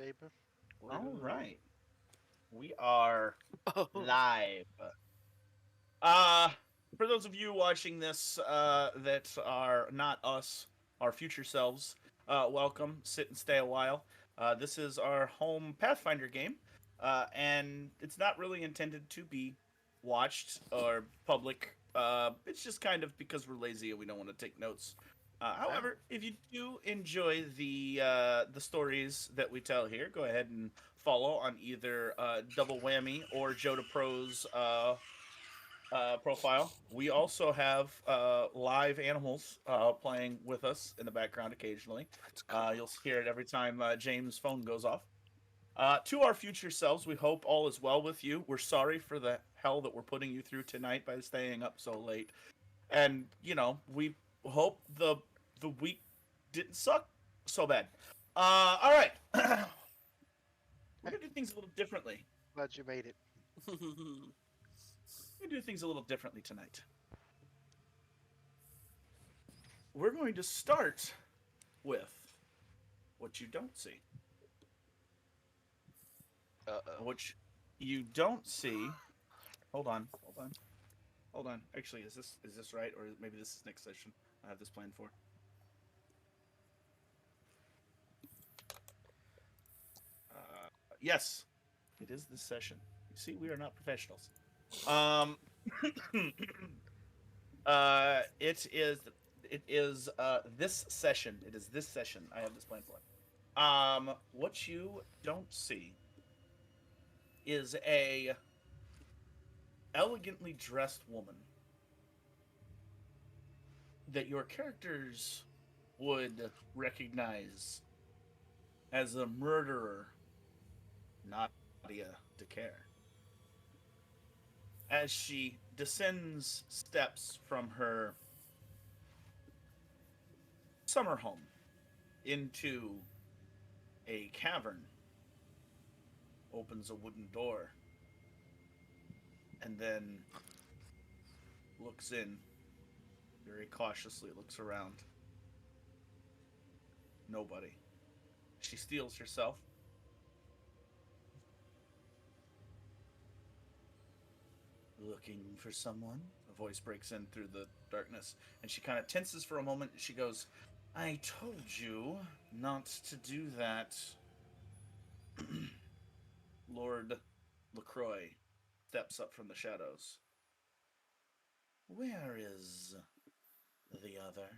baby. All Woo. right. We are Oh. live. Uh for those of you watching this that are not us, our future selves, welcome. Sit and stay a while. This is our home Pathfinder game. And it's not really intended to be watched or public. It's just kind of because we're lazy and we don't want to take notes. Yeah. However, if you do enjoy the stories that we tell here, go ahead and follow on either Double Whammy or Joe Pro's profile. We also have live animals playing with us in the background occasionally. Let's go. You'll hear it every time James' phone goes off. To our future selves, we hope all is well with you. We're sorry for the hell that we're putting you through tonight by staying up so late. And, we hope the week didn't suck so bad. All right. We're Hey, going to do things a little differently. glad you made it. We're going to do things a little differently tonight. We're going to start with what you don't see. Uh-oh. Which you don't see. Hold on, hold on, hold on. Actually, is this right, or maybe this is next session? I have this planned for. Uh, yes, it is this session. You see, we are not professionals. Um, it is. It is this session. It is this session. I have this planned for. What you don't see is a elegantly dressed woman that your characters would recognize as the murderer, Nadia DeCare. As she descends steps from her summer home into a cavern, opens a wooden door, and then looks in, very cautiously looks around. Nobody. She steels herself. Looking for someone? A voice breaks in through the darkness, and she kind of tenses for a moment. She goes, I told you not to do that. Lord LaCroix steps up from the shadows. Where is the other?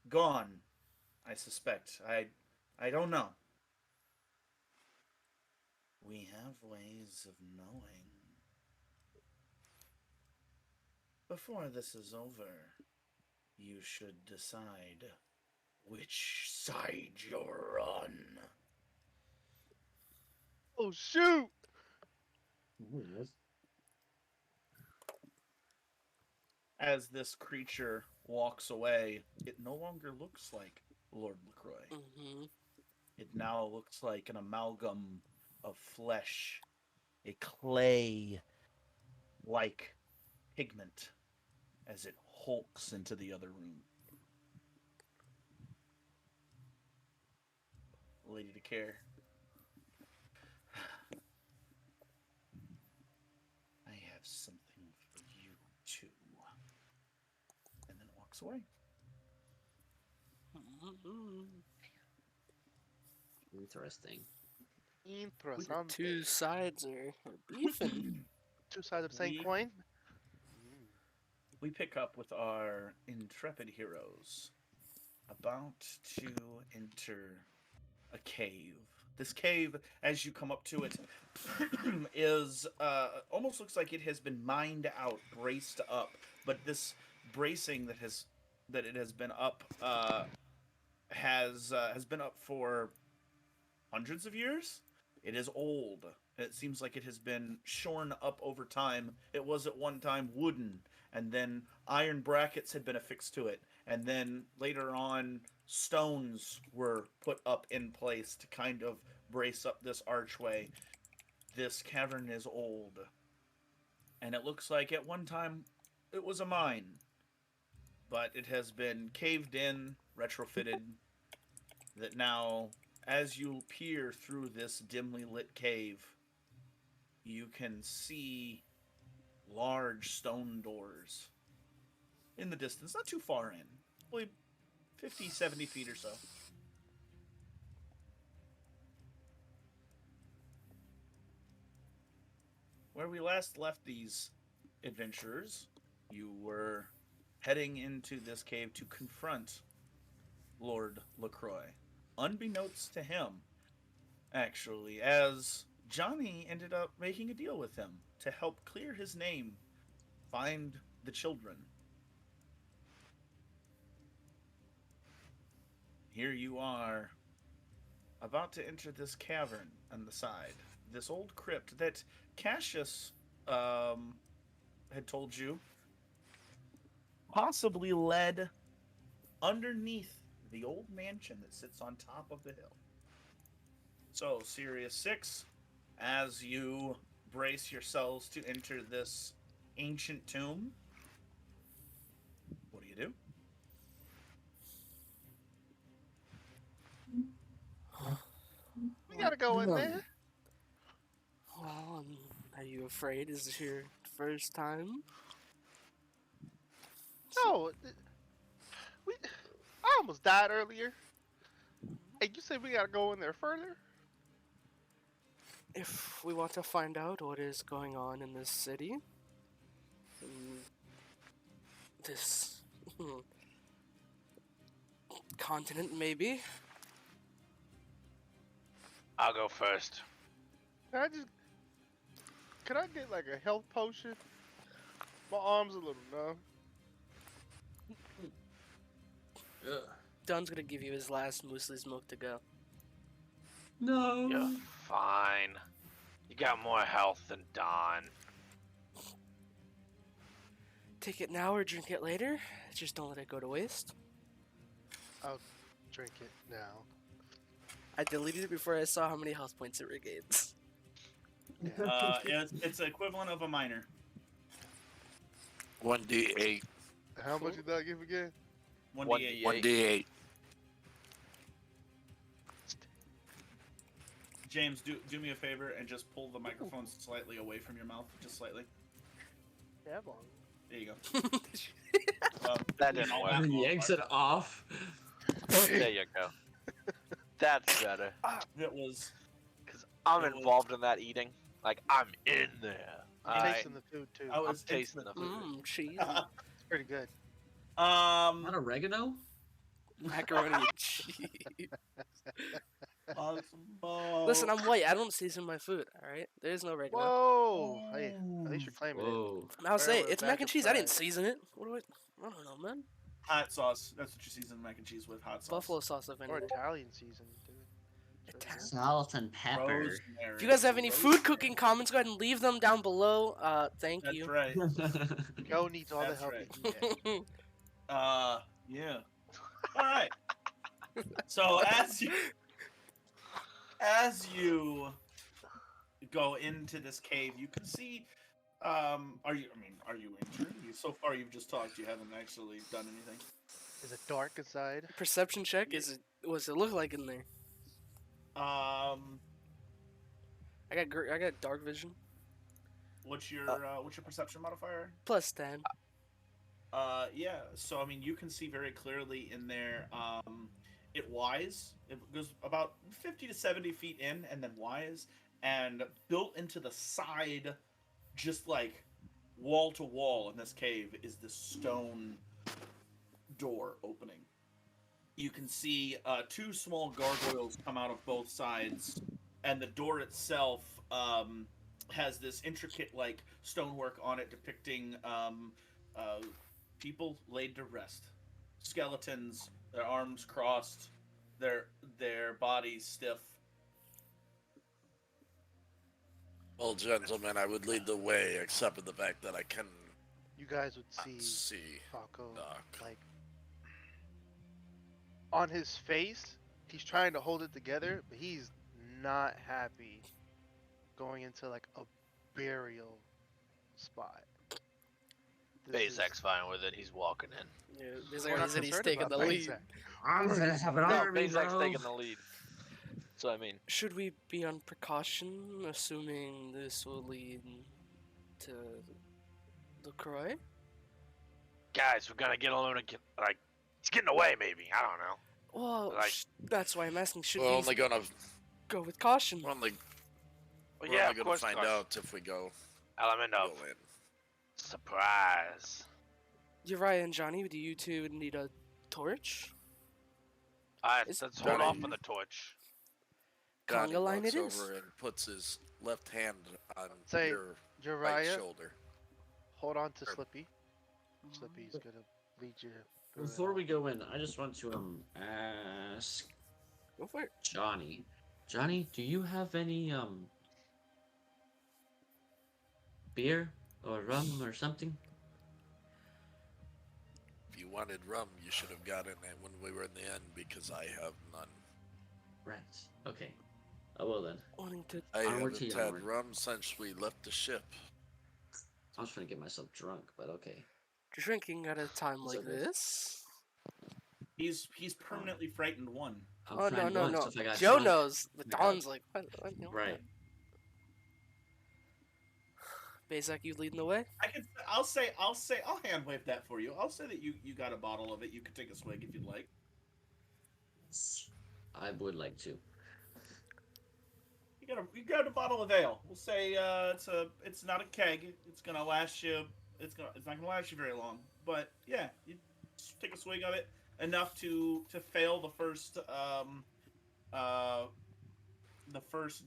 Gone, I suspect. I don't know. We have ways of knowing. Before this is over, you should decide which side you're on. Oh shoot! Ooh, yes. As this creature walks away, it no longer looks like Lord LaCroix. Mm-hmm. It now looks like an amalgam of flesh, a clay like pigment as it hulks into the other room. Lady to care. I have something for you too. And then walks away. Mm-hmm. Interesting. The two Interessante. sides are beefing. Two sides of the same we coin. Mm. we pick up with our intrepid heroes about to enter a cave. This cave, as you come up to it, is almost looks like it has been mined out, braced up. But this bracing that it has been up has been up for hundreds of years. It is old. It seems like it has been shorn up over time. It was at one time wooden, and then iron brackets had been affixed to it, and then later on stones were put up in place to kind of brace up this archway. This cavern is old, and it looks like at one time it was a mine, but it has been caved in, retrofitted, that now As you peer through this dimly lit cave, you can see large stone doors in the distance, not too far in, probably 50, 70 feet or so. Where we last left these adventurers, you were heading into this cave to confront Lord LaCroix. Unbeknownst to him, actually, as Johnny ended up making a deal with him to help clear his name, find the children. Here you are, about to enter this cavern on the side. This old crypt that Cassius had told you possibly led underneath the old mansion that sits on top of the hill. So, Sirius 6, as you brace yourselves to enter this ancient tomb, what do? We gotta go in there. Well, are you afraid? Is this your first time? No, we. I almost died earlier. Hey, you said we gotta go in there further? If we want to find out what is going on in this city, in this continent, maybe. I'll go first. Can I get like a health potion? My arm's a little numb. Don's gonna give you his last Muesli's milk to go. No. You're fine. You got more health than Don. Take it now or drink it later. Just don't let it go to waste. I'll drink it now. I deleted it before I saw how many health points it regains. It's equivalent of a minor. 1d8. How much did that give again? 1d8. 1d8. James, do me a favor and just pull the microphone slightly away from your mouth, just slightly. Yeah, long. There you go. That didn't all work. that Yanks it off. There you go. That's better. It was. Because I'm It was- involved in that eating. Like, I'm in there. I'm Alright. tasting the food too. I I'm was tasting the food. Mmm, cheese, It's pretty good. Not oregano? macaroni and cheese. Awesome. Listen, I'm white. I don't season my food. All right, there's no regular. Whoa! Hey, at least you're claiming it. Whoa. I'll say Where it's was mac and Mac cheese. and I didn't fries? season it. What do I don't know, man. Hot sauce. That's what you season mac and cheese with. Hot sauce. Buffalo sauce, if Or anything. Italian season, dude. Italian. Salt and pepper. Rosemary. If you guys have any food Rosemary. cooking comments, go ahead and leave them down below. Thank That's you. right. Joe needs all the That's help right. he can get. Yeah. All right. So as you go into this cave, you can see. Are you injured? So far, you've just talked. You haven't actually done anything. Is it dark inside? Perception check. What's it look like in there? I got dark vision. What's your perception modifier? Plus 10. Yeah. So I mean, you can see very clearly in there. It goes about 50 to 70 feet in, and then wise, and built into the side, just like wall to wall in this cave, is this stone door opening. You can see two small gargoyles come out of both sides, and the door itself has this intricate like stonework on it depicting people laid to rest, skeletons, their arms crossed, their bodies stiff. Well, gentlemen, I would lead the way, except for the fact that I can You guys would see see. Paco Doc. like on his face. He's trying to hold it together, but he's not happy going into like a burial spot. This is- Bazak's fine with it. He's walking in. Yeah, we're not he's concerned taking about the lead. Bazak. I'm gonna have an No, army, Bazak's bro. taking the lead. So I mean, Should we be on precaution, assuming this will lead to LaCroix? guys, we're gonna get alone again. Like, he's getting away, maybe. I don't know. Well, Like- that's why I'm asking. Should We're we only gonna go with caution? we're only, Well, we're yeah, only of gonna course. find Gosh. out if we go Element of in. surprise. Uriah and Johnny, do you two need a torch? Alright, It's let's hold Johnny. off on the torch. Johnny Conga line walks it is. over and puts his left hand on Say, your right Uriah, shoulder. hold on to Sure. Slippy. Slippy's gonna lead you. through it Before all. we go in, I just want to ask Go for it. Johnny. Johnny, do you have any beer or rum or something? If you wanted rum, you should have gotten it when we were in the inn because I have none. Right. Okay. Oh well then. Wanting to. I Onward to haven't had onward. rum since we left the ship. I was trying to get myself drunk, but okay. Drinking at a time It's like okay. this? He's permanently frightened one. I'm Oh no frightened no once no! if I got Joe drunk. knows, but I got- Don's like, what, you know, Right. Bezak, you leading the way? I'll hand wave that for you. I'll say that you got a bottle of it. You could take a swig if you'd like. I would like to. You got a bottle of ale. We'll say it's not a keg. It's gonna last you. It's not gonna last you very long. But yeah, you just take a swig of it, enough to fail the first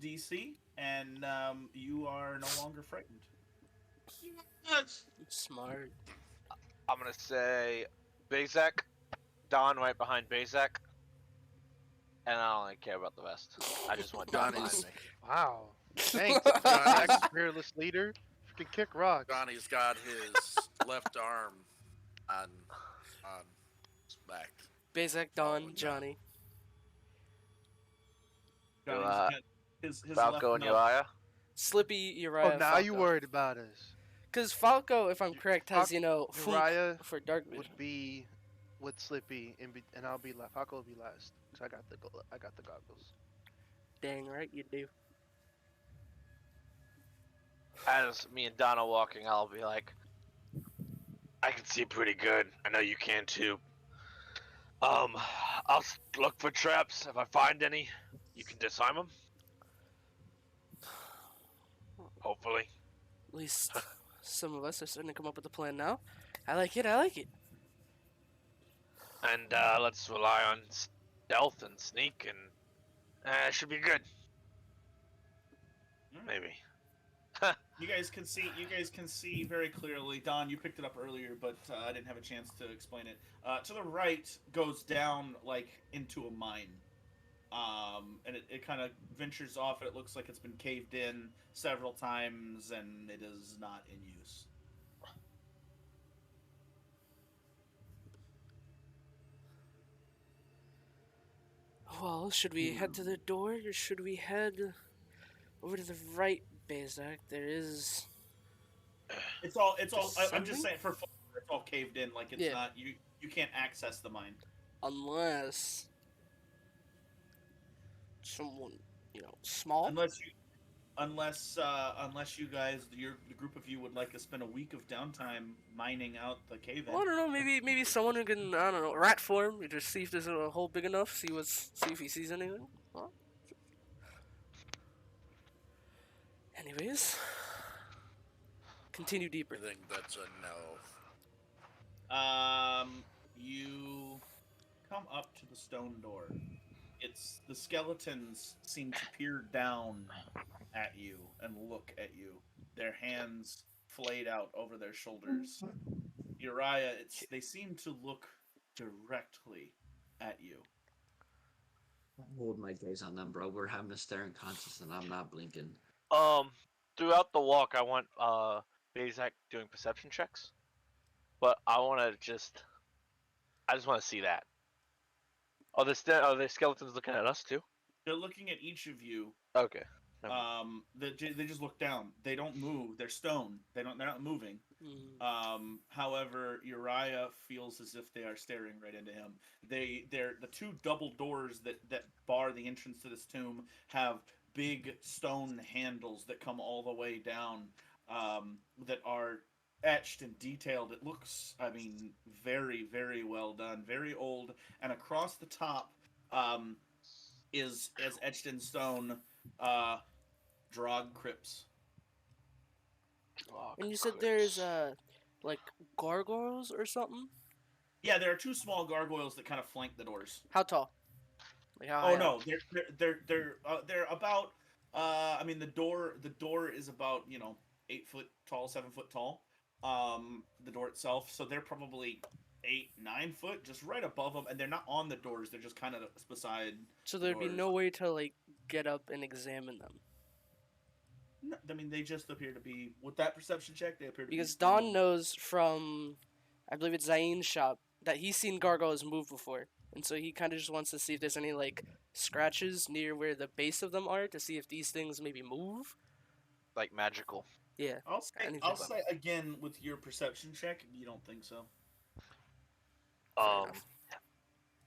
DC, and you are no longer frightened. Smart. I'm gonna say Bazak, Don right behind Bazak, and I don't really care about the rest. I just want Don behind Johnny's me. Wow. Thanks, Jack, fearless leader. You can kick rock. Johnny's got his left arm on his back. Bezak, Don, Johnny. Johnny's Uh, got his Falco left and nub. Uriah. Slippy, Uriah. Oh, now you Falco. worried about us. Because Falco, if I'm correct, has, fluke Uriah for dark would vision. be with Slippy, and I'll be last. Falco will be last, cause I got the goggles. Dang right you do. As me and Don are walking, I'll be like, I can see pretty good. I know you can too. I'll look for traps. If I find any, you can disarm them. Hopefully. At least some of us are starting to come up with a plan now. I like it, I like it. And let's rely on stealth and sneak, and it should be good. Maybe. You guys can see very clearly. Don, you picked it up earlier, but I didn't have a chance to explain it. To the right goes down like into a mine, and it kind of ventures off. It looks like it's been caved in several times, and it is not in use. Well, should we head to the door or should we head over to the right, Bezak? There is. It's all. I'm Something? just saying for fun, it's all caved in. Like it's Yeah. not. You can't access the mine. Unless. Someone, small? Unless you guys, the group of you would like to spend a week of downtime mining out the cave in. Well, I don't know. Maybe someone who can, I don't know, rat form. You just see if there's a hole big enough. See if he sees anything. Huh? Anyways, continue deeper. I think that's a no. You come up to the stone door. It's the skeletons seem to peer down at you and look at you. Their hands flayed out over their shoulders. Uriah, they seem to look directly at you. Hold my gaze on them, bro. We're having a staring contest and I'm not blinking. Throughout the walk, I want Bazak doing perception checks, but I just want to see that. Are the skeletons looking at us too? They're looking at each of you. Okay. They just look down. They don't move. They're stone. They're not moving. However, Uriah feels as if they are staring right into him. They're the two double doors that bar the entrance to this tomb have big stone handles that come all the way down, that are etched and detailed. It looks, I mean, very, very well done, very old. And across the top, is as etched in stone, Drog crypts. And you said there's like gargoyles or something. Yeah, there are two small gargoyles that kind of flank the doors. How tall? Like how Oh high up? no, they're about. I mean, the door is about 8 foot tall, 7 foot tall. The door itself, so they're probably 8, 9 foot, just right above them, and they're not on the doors. They're just kind of beside. So there'd be doors. no way to like get up and examine them. No, I mean, they just appear to be with that perception check. They appear to Because be Don knows from, I believe it's Zain's shop, that he's seen gargoyles move before. And so he kind of just wants to see if there's any, like, scratches near where the base of them are to see if these things maybe move. Like magical. Yeah. I'll say, anything. I'll say again with your perception check, you don't think so. Um,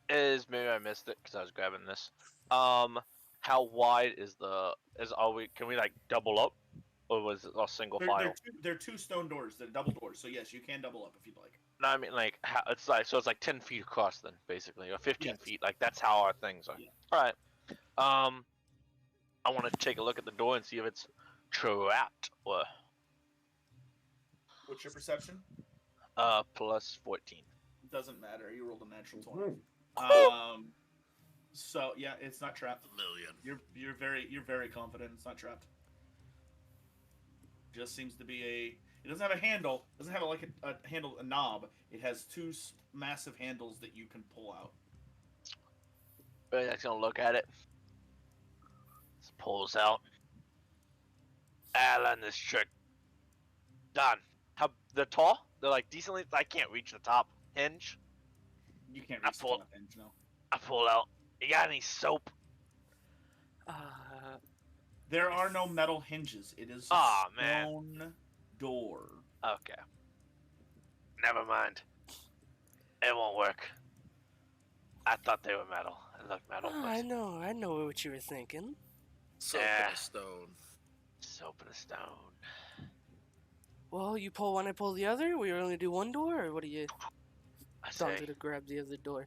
is maybe I missed it because I was grabbing this. How wide is can we like double up, or was it a single file? They're two stone doors. They're double doors. So yes, you can double up if you'd like. No, I mean like it's like 10 feet across then, basically, or 15 Yes. feet. Like that's how our things are. Yeah. All right. I want to take a look at the door and see if it's trapped or What's your perception? plus 14. Doesn't matter. You rolled a natural 20. So yeah, it's not trapped. A million. You're very confident it's not trapped. Just seems to be it doesn't have a handle. Doesn't have a knob. It has two massive handles that you can pull out. But gonna look at it. Let's pull this out. I'll learn this trick. Done. How they're tall? They're like decently. I can't reach the top hinge. You can't I reach the pull- top hinge, no. I pull out. You got any soap? There are no metal hinges. It is a Aw, man. stone door. Okay. Never mind. It won't work. I thought they were metal. It looked metal. Oh, but I know what you were thinking. Soap Yeah. in a stone. soap in a stone. Well, you pull one, I pull the other. We only do one door, or what do you? I Don's say, gonna grab the other door.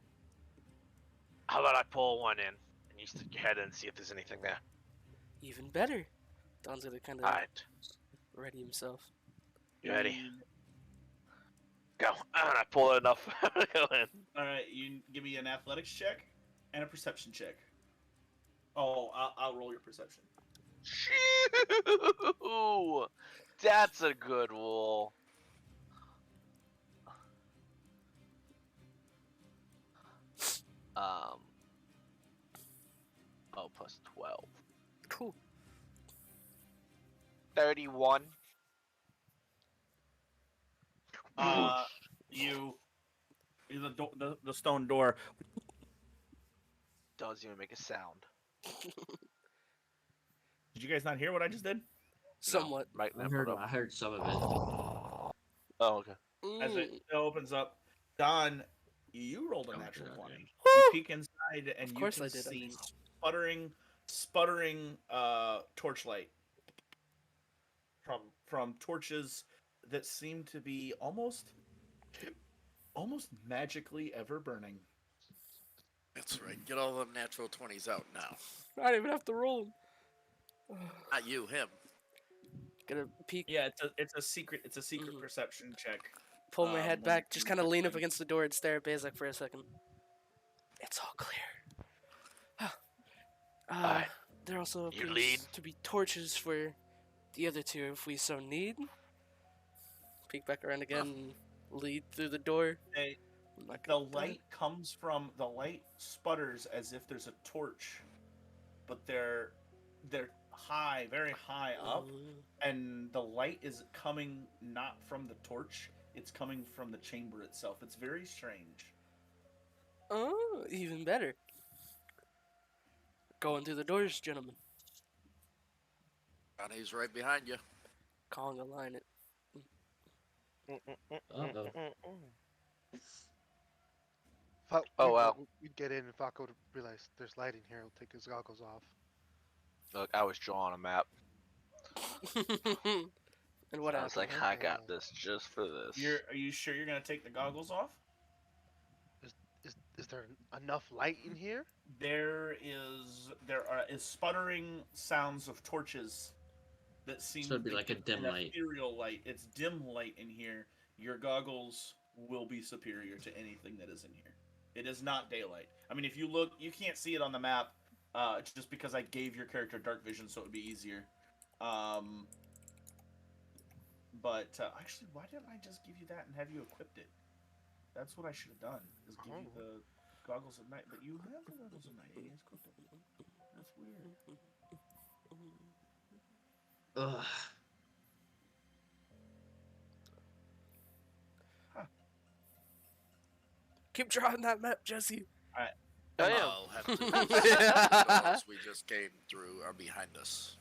how about I pull one in and you stick your head in and see if there's anything there. Even better. Don's gonna kind of Alright, ready himself. you ready? Go. And I pull it enough. Go in. All right, you give me an athletics check and a perception check. Oh, I'll roll your perception. Shoo! That's a good roll. Oh, plus 12. Cool. 31. The stone door. Doesn't even make a sound. Did you guys not hear what I just did? Somewhat. Right I now. heard some of it. Oh, okay. As it opens up, Don, you rolled a Oh, natural God, 20. yeah. You peek inside and Of you course can I did. I see mean, sputtering torchlight from torches that seem to be almost magically ever burning. That's right. Get all them natural 20s out now. I don't even have to roll 'em. Not you, him. Gonna peek, Yeah, it's a secret Mhm. perception check. pull my head when back, just you kind of lean up perceive- against the door and stare at Bezek for a second. It's all clear. Alright. There also You appears lead. to be torches for the other two if we so need. Peek back around again and lead through the door. Hey, I'm not the gonna do it. light sputters as if there's a torch, but they're high, very high up, and the light is coming not from the torch, it's coming from the chamber itself. It's very strange. Oh, even better. Going through the doors, gentlemen. Johnny's right behind you. Calling a line. Uh-oh. Oh, wow. We'd get in and Falco would realize there's light in here. He'll take his goggles off. Look, I was drawing a map. And what I was happened? like, I got this just for this. Are you sure you're gonna take the goggles off? Is there enough light in here? There is sputtering sounds of torches that seem So it'd be to like a give dim an light. ethereal light. It's dim light in here. Your goggles will be superior to anything that is in here. It is not daylight. I mean, if you look, you can't see it on the map, just because I gave your character dark vision, so it would be easier. But actually, why didn't I just give you that and have you equipped it? That's what I should have done. Is give you the goggles at night. But you have the goggles at night. It's equipped it. That's weird. Ugh. Keep drawing that map, Jesse. I am. I'll have to. The doors we just came through are behind us.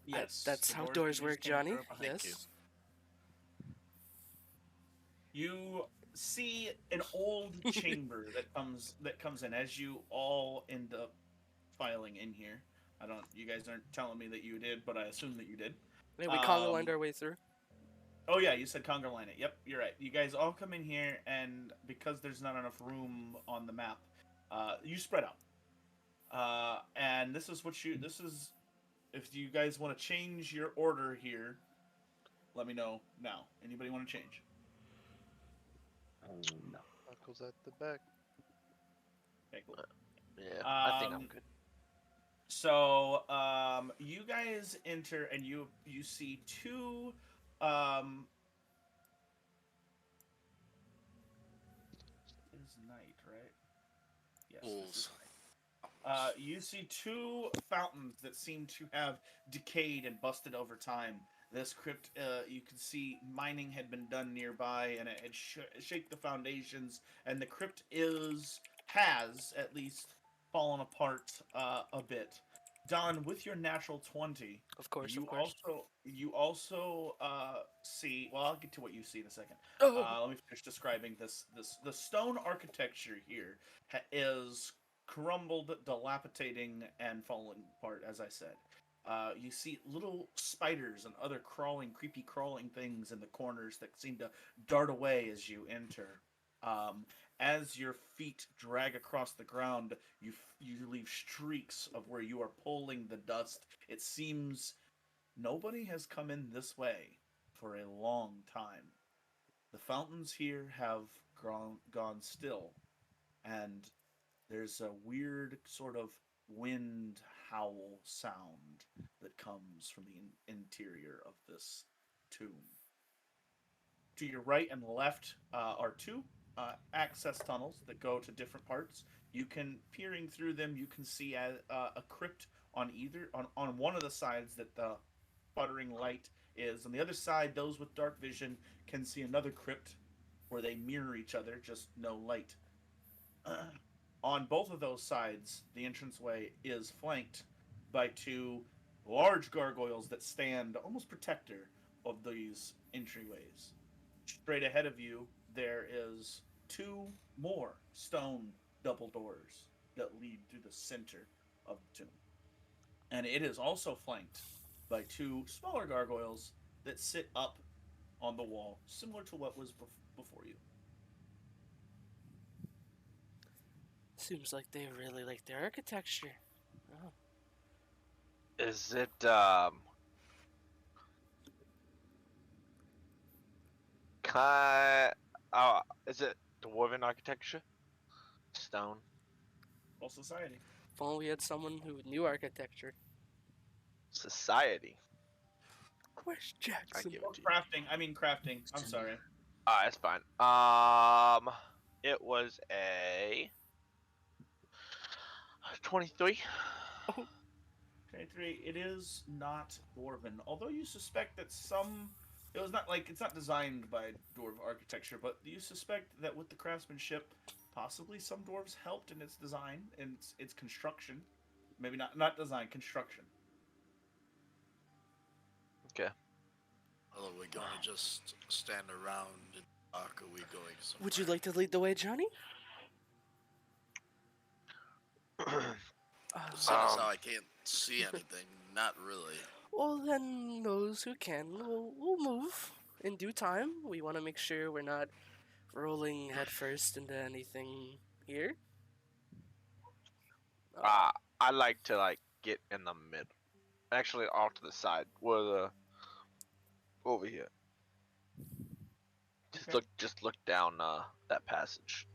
Yes, That's the how doors doors you work, just came Johnny. through are behind Yes. You see an old chamber that comes in as you all end up filing in here. You guys aren't telling me that you did, but I assume that you did. Yeah, we conga lined our way through. Oh yeah, you said conga line it. Yep, you're right. You guys all come in here, and because there's not enough room on the map, you spread out. And this is if you guys want to change your order here, let me know now. Anybody want to change? No. Falco's at the back. Okay, cool. Yeah, I think I'm Um, good. So, you guys enter and you see two, it is night, right? Yes. This is Bulls. night. You see two fountains that seem to have decayed and busted over time. This crypt, you can see mining had been done nearby, and it had shaked the foundations, and the crypt has at least fallen apart a bit. Don, with your natural 20, Of course, you of course. also see. Well, I'll get to what you see in a second. Oh, Let me finish describing this. The stone architecture here is crumbled, dilapidating, and falling apart. As I said, you see little spiders and other creepy crawling things in the corners that seem to dart away as you enter. As your feet drag across the ground, you leave streaks of where you are pulling the dust. It seems nobody has come in this way for a long time. The fountains here have gone still, and there's a weird sort of wind howl sound that comes from the interior of this tomb. To your right and left are two access tunnels that go to different parts. You can, peering through them, you can see a crypt on one of the sides that the sputtering light is. On the other side, those with dark vision can see another crypt where they mirror each other, just no light. On both of those sides, the entranceway is flanked by two large gargoyles that stand almost protector of these entryways. Straight ahead of you, there is two more stone double doors that lead through the center of the tomb. And it is also flanked by two smaller gargoyles that sit up on the wall, similar to what was before you. seems like they really like their architecture. Oh. Is it is it dwarven architecture? Stone. Well, society. If only we had someone who knew architecture. Society. Where's I Jackson? give Or it to you. crafting. I'm sorry. That's fine. It was a 23. 23. It is not dwarven, although you suspect that it was not like it's not designed by dwarf architecture, but you suspect that with the craftsmanship, possibly some dwarves helped in its design and its construction. Maybe not design, construction. Okay. Well, are we going to just stand around and talk? Are we going somewhere? Would you like to lead the way, Johnny? Seeing as how Um, I can't see anything, not really. Well, then those who can will move in due time. We want to make sure we're not rolling headfirst into anything here. I like to like get in the middle. Actually, off to the side, where the over here. Okay. Just look down that passage.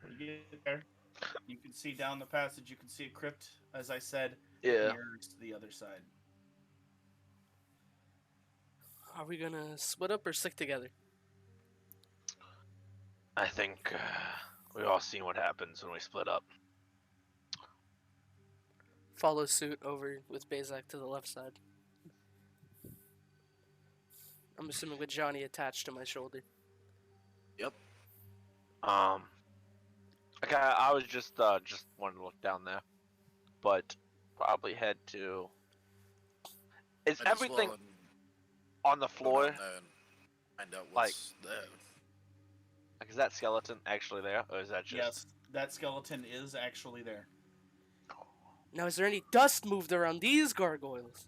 When you get there, you can see down the passage. You can see a crypt, as I said. Yeah. Mirrors to the other side. Are we gonna split up or stick together? I think we've all seen what happens when we split up. Follow suit over with Bazak to the left side. I'm assuming with Johnny attached to my shoulder. Okay, I was just wanted to look down there, but probably head to. Is Might as everything well and on the go floor? down there and find out Like- what's there. Like, is that skeleton actually there, or is that just? Yes, that skeleton is actually there. Now, is there any dust moved around these gargoyles?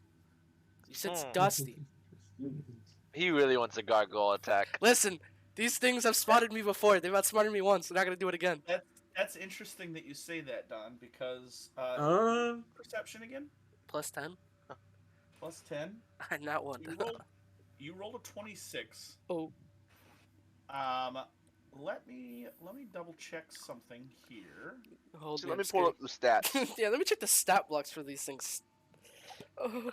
You said it's dusty. He really wants a gargoyle attack. Listen, these things have spotted me before. They've outsmarted me once. They're not gonna do it again. That's interesting that you say that, Don, because perception again Plus 10. plus 10. Not one. You rolled a 26. Oh, Let me double check something here. hold So me. let I'm me pull up the stats. scared. Yeah, let me check the stat blocks for these things. Oh.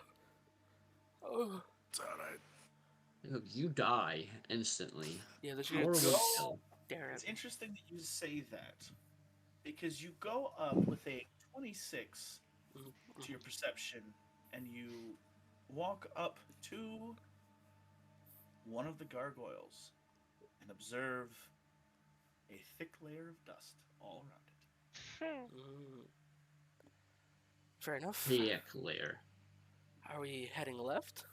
Oh. It's alright. Look, you die instantly. Yeah, there's You gonna Horrible go- kill. stare It's at me. interesting that you say that because you go up with a 26 to your perception and you walk up to one of the gargoyles and observe a thick layer of dust all around it. Mm. Fair enough. The layer. Are we heading left?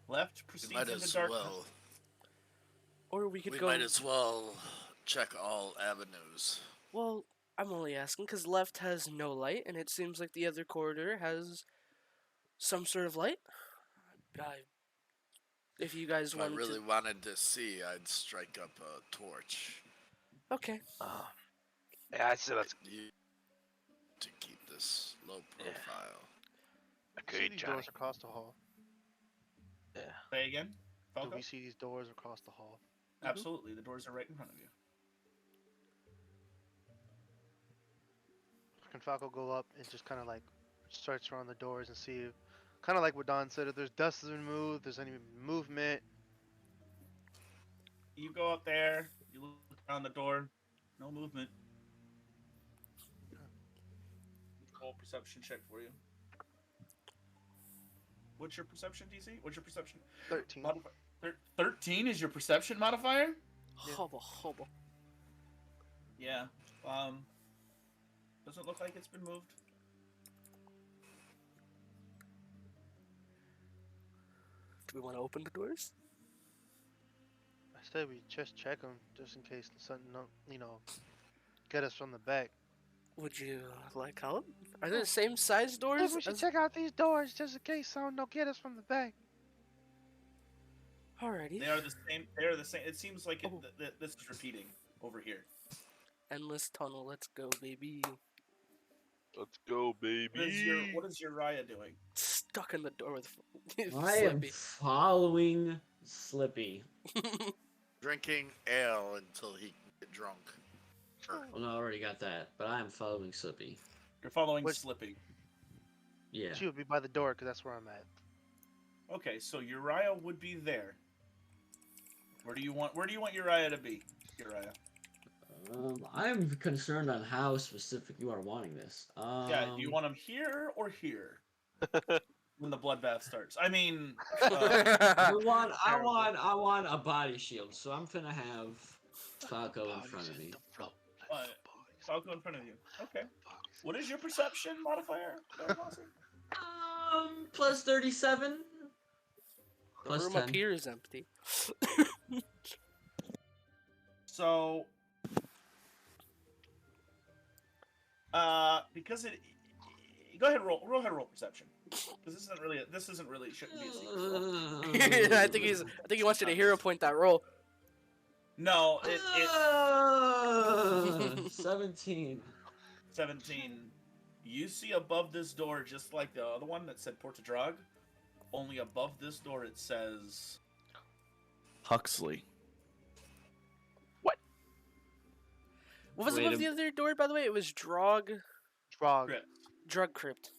Left We proceeds might into as darkness. well. Or we could We go. might as well check all avenues. Well, I'm only asking because left has no light, and it seems like the other corridor has some sort of light. If you guys If I wanted really wanted to see, I'd strike up a torch. to. Okay. Yeah, I say let's. You to keep this low Yeah. profile. See Agreed, these Johnny. doors across the hall. Yeah. Say again, Do Falco? we see these doors across the hall? Absolutely, the doors are right in front of you. Can Falco go up and just kind of like search around the doors and see, kind of like what Don said, if there's dust has been moved, there's any movement. You go up there, you look around the door, no movement. Roll perception check for you. What's your perception DC? What's your perception 13. modifier? 13 is your perception modifier? Yeah. Hubba hubba. Yeah. Doesn't look like it's been moved. Do we want to open the doors? I said we just check them just in case something, get us from the back. Would you like help? Are they the same size doors? Maybe we should as- check out these doors just in case someone don't get us from the back. Alrighty. They are the same. They are the same. It seems like Oh. this is repeating over here. Endless tunnel. Let's go, baby. Let's go, baby. What is Uriah doing? Stuck in the door with I am Slippy. following Slippy. Drinking ale until he can get drunk. Well, no, I already got that, but I am following Slippy. You're following Which- Slippy. Yeah. She would be by the door because that's where I'm at. Okay, so Uriah would be there. Where do you want Uriah to be? Uriah. I'm concerned on how specific you are wanting this. Yeah, do you want him here or here? When the bloodbath starts. I mean, I want terrible. a body shield, so I'm gonna have Falco in front of me. Falco in front of you. Okay. What is your perception modifier? Plus 37. The Plus room 10. appears empty. So, because it, go ahead, roll perception. Because this isn't really shouldn't be a secret roll. I think he wants you to hero point that roll. No, it 17. 17. You see above this door, just like the other one that said Porta Drag, only above this door it says Huxley. What was Wait above a- the other door, by the way? It was Drug Crypt. Crypt.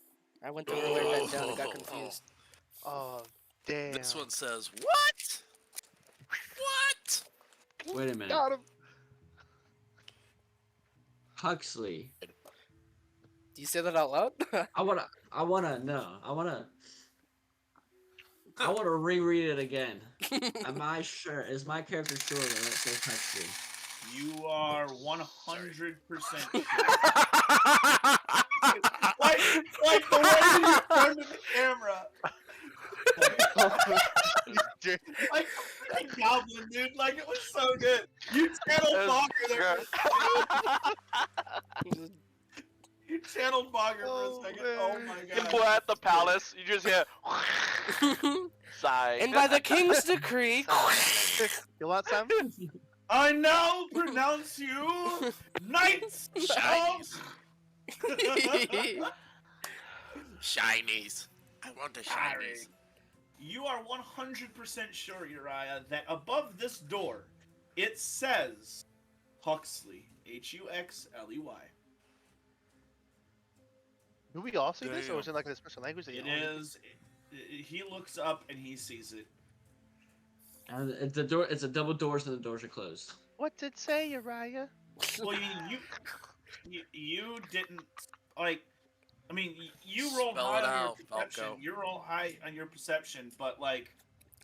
I went to write that down and got confused. Oh, damn. This one says, what? What? Wait a minute. Got him. Huxley. Do you say that out loud? I wanna reread it again. Am I sure? Is my character sure that it says Huxley? You are 100% sure. like the way you turned to the camera. Like Goblin, dude. Like, it was so good. You channeled Bogger there. You channeled Bogger for a second. Oh my god. We're at the palace. You just hear sigh. And by the king's decree. You want some? I now pronounce you Knights of... Shinies. I want the shinies. You are 100% sure, Uriah, that above this door, it says Huxley. Huxley. Do we all see this, or Damn. is it like a special language that you It only- is. He looks up and he sees it. And the door. It's a double door, so the doors are closed. What's it say, Uriah? Well, you didn't like. I mean, you rolled Spell high it on your out, perception. Falco. You rolled high on your perception, but like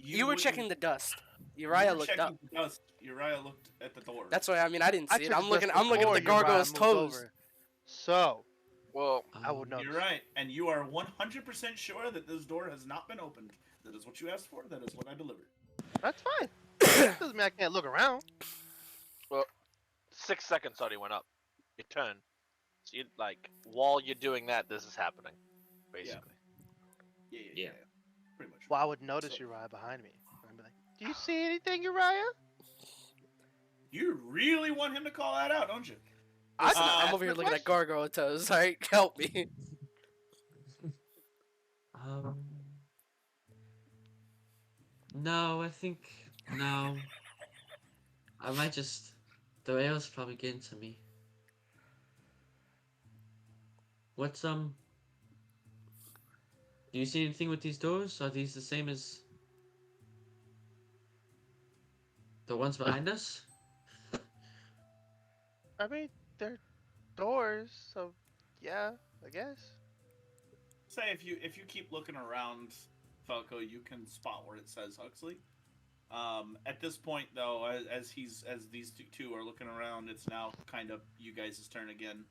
You were wouldn't- checking the dust. you Uriah were looked checking up. the dust. Uriah looked at the door. That's why I mean I didn't I see it. took I'm this looking at before the Uriah gargoyle's moved toes. over. So, Well, I would know. You're right, and you are 100% sure that this door has not been opened. That is what you asked for. That is what I delivered. That's fine. Doesn't mean I can't look around. 6 seconds already went up. Your turn. So you like while you're doing that, this is happening, basically. Yeah. Pretty much. Well, I would notice Uriah behind me. I'd be like, "Do you see anything, Uriah?" You really want him to call that out, don't you? Listen, Uh, I'm over here the looking at question- gargoyle toes. Alright, help me. No, I think no. I might just. The ale's probably getting to me. What's Do you see anything with these doors? Are these the same as the ones behind us? I mean, they're doors, so yeah, I guess. Say if you keep looking around, Falco, you can spot where it says Huxley. At this point, though, as these two are looking around, it's now kind of you guys' turn again.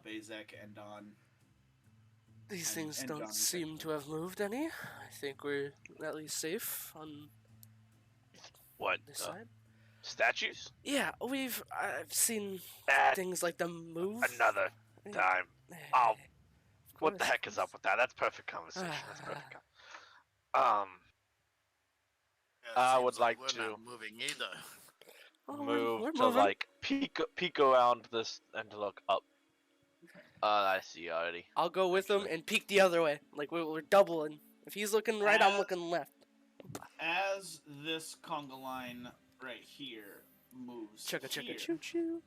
Bezek and Don. These And- things and don't Johnny seem to have moved any. I think we're at least safe on What? this side. Statues? I've seen That things like them move. another Yeah, time. eh, Oh, of what the course. heck is up with that? That's perfect conversation. That's perfect. Yeah, it I seems would like we're to not moving either. Oh, move we're to moving. like peek around this and to look up. I see already. I'll go with him actually. and peek the other way. Like we're doubling. If he's looking right, I'm looking left. As this conga line right here moves Chugga chugga here, choo choo.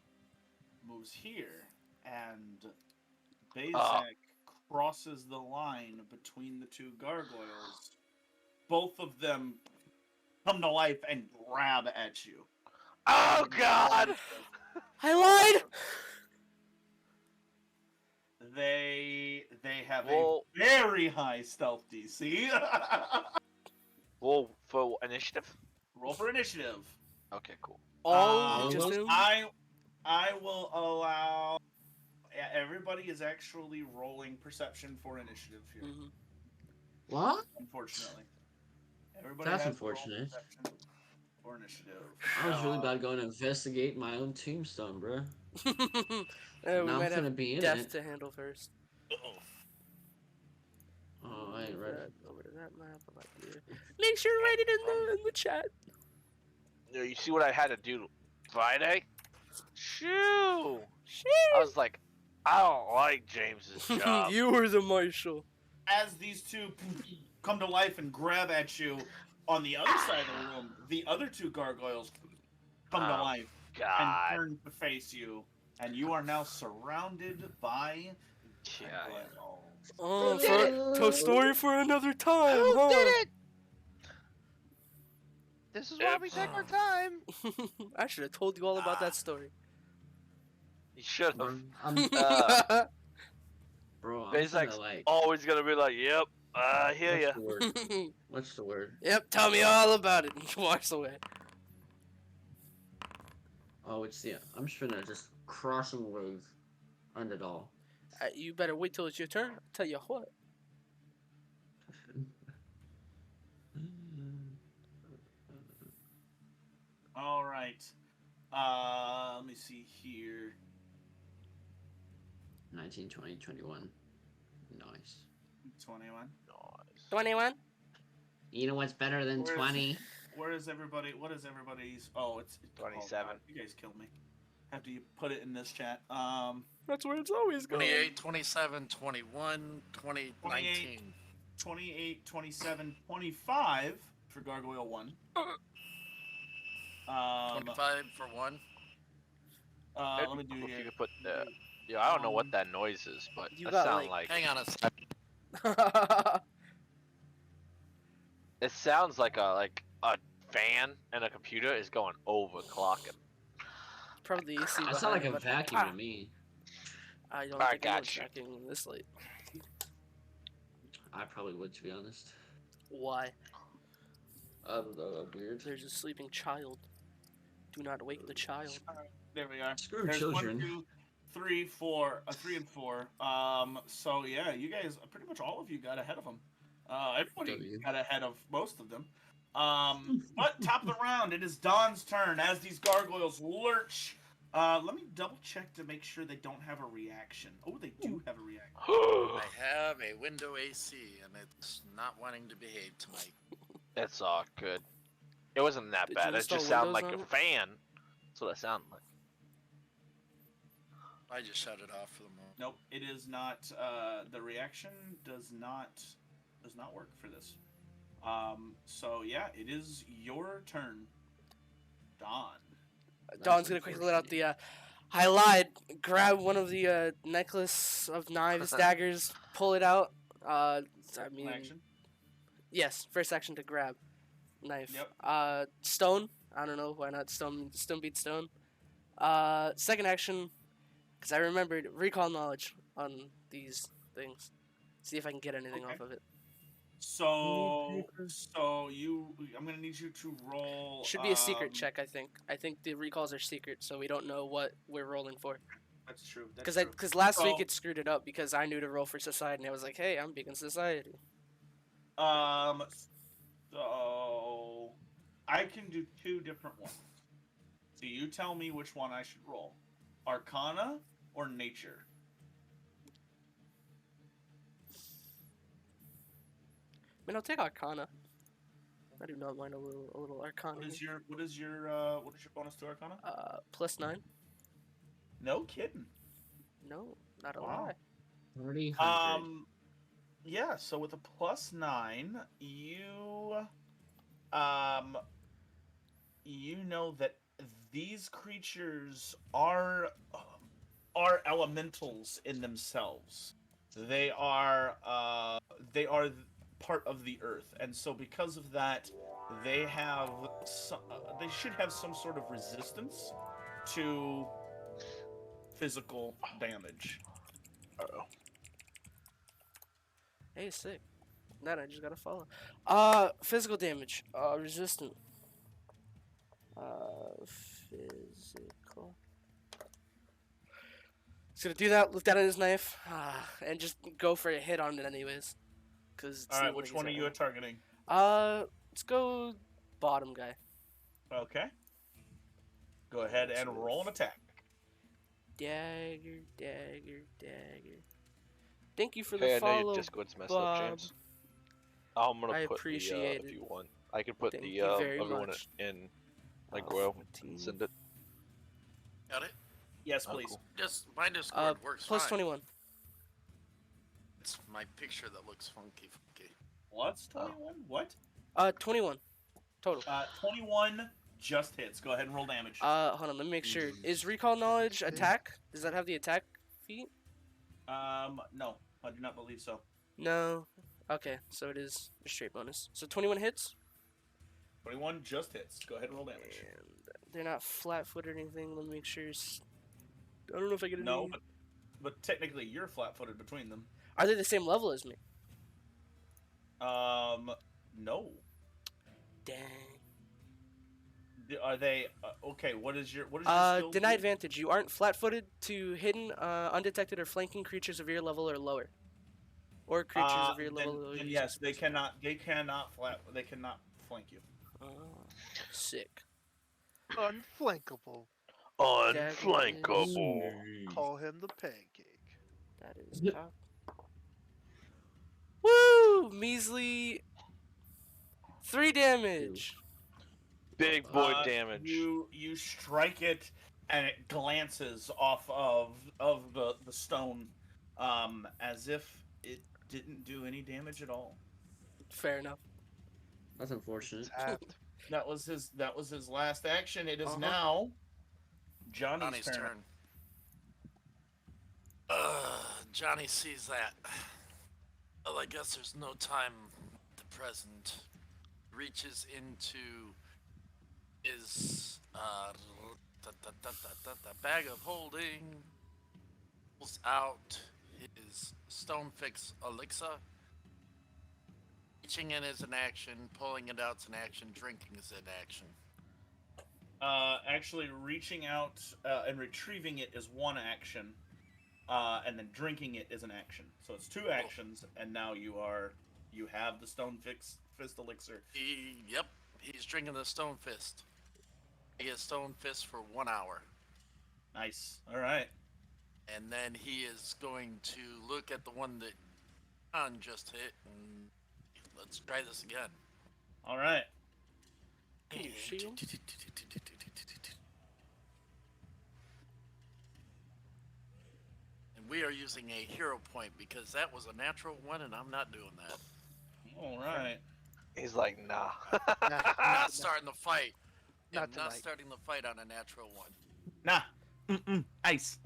moves here, and Bezek crosses the line between the two gargoyles. Both of them come to life and grab at you. Oh God! I lied. They have Well- a very high stealth DC. Roll for initiative. Roll for initiative. Okay, cool. Oh, Um, just him? I will allow. Yeah, everybody is actually rolling perception for initiative here. Mhm. What? Unfortunately. Everybody That's has to roll unfortunate. perception or initiative. I was really about to go and investigate my own tombstone, bro. We Now I'm might gonna have be in death it. to handle first. Uh-oh. Oh, I ain't ready. Over to that map. About here. Make sure to write it in the chat. You see what I had to do Friday? Shoo! Shit. I was like, I don't like James's job. You were the marshal. As these two come to life and grab at you on the other side of the room, the other two gargoyles come to Oh, life God. and turn to face you, and you are now surrounded by Yeah. gargoyles. Oh, did for story for another time, Who huh? did it? This is why we take our time. I should have told you all about that story. You should Bro, have. I'm, Uh, bro, I'm He's gonna like. always gonna be like, yep, I hear What's ya. the word? What's the word? Yep, tell me all about it. And walks away. Oh, it's the. I'm just gonna just crossing wave, end it all. You better wait till it's your turn. I'll tell you what. All right. Let me see here. 19, 20, 21. Nice. 21. Nice. 21? You know what's better than Where's- 20? Where is everybody? What is everybody's? Oh, it's 27. Oh, God, you guys killed me. Have to put it in this chat. That's where it's always going. 28, 27, 21, 20, 19. 28, 27, 25 for Gargoyle 1. 25 for 1. Let me do If here. you could put the, yeah, I don't know what that noise is, but You that got, sounds like Hang on a second. it sounds like a fan and a computer is going overclocking. Probably the AC That sounds like behind a it, but- vacuum to me. I don't I think anyone's gotcha. vacuuming this late. I probably would, to be honest. Why? Weird. There's a sleeping child. Do not wake the child. There we are. Screw There's children. 1, 2, 3, 4. 3 and 4. So yeah, you guys, pretty much all of you got ahead of them. Everybody W. got ahead of most of them. But top of the round, it is Don's turn as these gargoyles lurch. Let me double check to make sure they don't have a reaction. Oh, they do have a reaction. I have a window AC and it's not wanting to behave tonight. It's all good. It wasn't that Did bad. you It install just sounded Windows like on a it? fan. That's what it sounded like. I just shut it off for the moment. Nope, it is not. The reaction does not work for this. So yeah, it is your turn, Don. Dawn's gonna quickly let out the. I lied. Grab one of the necklace of knives, daggers, pull it out. I mean, Action. yes, first action to grab knife. Yep. Stone. I don't know why not stone. Stone beats stone. Second action, because I remembered recall knowledge on these things. See if I can get anything Okay. off of it. So I'm gonna need you to roll. Should be a secret check, I think. I think the recalls are secret, so we don't know what we're rolling for. That's true. Because last week So- it screwed it up because I knew to roll for society, and I was like, hey, I'm beacon society. So I can do 2 different ones. So you tell me which one I should roll: Arcana or Nature. I mean, I'll take Arcana. I do not mind a little Arcana. What is your bonus to Arcana? +9. No kidding. No, not a Wow. lie. 300. Yeah, so with a +9, you know that these creatures are elementals in themselves. They are part of the earth, and so because of that, they should have some sort of resistance to physical damage. Hey, sick. That I just gotta follow. Physical damage. Resistant. Physical. He's gonna do that, look down at his knife, and just go for a hit on it anyways. Cause All right, which one are you targeting? Let's go bottom guy. Okay. Go ahead and roll an attack. Dagger, dagger, dagger. Thank you for Hey, the I know follow, your Discord's messed Bob. up, James. I'm gonna I put appreciate if it. you want. I can put Thank the you very everyone much. in like Oh, row 14. and send it. Got it? Yes, Oh, please. cool. Just my Discord works Plus fine. 21. It's my picture that looks funky. What's 21? What? 21 total. 21 just hits. Go ahead and roll damage. Hold on, let me make sure. Is recall knowledge attack? Does that have the attack feat? No, I do not believe so. No. Okay, so it is a straight bonus. So 21 hits. 21 just hits. Go ahead and roll damage. And they're not flat-footed or anything. Let me make sure. I don't know if I get any. No, but technically you're flat-footed between them. Are they the same level as me? No. Dang. Are they okay? What is your skill? Deny advantage. You aren't flat-footed to hidden, undetected, or flanking creatures of your level or lower, or creatures of your level. or Then using yes, they spells. cannot. They cannot flank you. Sick. Unflankable. Unflankable. Call him the pancake. That is cock. Woo! Measly 3 damage. Big boy damage. You strike it, and it glances off of the stone, as if it didn't do any damage at all. Fair enough. That's unfortunate. Tapped. That was his last action. It is Uh-huh. now Johnny's Johnny's turn. turn. Johnny sees that. Well, I guess there's no time at the present. Reaches into his bag of holding, pulls out his stone fix elixir. Reaching in is an action, pulling it out's an action, drinking is an action. Actually, reaching out and retrieving it is one action, and then drinking it is an action. So it's 2 actions, and now you have the stone fist elixir. He's drinking the stone fist. He gets stone fist for 1 hour. Nice. All right. And then he is going to look at the one that John just hit and let's try this again. All right. Can you shield? And we are using a hero point because that was a natural one and I'm not doing that. All right. He's like, nah. Not starting the fight. Not I'm not tonight. starting the fight on a natural one. Nah. Ice.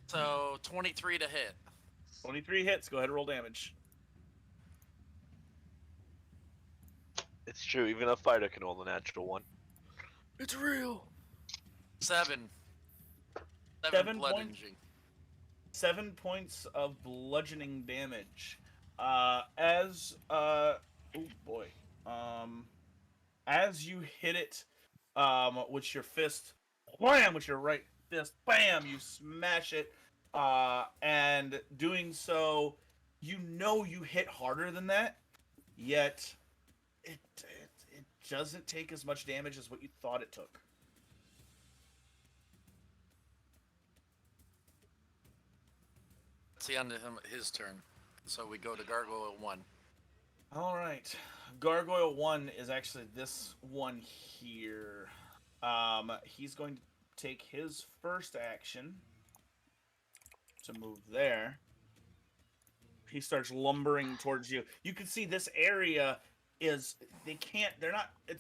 So 23 to hit. 23 hits. Go ahead and roll damage. It's true. Even a fighter can roll the natural one. It's real. 7 7 bludgeoning. 7 points of bludgeoning damage. As you hit it, with your fist, wham, with your right fist, bam, you smash it, and doing so, you hit harder than that, yet it doesn't take as much damage as what you thought it took. It's the end of his turn. So we go to Gargoyle 1. All right. Gargoyle 1 is actually this one here. He's going to take his first action to move there. He starts lumbering towards you. You can see this area it's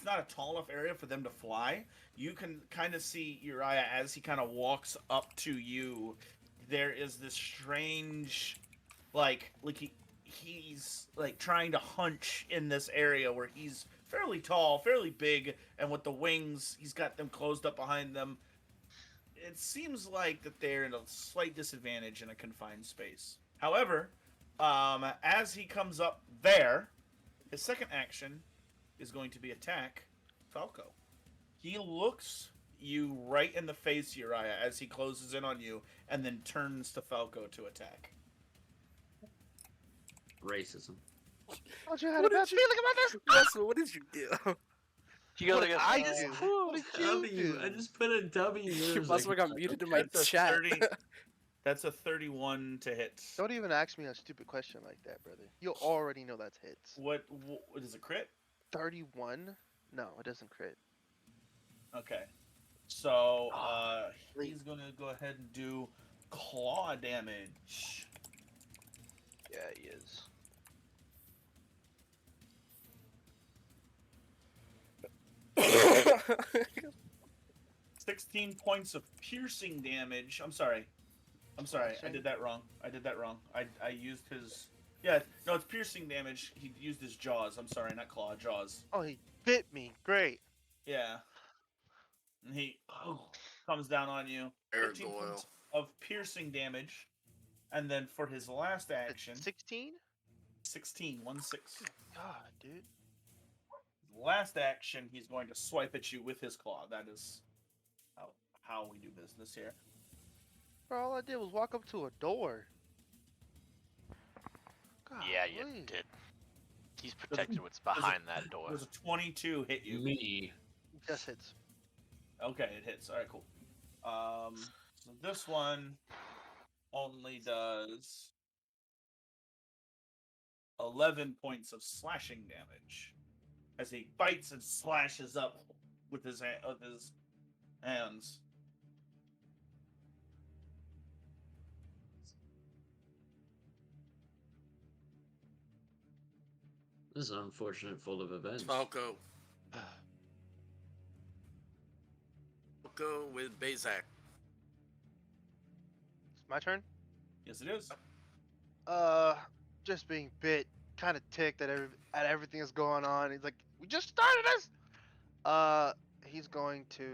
not a tall enough area for them to fly. You can kind of see Uriah as he kind of walks up to you. There is this strange, he's like trying to hunch in this area where he's fairly tall, fairly big, and with the wings, he's got them closed up behind them. It seems like that they're in a slight disadvantage in a confined space. However, as he comes up there, his second action is going to be attack Falco. He looks you right in the face, Uriah, as he closes in on you, and then turns to Falco to attack. Racism. Thought you had What a bad did you- feeling about this. Russell, what did you do? He goes What like did this, I uh, do? What did you W. do? I just put a W. You It was must like, have got muted in my That's a chat. 30. That's a 31 to hit. Don't even ask me a stupid question like that, brother. You already know that's hits. What is a crit? 31? No, it doesn't crit. Okay. So Oh, he's gonna go ahead and do claw damage. yeah, he is. 16 points of piercing damage. I'm sorry. I Slashing? did that wrong. I used his. Yeah, no, it's piercing damage. He used his jaws. I'm sorry, not claw, jaws. Oh, he bit me. Great. Yeah. And he Oh. comes down on you. 15 Gargoyle. points of piercing damage. And then for his last action, 16? 16, 1-6. God, dude. Last action, he's going to swipe at you with his claw. That is how we do business here. Bro, all I did was walk up to a door. Yeah, you Golly. did. He's protected what's behind that door. Does a 22 hit you? me. Just hits. Okay, it hits. All right, cool. So this one only does 11 points of slashing damage as he bites and slashes up with his hands. This is unfortunate, full of events. Falco. Falco with Bazak. It's my turn. Yes, it is. Just being bit, kind of ticked at everything that's going on. He's like, "We just started this." He's going to,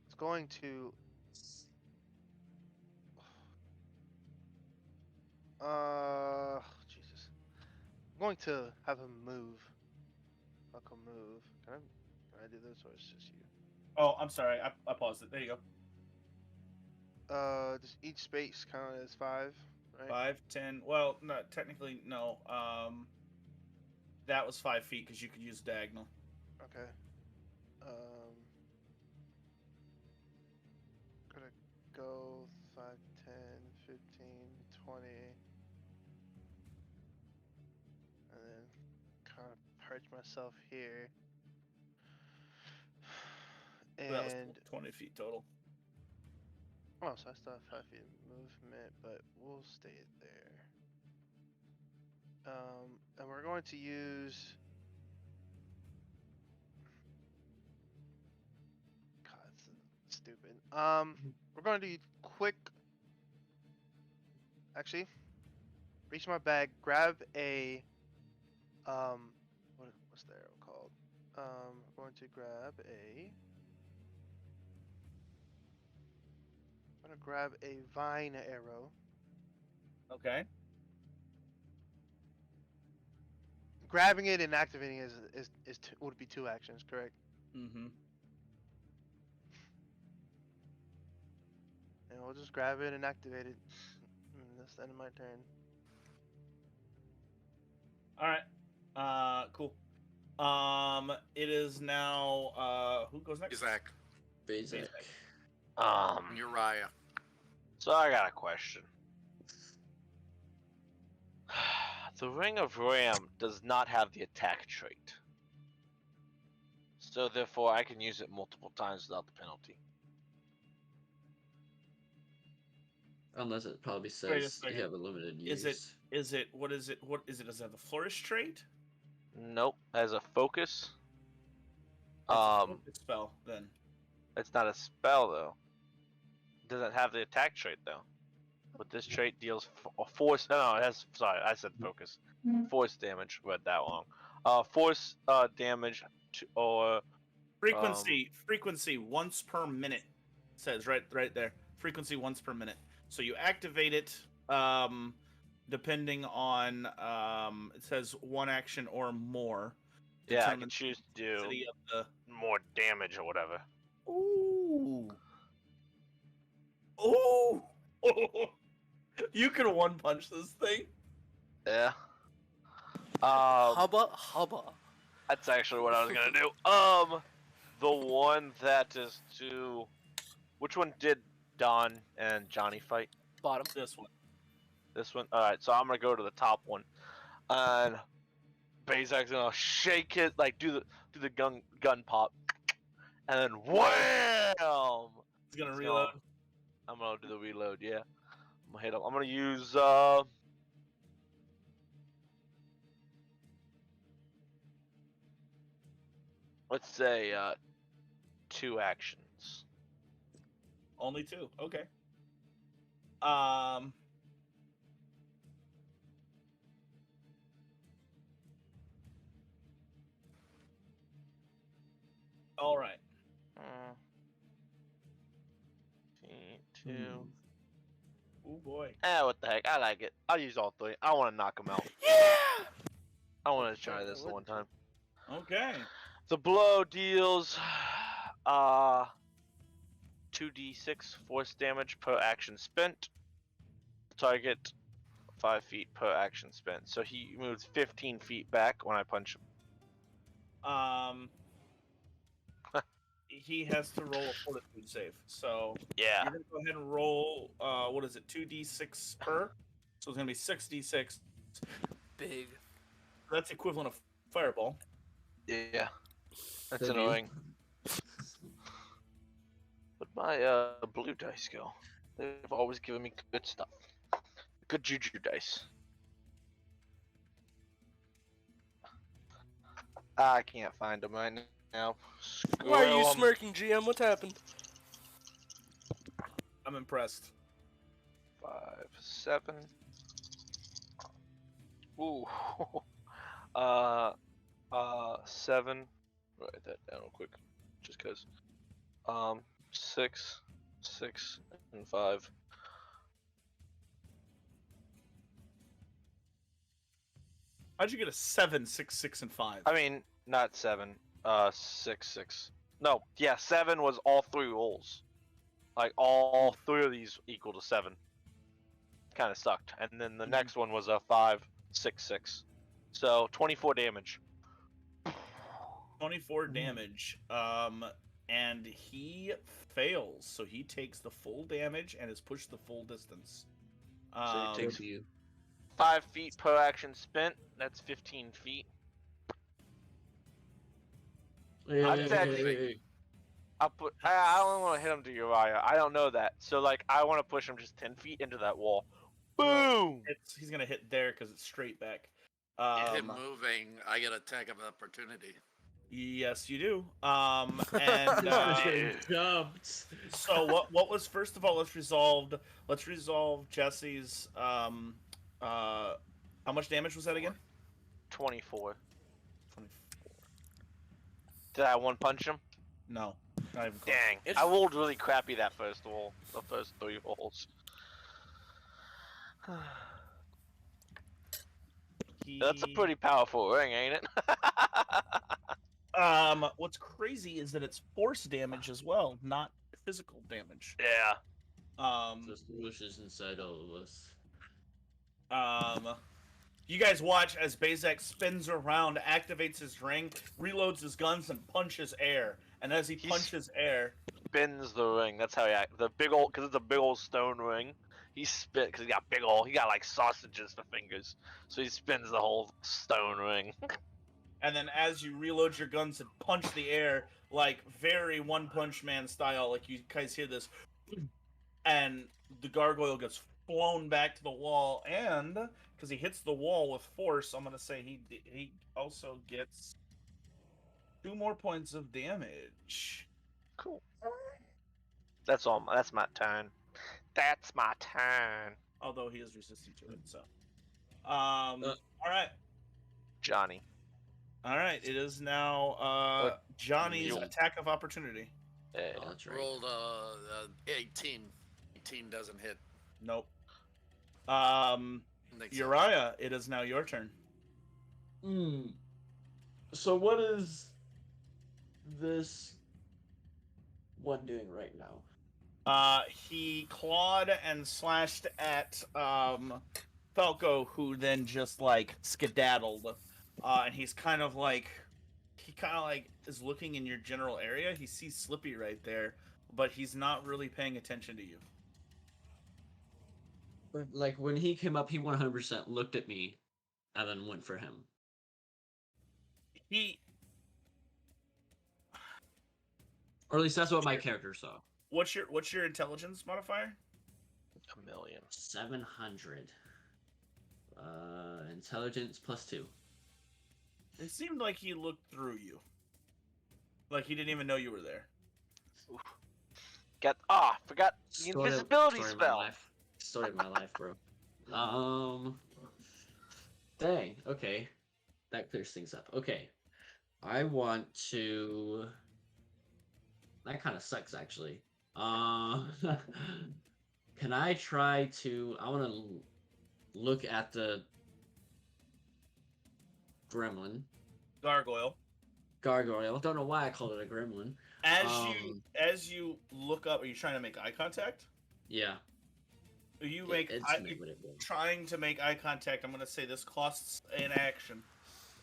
it's going to, Jesus. I'm going to have him move. Fuck him move. Can I do this or it's just you? Oh, I'm sorry. I paused it. There you go. Does each space count as 5? Right. 5, 10. Well, no, technically, no. That was 5 feet because you could use diagonal. Okay. Gonna go 5, 10, 15, 20. And then kind of perch myself here. So that was And 20 feet total. oh, so I still have 5 feet of movement, but we'll stay there. And we're going to use. God, it's stupid. We're going to do quick. Actually, reach my bag, grab a. What's the arrow called? I'm going to grab a. I'm gonna grab a vine arrow. Okay. Grabbing it and activating it would be 2 actions, correct? Mm-hmm. And we'll just grab it and activate it. That's the end of my turn. All right. Cool. It is now. Who goes next? Bazak. Basic. Uriah. So I got a question. The Ring of Ram does not have the attack trait. So therefore I can use it multiple times without the penalty. Unless it probably Wait a says second. you have a limited use. Is it? What is it? Does it have the flourish trait? Nope. As a focus. It's a focus spell then. It's not a spell though. It doesn't have the attack trait though. But this trait deals force. No, it has. Sorry, I said focus. Force damage. Read that long. Force damage to or Frequency once per minute. It says right there. Frequency once per minute. So you activate it. Depending on it says 1 action or more. yeah, I can Determines choose to the do intensity of more damage or whatever. the. Ooh. Ooh. You could one punch this thing. Yeah. Hubba. That's actually what I was gonna do. The one that is to, which one did Don and Johnny fight? Bottom. This one. This one. All right, so I'm gonna go to the top one, and Bazak's gonna shake it, like do the gun pop, and then wham! He's gonna It's reload. I'm gonna do the reload. Yeah, I'm gonna hit him. I'm gonna use let's say 2 actions. Only 2. Okay. All right. 2. Oh boy. What the heck? I like it. I'll use all 3. I want to knock him out. Yeah. I want to try this the one time. Okay. The blow deals 2d6 force damage per action spent. Target 5 feet per action spent. So he moves 15 feet back when I punch him. He has to roll a fortitude save. So Yeah. you're gonna go ahead and roll. What is it? 2d6 per. So it's gonna be 6d6. Big. That's equivalent of fireball. Yeah. That's Good annoying. But my blue dice go. They've always given me good stuff. Good juju dice. I can't find them right now. Why are you Screw 'em. smirking, GM? What happened? I'm impressed. 5, 7. Ooh. 7. Write that down real quick, just cause. 6, 6, and 5. How'd you get a 7, 6, 6, and 5? I mean, not 7. 6, 6. No, yeah, 7 was all 3 rolls. Like all 3 of these equal to 7. Kind of sucked. And then the next one was a 5, 6, 6. So 24 damage. 24 damage. And he fails, so he takes the full damage and is pushed the full distance. So he takes W. 5 feet per action spent. That's 15 feet. I'd say- I'll put. I don't want to hit him to Uriah. I don't know that. So like, I want to push him just 10 feet into that wall. Boom! He's gonna hit there because it's straight back. Him moving, I get attack of opportunity. Yes, you do. And Jumped. so what was first of all? Let's resolve Jesse's. How much damage was that again? 24. 24. Did I one punch him? No, not even close. Dang. It's- I rolled really crappy that first roll. The first 3 rolls. That's a pretty powerful ring, ain't it? What's crazy is that it's force damage as well, not physical damage. Yeah. Just wishes inside all of us. You guys watch as Bazak spins around, activates his ring, reloads his guns, and punches air. And as he He's- punches air, Spins the ring. That's how he act. The big old, because it's a big old stone ring. He spit because he got like sausages for fingers. So he spins the whole stone ring. and then as you reload your guns and punch the air, like very One Punch Man style, like you guys hear this, and the gargoyle gets flown back to the wall, and because he hits the wall with force, I'm gonna say he also gets 2 more points of damage. Cool. That's all. That's my turn. That's my turn. Although he is resistant to it, so. All right. Johnny. All right. It is now Johnny's you- attack of opportunity. Yeah. Oh, that's right. Rolled 18. 18 doesn't hit. Nope. Makes sense. Uriah, it is now your turn. So what is this one doing right now? He clawed and slashed at Falco, who then just like skedaddled. And he's kind of like is looking in your general area. He sees Slippy right there, but he's not really paying attention to you. But, like, when he came up, he 100% looked at me and then went for him. He Or at least that's what my character saw. what's your intelligence modifier? 1,000,000. 700. Intelligence +2. It seemed like he looked through you. Like he didn't even know you were there. Forgot the invisibility story of my spell. life. Story of my life, bro. Dang. Okay, that clears things up. Okay, I want to. That kind of sucks, actually. Can I try to? I want to look at the gremlin. Gargoyle. Gargoyle. Don't know why I called it a gremlin. As you look up, are you trying to make eye contact? Yeah. You it- make it's eye, me what it was. trying to make eye contact. I'm gonna say this costs an action,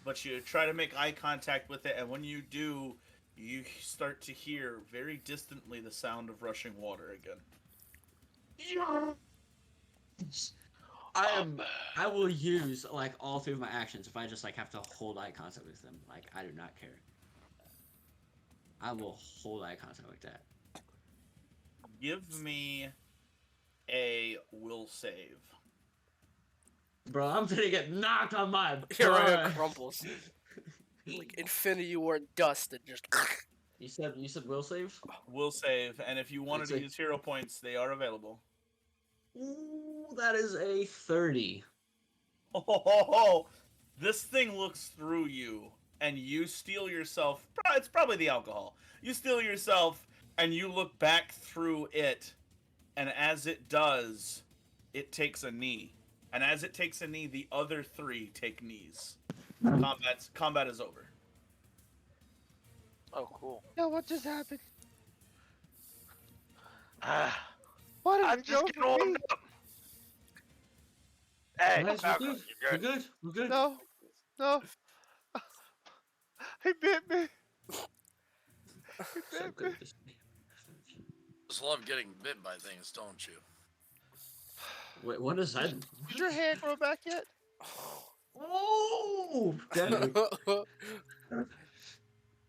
but you try to make eye contact with it, and when you do, you start to hear very distantly the sound of rushing water again. I will use like all three of my actions if I just like have to hold eye contact with them. Like I do not care. I will hold eye contact like that. Give me a will save. Bro, I'm gonna get knocked on my Uriah butt. crumples. Like Infinity War dust and just. You said will save? Will save, and if you wanted to It's a- use hero points, they are available. Ooh, that is a 30. Oh, this thing looks through you, and you steel yourself. It's probably the alcohol. You steel yourself, and you look back through it, and as it does, it takes a knee. And as it takes a knee, the other three take knees. Combat is over. Oh, cool. Yo, what just happened? Ah, Why did I'm it just go getting for me? warmed up. Hey, Guys, Falco, we're good. you're We're good. good. We're good. No, no. He bit me. He So bit good. me. Just love getting bit by things, don't you? Wait, what is that? Did your hand grow back yet? Oh! Definitely.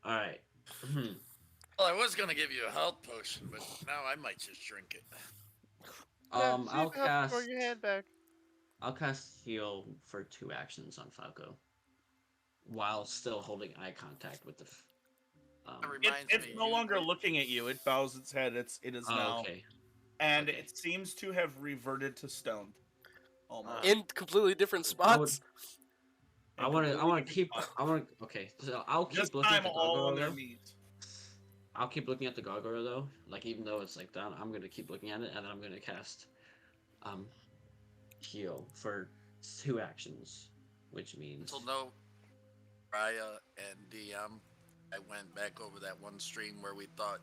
Alright. Well, I was gonna give you a health potion, but now I might just drink it. Yeah, see I'll if it helps grow cast your hand back. heal for 2 actions on Falco. While still holding eye contact with the That reminds It's me. no longer looking at you. It bows its head. It is now, okay. and Okay. it seems to have reverted to stone. Almost. In completely different I would- spots. I want to keep. Okay, so I'll keep This looking at time the all gargoyle on their though. knees. I'll keep looking at the gargoyle though. Like even though it's like down, I'm gonna keep looking at it, and then I'm gonna cast, heal for 2 actions, which means. Until no, Raya and DM, I went back over that one stream where we thought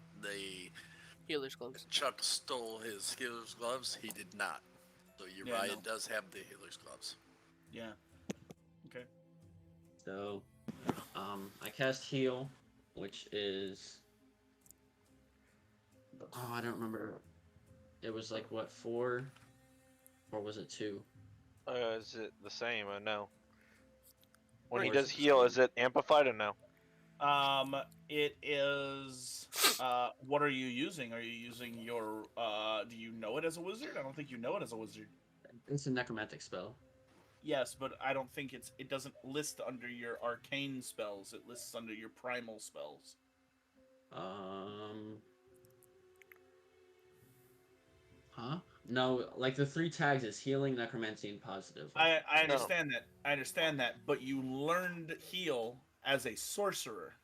Healer's gloves. Chuck stole his healer's gloves. He did not. So Uriah no. does have the healer's gloves. Yeah. Okay. So, I cast heal, which is. Oh, I don't remember. It was like what 4, or was it 2? Is it the same or no? When Or he is does it the heal, same? is it amplified or no? It is. What are you using? Are you using your? Do you know it as a wizard? I don't think you know it as a wizard. It's a necromantic spell. Yes, but I don't think it doesn't list under your arcane spells. It lists under your primal spells. Huh? No, like the 3 tags is healing, necromancy, and positive. I understand that. I understand that. But you learned heal as a sorcerer,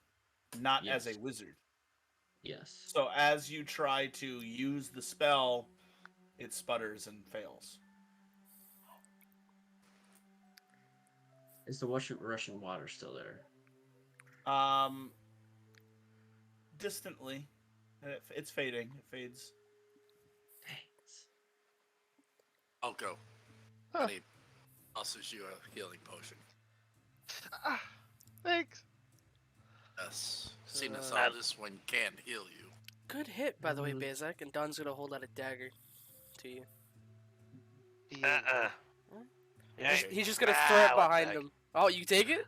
not as Yes. a wizard. Yes. So as you try to use the spell, it sputters and fails. Is the Russian water still there? Distantly, it's fading. It fades. I'll go. Huh. And he tosses you a healing potion. Ah, thanks. Yes. Seen as Uh, how this one can heal you. Good hit, by the way, Bezek. And Don's gonna hold out a dagger to you. Uh-uh. Yeah, He's just gonna throw it I'll behind take. him. Oh, you take it?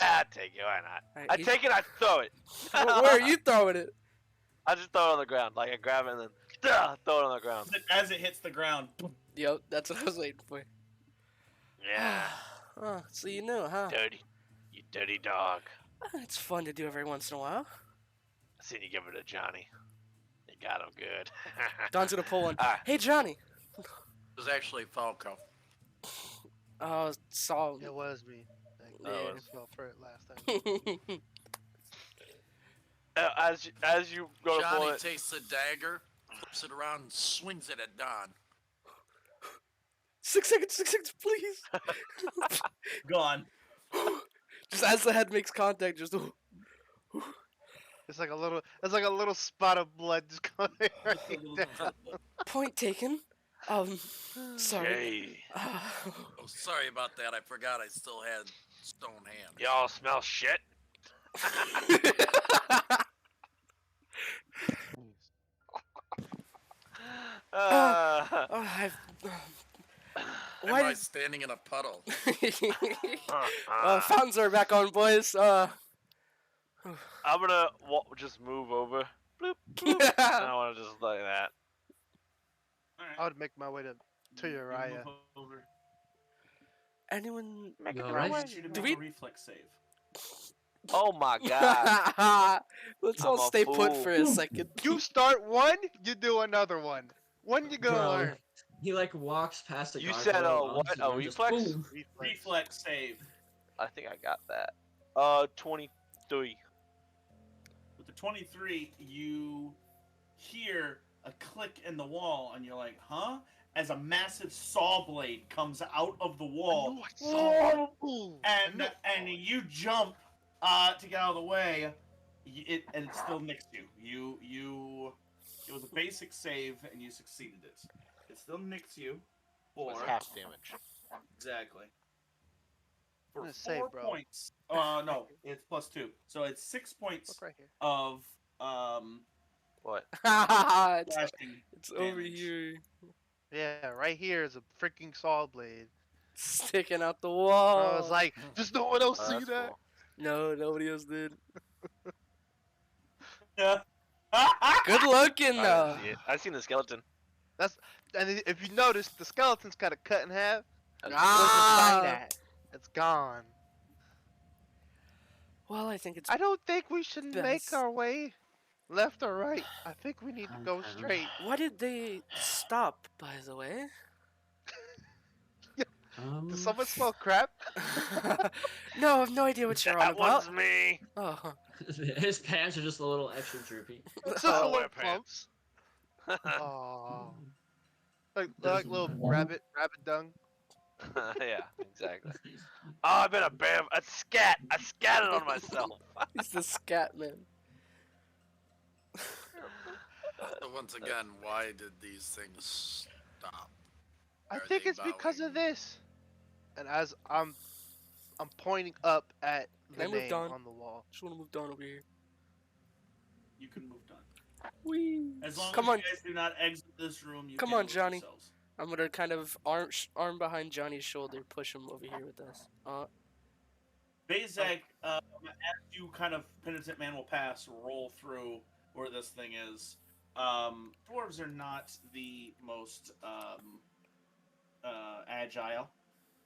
Ah, take it. Why not? Alright, I he's- take it. I throw it. Where are you throwing it? I just throw it on the ground. Like I grab it and then throw it on the ground. As it hits the ground, Yep, that's what I was waiting for. Yeah. Oh, so you know, huh? Dirty. You dirty dog. It's fun to do every once in a while. I seen you give it to Johnny. You got him good. Don's gonna pull one. Ah. Hey, Johnny. It was actually Falco. Oh, saw It was me. I Yeah. almost fell for it last time. him. As you go to pull Johnny it, takes the dagger, flips it around, and swings it at Don. 6 seconds, please. gone. Just as the head makes contact, just. It's like a little spot of blood just coming right down. Point taken. Sorry. hey, Oh, sorry about that. I forgot I still had stone hand. y'all smell shit. Oh, I've. Am Why I did? standing in a puddle? Fountains are back on, boys. I'm gonna just move over. Bloop, bloop. I don't want to just like that. I would make my way to Uriah. Anyone? You I alright? want you to Do make we- a reflex save. Oh my god. Let's I'm all a stay put fool. for a second. You start one, you do another one. When you gonna Bro, learn? he like walks past the You gargoyle said, onto what, the a ground, just reflex? boom. Reflex save. I think I got that. 23. With the 23, you hear a click in the wall, and you're like, huh? As a massive saw blade comes out of the wall, and you jump to get out of the way. And it still nicks you. It was a basic save, and you succeeded it. It still nicks you. It's For half damage. exactly. For gonna say, 4 bro. points. No, it's +2. So it's 6 points Look right here. of What? it's slashing. it's over damage. here, Yeah, right here is a freaking saw blade. sticking out the I wall. was like, just no one else Oh, see that's that. cool. No, nobody else did. Yeah. Good looking I didn't though. see it. I seen the skeleton. And if you notice, the skeleton's kind of cut in half. That's Ah. Where's the sign at? It's gone. Well, I think it's. I don't think we should Best. make our way left or right. I think we need to go Okay. straight. Why did they stop? By the way. Does someone smell crap? No, I have no idea what you're on that about. was me. Oh, His pants are just a little extra droopy. Just Oh, a little my pants. clumps. Aww. Like There's little one. rabbit dung. Yeah, exactly. Oh, I've been a bear. I scattered on myself. he's the scat man. So once again, why did these things stop? I Are think they it's because of bowing? this. And as I'm pointing up at Can I the move name down? on the wall. Just want to move down over here. You can move on. Whee! As long Come as on, you guys do not exit this room, you Come can on, move Johnny. yourselves. I'm gonna kind of arm behind Johnny's shoulder, push him over here with us. Bezek, as you kind of penitent man will pass, roll through where this thing is. Dwarves are not the most agile.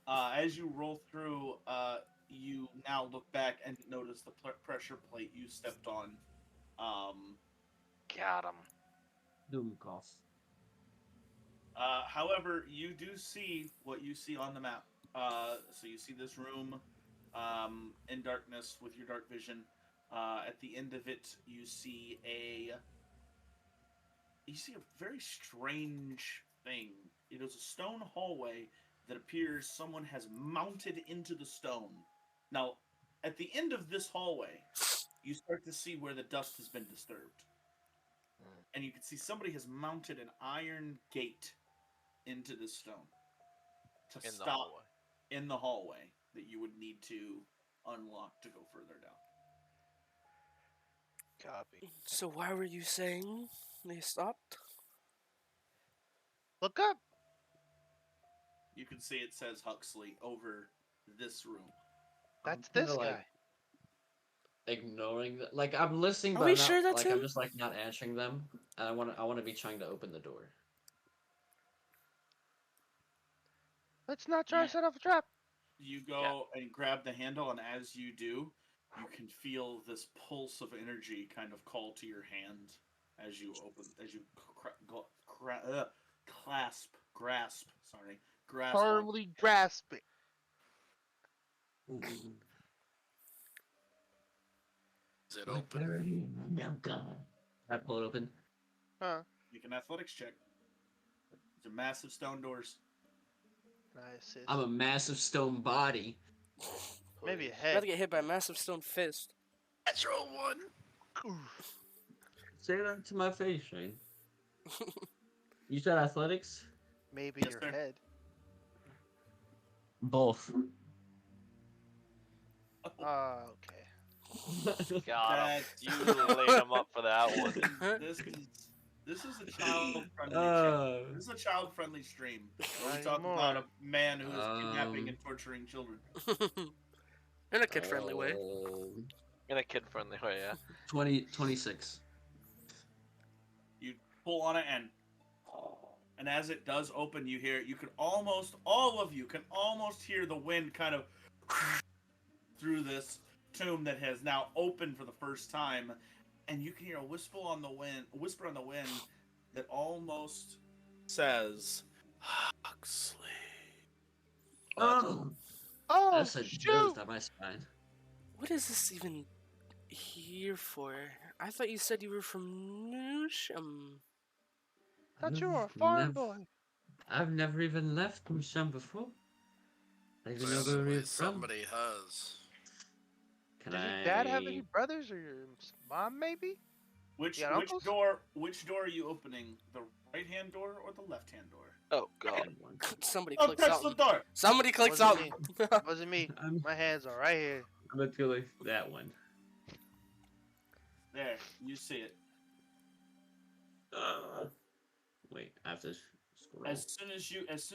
As you roll through, you now look back and notice the pressure plate you stepped on. Got him. Doom cough. However, you do see what you see on the map. So you see this room in darkness with your dark vision. At the end of it, you see a very strange thing. It is a stone hallway that appears someone has mounted into the stone. Now, at the end of this hallway, you start to see where the dust has been disturbed. And you can see somebody has mounted an iron gate into this stone to In the stop hallway. in the hallway that you would need to unlock to go further down. Copy. So why were you saying they stopped? Look up. You can see it says Huxley over this room. That's I'm kinda, this like, guy. ignoring that. Like I'm listening, Are but we I'm not, sure that's like him? I'm just like not answering them. And I want to be trying to open the door. Let's not try Yeah. to set off a trap. You go and grab the handle, and as you do, you can feel this pulse of energy kind of call to your hand as you grasp. Firmly grasp it. Is it open? No God. I pull it open. Huh. Make an athletics check. These are massive stone doors. Nice. I'm a massive stone body. Maybe a Please. About head. to get hit by a massive stone fist. Natural one. Oof. Say that to my face, Shane. You said athletics? Maybe Yes, your sir. head. Both. Okay. Got him. That's You laid him up for that one. This is a child-friendly. This is a child-friendly stream. Where we Not talk about anymore. a man who is kidnapping and torturing children. In a kid-friendly way. In a kid-friendly way, yeah. 26. You pull on it, and as it does open, you hear. You can almost, all of you can almost hear the wind kind of through this tomb that has now opened for the first time, and you can hear a whisper on the wind that almost says, "Huxley." Oh, Oh, that's a shoot! ghost on my spine. What is this even here for? I thought you said you were from Newsham. Thought you were a I've farm nev- boy. I've never even left Musham before. I don't even know where Apparently we're from. somebody has. Can Did I... your dad have any brothers or your mom maybe? Which You got uncles? door? Which door are you opening? The right-hand door or the left-hand door? Oh, God. One. Somebody Oh, clicked touch the something. door. Somebody clicked Wasn't something. Wasn't me. I'm My hands are right here. gonna feel like that one. There, you see it. Wait, I have to scroll. As soon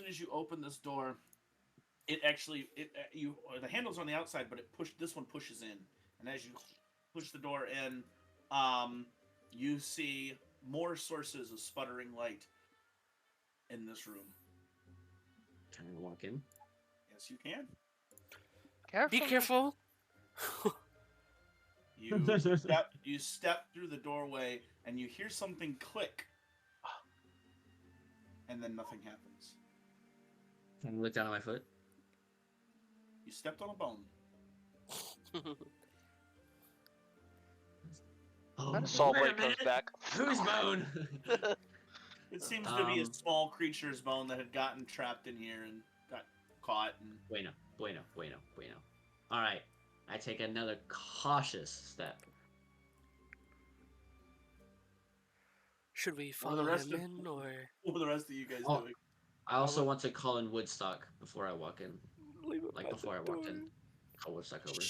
as you open this door, it actually the handle's on the outside, but this one pushes in, and as you push the door in, you see more sources of sputtering light in this room. Can I walk in? Yes, you can. Careful. Be careful. You step through the doorway, and you hear something click, and then nothing happens. Can I look down at my foot? You stepped on a bone. Oh, Sawblade comes back. Whose bone? It seems to be a Um, small creature's bone that had gotten trapped in here and got caught. And Bueno. Alright, I take another cautious step. Should we Well, follow the rest him of- in, or what are the rest of you guys Oh. doing? I also want to call in Woodstock before I walk in. leave him Like at before the I walked door? in. Call Woodstock over.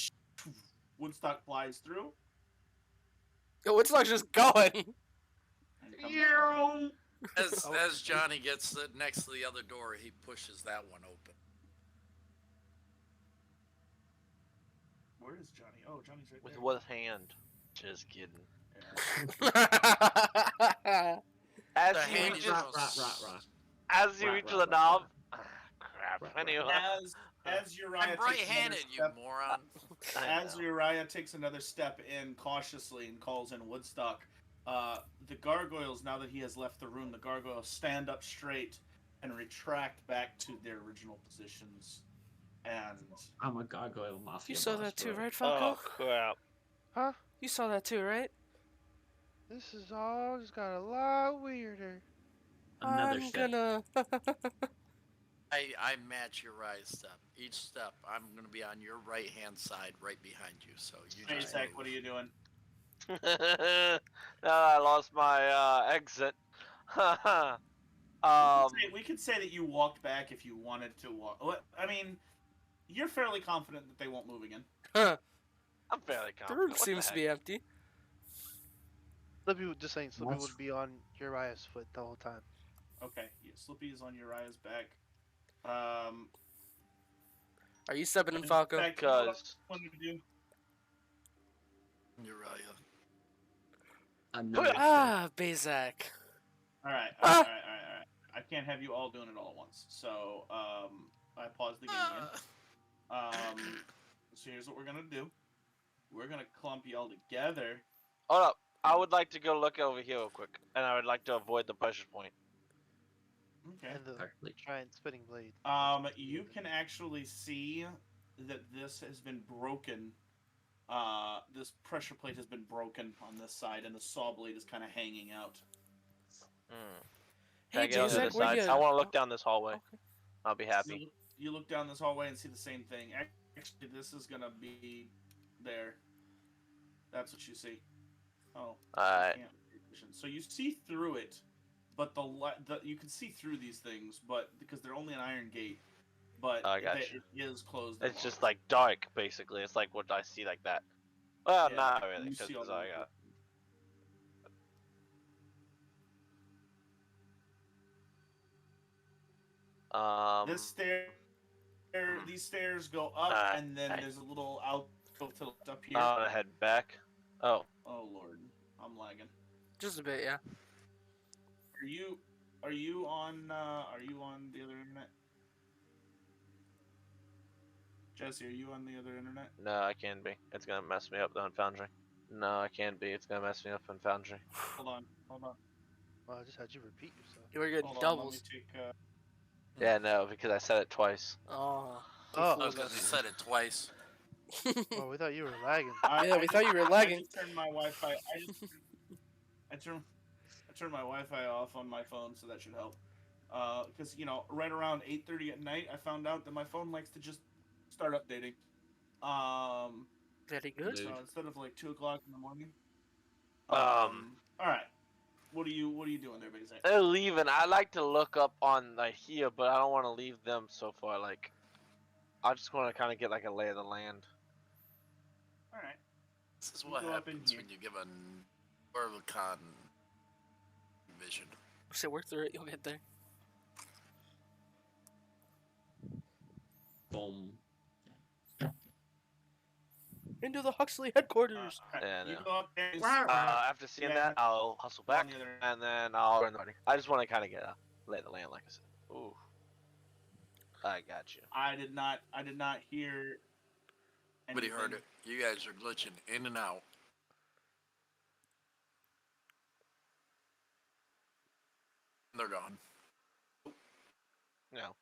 Woodstock flies through. Yo, Woodstock's just going. And comes back. As Johnny gets next to the other door, he pushes that one open. Where is Johnny? Oh, Johnny's right With there. what hand? Just kidding. Yeah. As The you hand reach, is Rah, most- rah, rah. as you Rah, reach rah, the rah, knob. rah. Crap. Rah, rah. Anyway. As Uriah I'm takes right-handed, another you step, moron. as Uriah takes another step in cautiously and calls in Woodstock, the gargoyles, now that he has left the room, the gargoyles stand up straight and retract back to their original positions. And I'm a gargoyle mafia. You saw boss, that too, bro. right, Falco? Oh, crap. Huh? You saw that too, right? This is all just got a lot weirder. Another I'm step. gonna. I match your rise step. Each step, I'm gonna be on your right hand side, right behind you. So you just Isaac, move. what are you doing? Now I lost my exit. We could say that you walked back if you wanted to walk. I mean, you're fairly confident that they won't move again. I'm fairly The confident. room What the seems to heck? be empty. Slippy would just saying Slippy What's- would be on Uriah's foot the whole time. Okay, yeah, Slippy is on Uriah's back. Um, Are you stepping in, in Falco? fact, you know what Because I want to do? Uriah. I'm not. Ah, Bazak. All right, Ah! all right, all right, all right. I can't have you all doing it all at once. So, I paused the game again. So here's what we're gonna do. We're gonna clump y'all together. hold up, I would like to go look over here real quick, and I would like to avoid the pressure point. Okay. And the Perfectly. giant spinning blade. You can actually see that this has been broken. This pressure plate has been broken on this side, and the saw blade is kind of hanging out. Can I Hey, get on the other Bazak, where side? you? I want to look down this hallway. Okay. I'll be happy. You look down this hallway and see the same thing. Actually, this is gonna be there. That's what you see. Oh. Alright. can't pay attention. So you see through it, but you can see through these things, but because they're only an iron gate, but I got it you. is closed. and It's just locked. like dark, basically. It's like what I see like that. Well, Yeah, not really, you because see all I the- got. This these stairs go up, and then Alright. there's a little out to the left up here. I'll head back. Oh, Oh lord, I'm lagging. Just a bit, yeah. Are you on the other internet? Jesse, are you on the other internet? no, I can be. It's gonna mess me up though in Foundry. No, I can't be. It's gonna mess me up in Foundry. Hold on. Well, I just had you repeat yourself. You were getting Hold on, let me doubles. take Yeah, no, because I said it twice. Oh. Oh. I was gonna say it twice. Oh, we thought you were lagging. Yeah, we thought you were lagging. I just turned my Wi-Fi. I turned my Wi-Fi off on my phone, so that should help. Because right around 8:30 at night, I found out that my phone likes to just start updating. Very good. So instead of like 2 o'clock in the morning. All right. What are you doing there, Bazak? They're leaving. I like to look up on like here, but I don't want to leave them so far. Like, I just want to kind of get like a lay of the land. All right. This is You what go up in happens here. when you give a Orlicon vision. So work through it, you'll get there. Boom. Into the Huxley headquarters. Alright, Yeah, you no. go up there. and After seeing Yeah. that, I'll hustle on back, the other- and then I'll run the party. I just want to kind of get a lay of the land, like I said. Ooh, I got you. I did not hear. Nobody heard anything. it. You guys are glitching in and out. They're gone. No,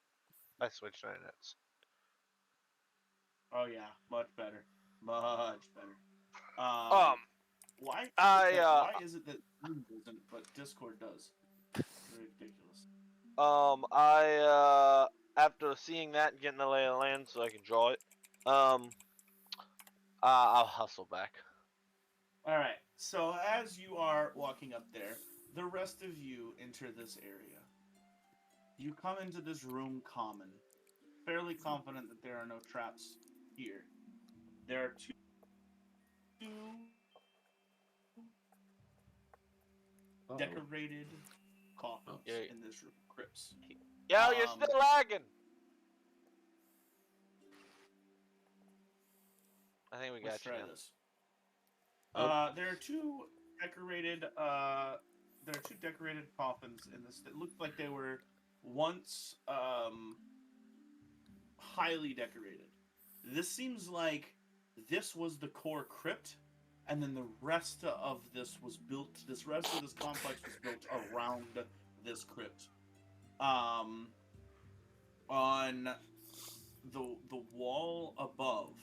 I switched internets. Oh yeah, much better, much better. Why? I, why is it that Zoom doesn't, but Discord does? Very ridiculous. After seeing that and getting the lay of the land so I can draw it, I'll hustle back. All right. So as you are walking up there, the rest of you enter this area. You come into this room common, fairly confident that there are no traps here. There are two Uh-oh. decorated coffins Yeah. in this room, crypts. Yo, you're Um, still lagging. I think we Let's got you try now. this. Oh. There are two decorated coffins in this that looked like they were once highly decorated. This seems like this was the core crypt, and then the rest of this was built. This rest of this complex was built around this crypt. On the wall above.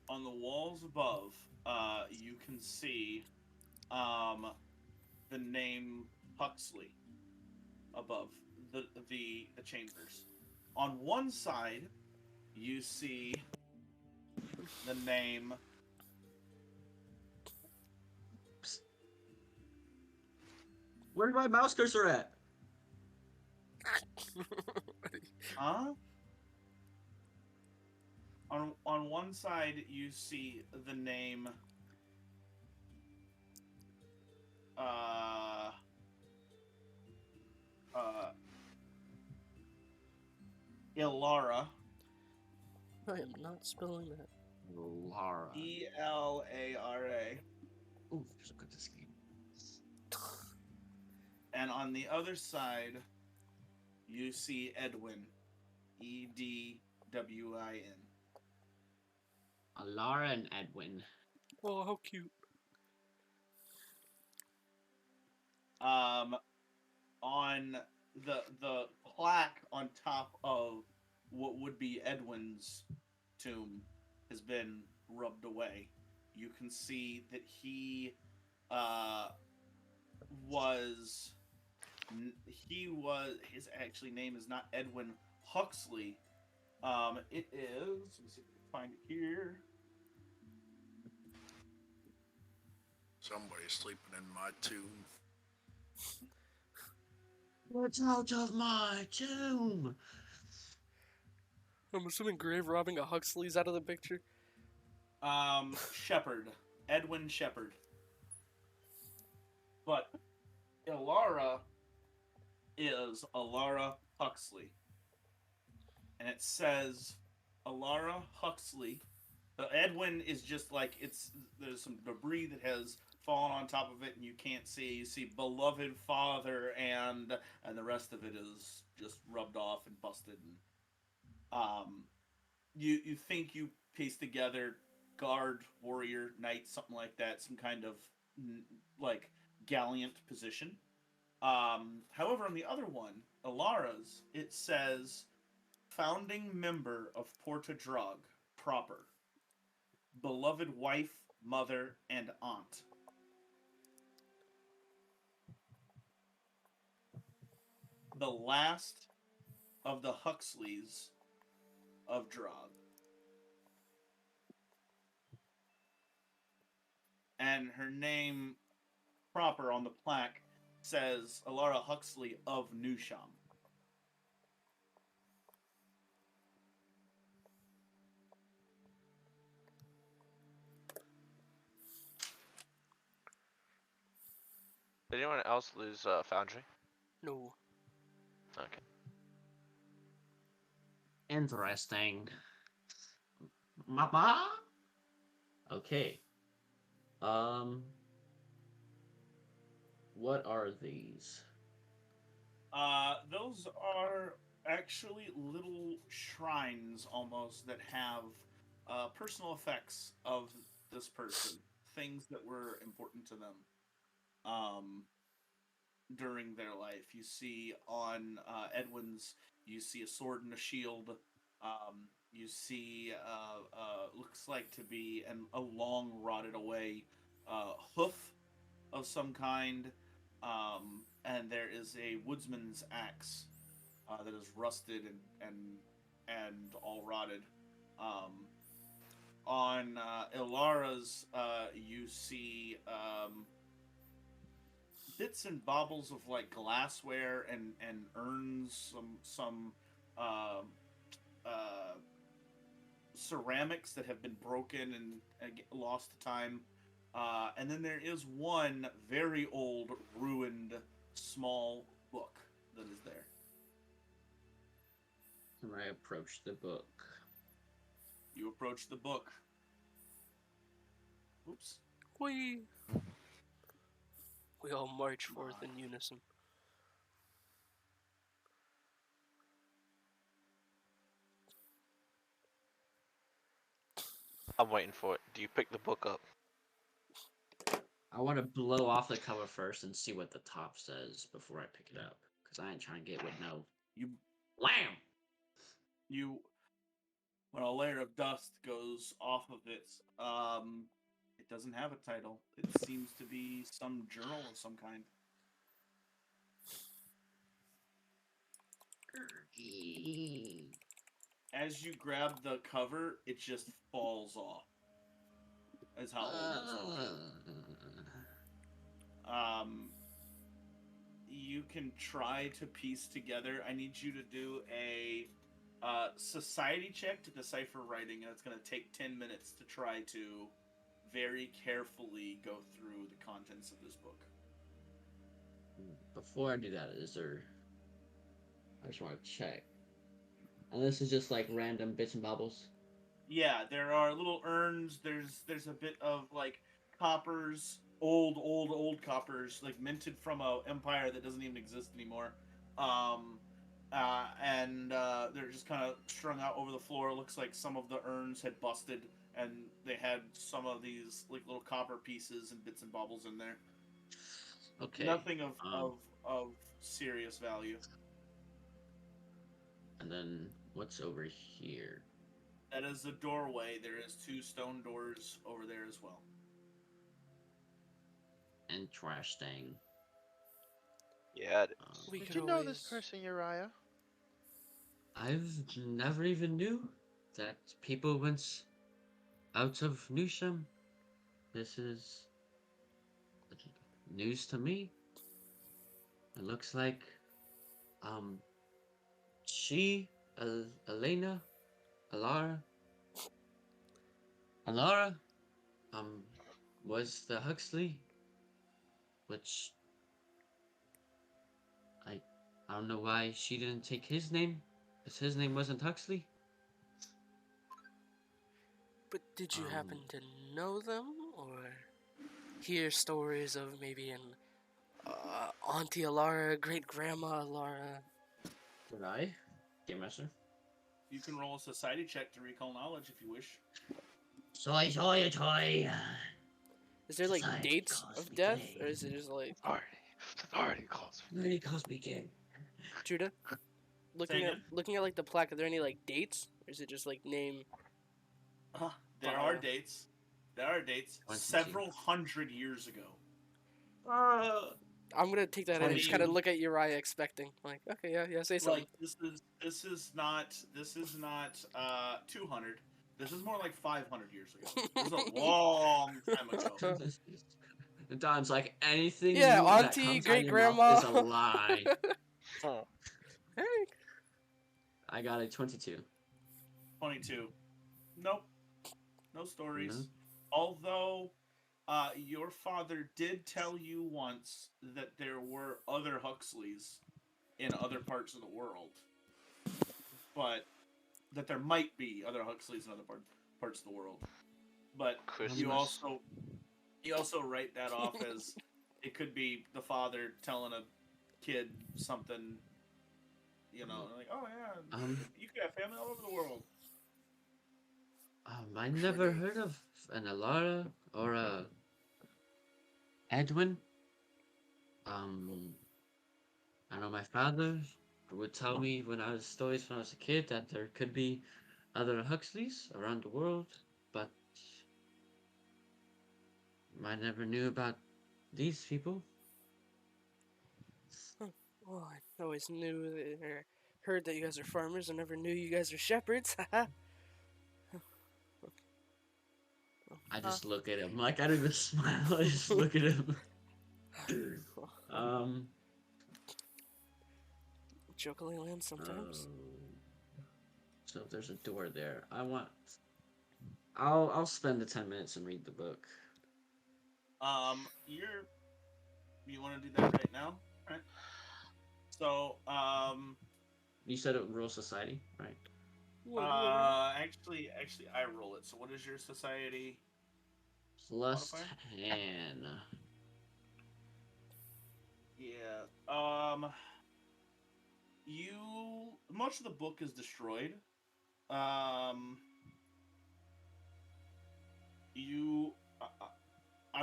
On the walls above, you can see the name Huxley above the chambers. On one side, you see the name Where's my mouse cursor at? Huh? On one side, you see the name. Ilara. I am not spelling that. Lara. Elara. Ooh, there's a good this game. And on the other side, you see Edwin. Edwin. Alara and Edwin. Oh, how cute. On the plaque on top of what would be Edwin's tomb has been rubbed away. You can see that he was his actually name is not Edwin Huxley. It is. Let me see if I can find it here. Somebody's sleeping in my tomb. What's out of my tomb? I'm assuming grave robbing a Huxley's out of the picture. Shepherd. Edwin Shepherd. But Ilara is Alara Huxley. And it says Alara Huxley. Edwin is just like there's some debris that has fallen on top of it and you can't see. You see beloved father and the rest of it is just rubbed off and busted and you think you piece together guard, warrior, knight, something like that, some kind of like gallant position. However, on the other one, Alara's, it says founding member of Porta Drog proper, beloved wife, mother, and aunt. The last of the Huxleys of Drog. And her name proper on the plaque says Alara Huxley of Newsham. Did anyone else lose Foundry? No. Okay. Interesting. Mama? Okay. What are these? Those are actually little shrines almost that have personal effects of this person, things that were important to them during their life. You see on Edwin's, you see a sword and a shield. You see looks like to be a long rotted away hoof of some kind. And there is a woodsman's axe that is rusted and all rotted. On Ilara's, you see bits and baubles of like glassware and urns, some ceramics that have been broken and lost to time. And then there is one very old, ruined, small book that is there. Can I approach the book? You approach the book. Oops. We all march forth in unison. I'm waiting for it. Do you pick the book up? I want to blow off the cover first and see what the top says before I pick it up. Because I ain't trying to get with no... You Lamb! When a layer of dust goes off of it, it doesn't have a title. It seems to be some journal of some kind. As you grab the cover, it just falls off. That's how old it is. you can try to piece together. I need you to do a society check to decipher writing, and it's going to take 10 minutes to try to very carefully go through the contents of this book. Before I do that, is there? I just want to check. And this is just like random bits and bobbles. Yeah, there are little urns. There's a bit of like coppers, old coppers, like minted from a empire that doesn't even exist anymore. And they're just kind of strung out over the floor. It looks like some of the urns had busted, and they had some of these like little copper pieces and bits and bobbles in there. Okay. Nothing of serious value. And then what's over here? That is the doorway. There is 2 stone doors over there as well. Interesting. Yeah. We Did could you know this always- person, Uriah? I've never even knew that people went out of Newsham. This is news to me. It looks like, Elena, Alara, was the Huxley, which I don't know why she didn't take his name, because his name wasn't Huxley. But did you happen to know them, or hear stories of maybe an Auntie Alara, Great Grandma Alara? Did I? Game Master? You can roll a society check to recall knowledge if you wish. Soy. Is there like Society dates calls of me death, king. or is it just like Authority calls for Really calls me king. Judah? Looking again? at like the plaque, are there any like dates, or is it just like name? There are dates. There are dates. 22. Several hundred years ago. I'm gonna take that in and just kind of 20. look at Uriah, expecting like, okay, yeah, say something. Like this is not 200. This is more like 500 years ago. This is a long time ago. Don's like, anything Yeah, new that auntie, comes out of great your mouth is a grandma. lie. Hey. I got a 22. 22. Nope. No stories. No? Although your father did tell you once that there were other Huxleys in other parts of the world. But that there might be other Huxleys in other parts of the world. But you Christmas. also write that off as it could be the father telling a kid something, you know, like, oh yeah, you could have family all over the world. I never heard of an Alara or a Edwin. I know my father would tell me when I was stories when I was a kid that there could be other Huxleys around the world, but I never knew about these people. Well, I always knew or heard that you guys are farmers. I never knew you guys are shepherds. I just look at him like I don't even smile. I just look at him. Jokingly land sometimes. So if there's a door there, I'll spend the 10 minutes and read the book. You want to do that right now, right? So, You said it Royal Society, right? actually, I roll it. So, what is your society? Plus Modifier? 10. Yeah. Much of the book is destroyed. I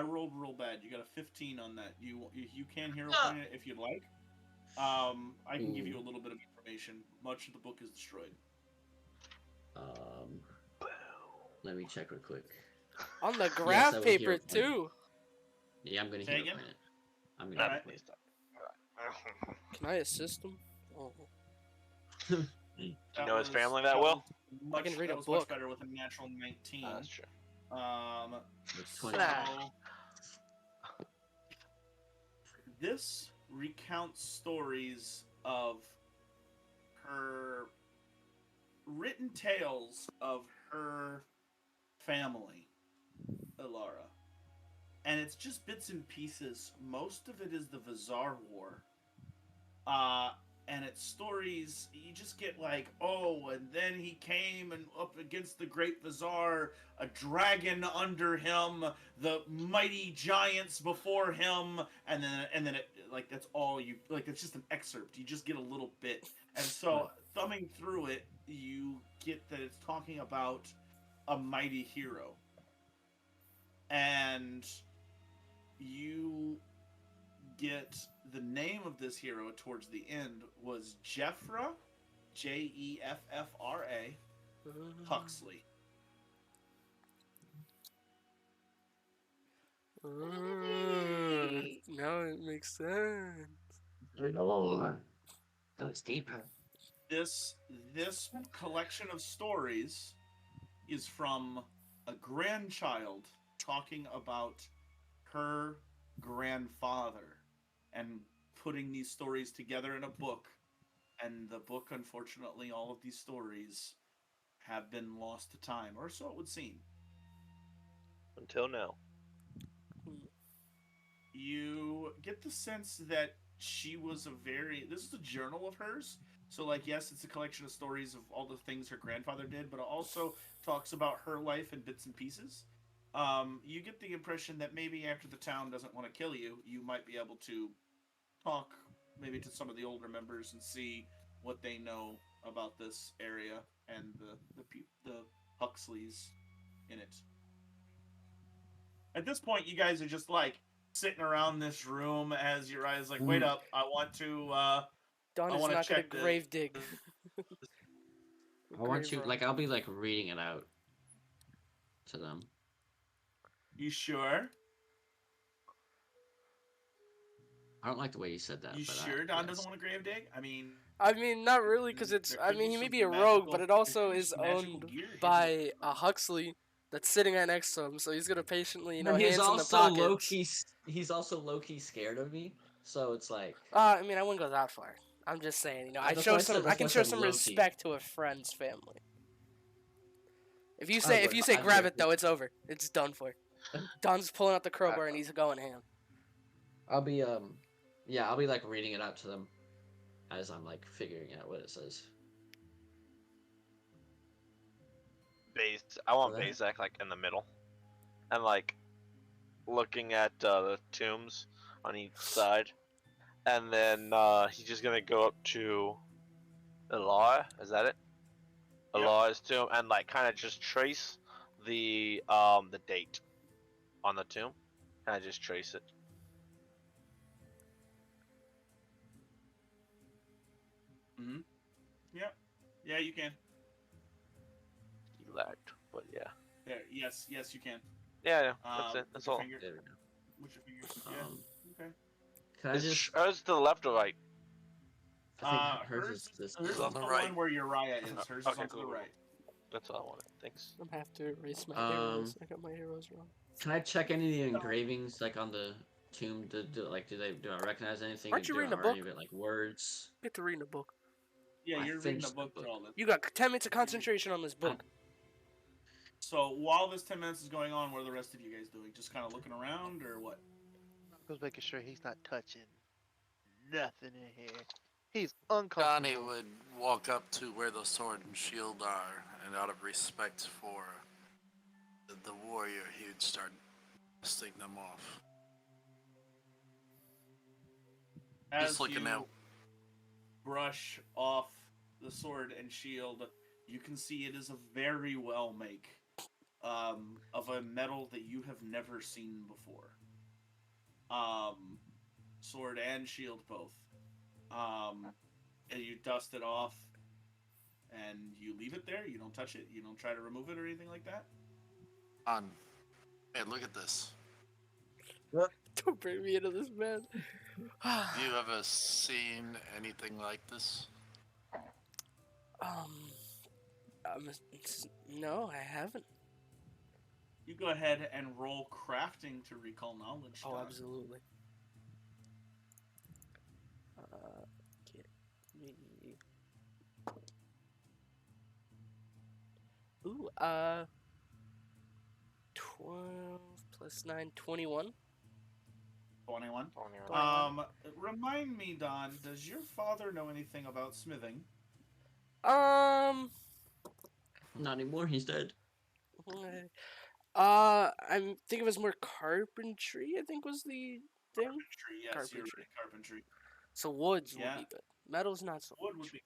rolled real bad. You got a 15 on that. You can hero point it if you'd like. I can give you a little bit of information. Much of the book is destroyed. Let me check real quick. On the I graph will paper hero point. too. Yeah, I'm gonna Say hero again? point it. I'm gonna Alright. hero point it. Can I assist him? Oh. You know his family that well? I can read that a was book. much better with a natural 19. That's true. It's 20. So, this recounts stories of her written tales of her family, Ilara. And it's just bits and pieces. Most of it is the Vizar War. And it's stories, you just get like, oh, and then he came and up against the Great Vizar, a dragon under him, the mighty giants before him, and then it, like, that's all you, like, it's just an excerpt. You just get a little bit. And so, thumbing through it, you get that it's talking about a mighty hero. And you get the name of this hero towards the end was Jeffra, Jeffra Huxley. Now it makes sense. Goes deeper. This collection of stories is from a grandchild talking about her grandfather and putting these stories together in a book. And the book, unfortunately, all of these stories have been lost to time, or so it would seem. Until now. You get the sense that she was this is a journal of hers. So, like, yes, it's a collection of stories of all the things her grandfather did, but it also talks about her life in bits and pieces. You get the impression that maybe after the town doesn't want to kill you, you might be able to talk maybe to some of the older members and see what they know about this area and the Huxleys in it. At this point, you guys are just like sitting around this room as your eyes like, wait up, I want to. Dawn I is wanna not gonna check the- grave dig. I want Grave you, rob. like, I'll be like reading it out to them. You sure? I don't like the way you said that. You but sure Don yes. doesn't want to grave dig? I mean, I mean, not really, because it's. there I could mean, be he may some be a magical- rogue, but it also there could be is some magical owned gear hidden by a Huxley that's sitting right next to him. So he's gonna patiently, He's hands in the also pockets. low key. He's also low key scared of me. So it's like. I mean, I wouldn't go that far. I'm just saying, I That's show why I said- some. I that's can why I show said some low-key. respect to a friend's family. If you I say would- I'd grab go it though, it's over. It's done for. Don's pulling out the crowbar and he's going ham. I'll be I'll be like reading it out to them as I'm like figuring out what it says. I want What? Bazak like in the middle, and like looking at the tombs on each side, and then he's just gonna go up to Elar. Is that it? Yep. Elar's tomb, and like kind of just trace the date on the tomb. Kind of just trace it. Mm-hmm. Yep. Yeah, you can. He lagged, but yeah. There. Yes, you can. Yeah, that's it. With That's your all. finger. There we go. With your finger. Yeah. Okay. Can I just? Hers to the left or right? I think hers is this. Hers is on the the right. one where Uriah is. Hers Okay, is on to the cool. right. That's all I wanted. Thanks. I'm have to erase my arrows. I got my arrows wrong. Can I check any of the engravings like on the tomb? Do I recognize anything? Aren't you reading a Are any book? of it like words? Get to reading a book. Yeah, I you're reading a finished the book book. for all this. You got 10 minutes of concentration on this book. So while this 10 minutes is going on, what are the rest of you guys doing? Just kind of looking around, or what? Just making sure he's not touching nothing in here. He's uncomfortable. Johnny would walk up to where the sword and shield are, and out of respect for the warrior, he would start dusting them off. As Just looking you out. brush off the sword and shield, you can see it is a very well make of a metal that you have never seen before. Sword and shield both. And you dust it off, and you leave it there. You don't touch it. You don't try to remove it or anything like that. Hey, look at this. Don't bring me into this, man. Have you ever seen anything like this? No, I haven't. You go ahead and roll crafting to recall knowledge. Oh, Don. absolutely. me. Ooh, 12 plus 9, 21. 21. 21. Remind me, Don, does your father know anything about smithing? Not anymore. He's dead. I'm thinking it was more carpentry. I think was the thing. Carpentry, yes, you're Carpentry. right, carpentry. So woods Yeah. would be good. Metal's not so Wood much. would be.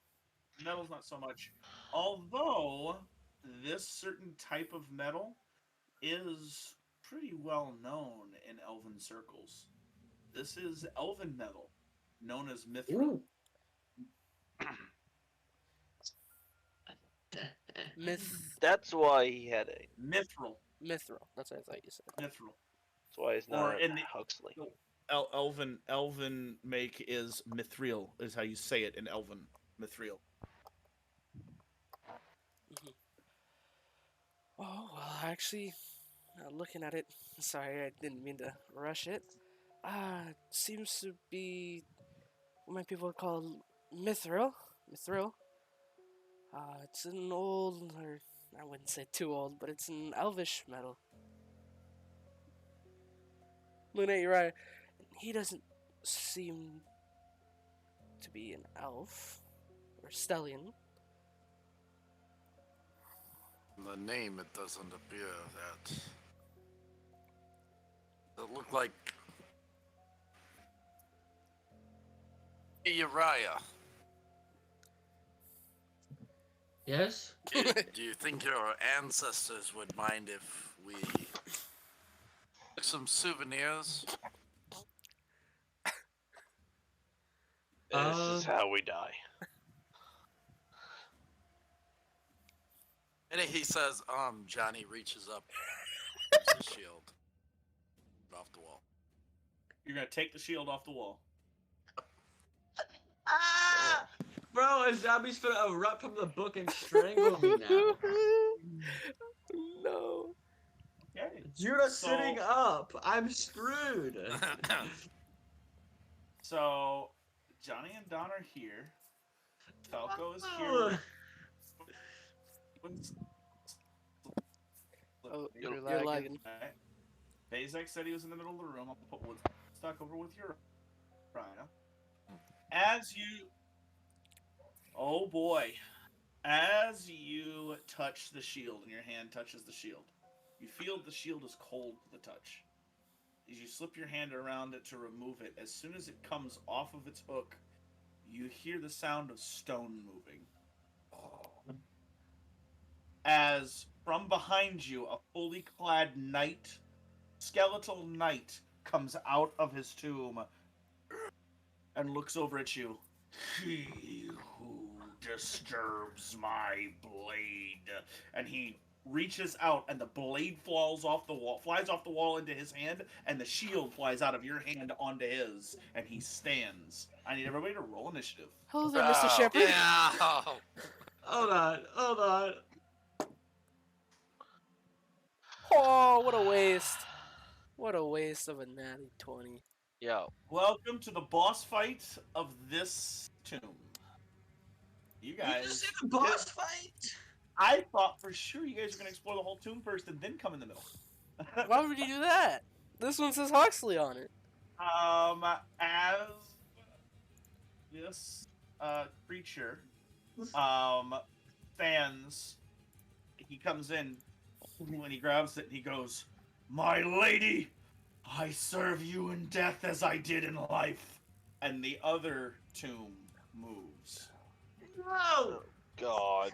Metal's not so much. Although, this certain type of metal is pretty well known in elven circles. This is elven metal, known as mithril. That's why he had a. Mithril. Mithril. That's what I thought you said. Mithril. That's why he's Or not in the- Huxley. Elven make is mithril, is how you say it in elven. Mithril. Oh, well, actually, looking at it, sorry, I didn't mean to rush it. Seems to be what my people call mithril. Mithril. It's an old, or I wouldn't say too old, but it's an elvish metal. Looking at you, right? He doesn't seem to be an elf or stellian. The name, it doesn't appear that. It looked like Uriah. Yes. Do you think your ancestors would mind if we took some souvenirs? This is how we die. And he says, Johnny reaches up, grabs the shield off the wall. You're gonna take the shield off the wall. Ah! Bro, a zombie's gonna erupt from the book and strangle me now. No. Okay. Judah's So- sitting up. I'm screwed. So, Johnny and Don are here. Falco is here. Oh, You're you're lagging. lagging. Bezek said he was in the middle of the room. I'll put wood stuck over with your Rhino. As you, oh boy, as you touch the shield and your hand touches the shield, you feel the shield is cold to the touch. As you slip your hand around it to remove it, as soon as it comes off of its hook, you hear the sound of stone moving. As from behind you, a fully clad knight, skeletal knight, comes out of his tomb and looks over at you. He who disturbs my blade. And he reaches out, and the blade flies off the wall into his hand, and the shield flies out of your hand onto his, and he stands. I need everybody to roll initiative. Hello there, Mr. Shepard. Yeah. Hold on. Oh, what a waste. What a waste of a natty 20. Yo, Welcome to the boss fight of this tomb. You You guys. just did a boss fight? I thought for sure you guys were going to explore the whole tomb first and then come in the middle. Why would you do that? This one says Huxley on it. As this creature stands, he comes in when he grabs it and he goes, "My lady, I serve you in death as I did in life." And the other tomb moves. No! God.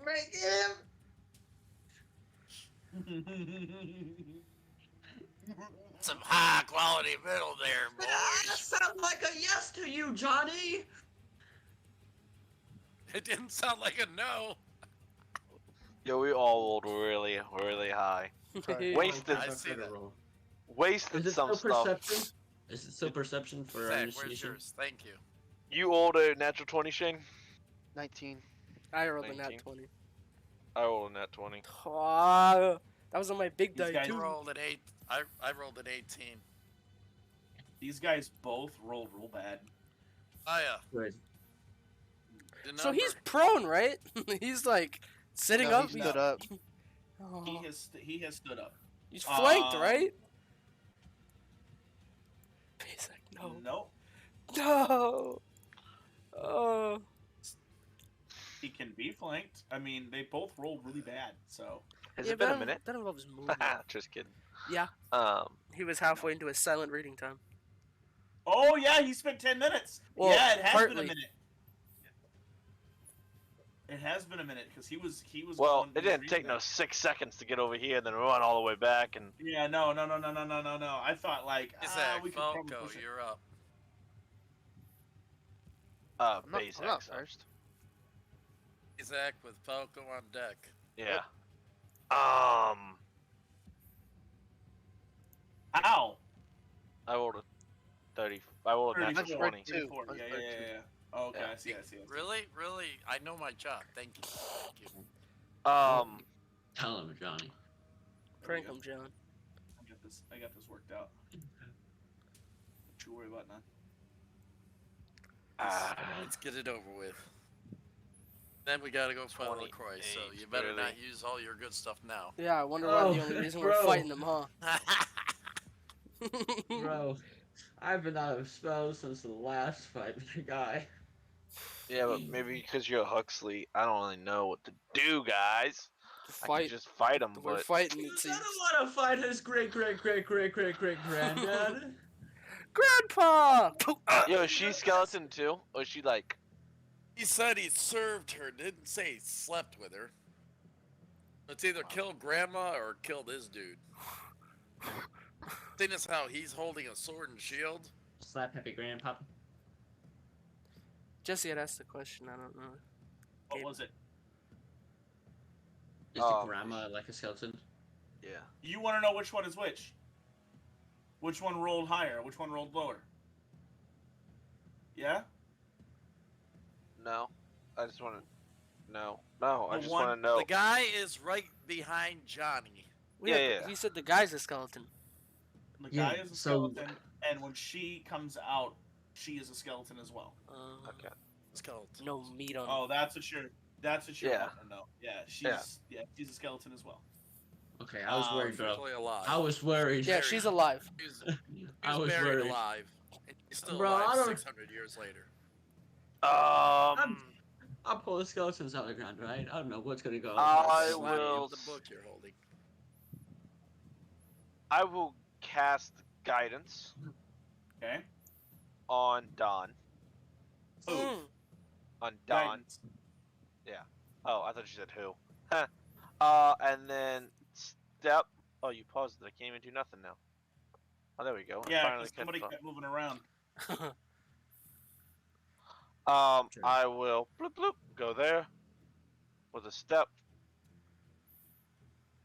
Break him! Some high quality metal there, That boys. sounds like a yes to you, Johnny! It didn't sound like a no. Yo, we all rolled really, really high. Sorry. Wasted. I see that. Wasted Is it some still stuff. perception? Is it still perception for Zach, where's initiation? yours? Thank you. You rolled a natural 20, Shane? 19. I rolled a nat 19. 20. I rolled a nat 20. Ah, that was on my big These die guys too. I rolled an 18. These guys both rolled real bad. Aya, Good. the So he's number- prone, right? He's like sitting No, up. he stood up. Oh, He has stood up. he's flanked, Um, right? Basic. No. Nope. No. Oh. He can be flanked. I mean, they both rolled really bad. So Has Yeah, it been but a minute? That involves movement. Just kidding. Yeah. He was halfway into his silent reading time. oh yeah, he spent 10 minutes. Well, yeah, it has been partly. a minute. It has been a minute because he was. Well, going- it didn't take no 6 seconds to get over here, then run all the way back, and Yeah, no. I thought like Isaac, we could probably Falco, push it. you're up. I'm basic. not so, first. Isaac with Falco on deck. yeah. Ow. I rolled a 30. I rolled a natural 34. 20. 34. Mine's Yeah. 32. Oh, okay, Yeah. I see. Really? Really? I know my job. Thank you. Thank you. Tell him, Johnny. Prank him, John. I got this worked out. Don't you worry about none. Let's get it over with. Then we gotta go fight LaCroix, so 28, you better barely. not use all your good stuff now. Yeah, I wonder why Oh, the only reason bro. we're fighting him, huh? Bro, I've been out of spells since the last fight with the guy. Yeah, but maybe because you're Huxley, I don't really know what to do, guys. I Fight. can just fight him, We're but fighting, He it doesn't seems. want to fight his great-great-great-great-great-granddad. Grandpa! yo, is she skeleton too, or is she like? He said he served her, didn't say he slept with her. It's either kill grandma or kill this dude. Seeing as how he's holding a sword and shield. Slap happy grandpapa. Jesse had asked the question, I don't know. What was it? Is the grandma like a skeleton? Yeah. You want to know which one is which? Which one rolled higher? Which one rolled lower? Yeah? No, I just want to. No, I The just one- want to know. The guy is right behind Johnny. Yeah. He said the guy's a skeleton. The Yeah, guy is a so- skeleton, and when she comes out, she is a skeleton as well. Okay. Skeleton. No meat on Oh, that's what you're Yeah. wanting to know. Yeah, she's a skeleton as well. Okay, I was worried, bro. Officially alive. I was worried. Yeah, she's alive. He's, I he's was buried worried. alive. And he's still Bro, I alive don't- 600 years later. I'll pull the skeletons out of the ground, right? I don't know what's gonna go. I Slap you will. with the book you're holding. I will cast guidance Okay. on Don. Mm. On Don. Guidance. Oh, I thought you said who. And then step. Oh, you paused it. I can't even do nothing now. Oh, there we go. I Yeah, finally because somebody could- kept moving around. I will bloop bloop go there with a step.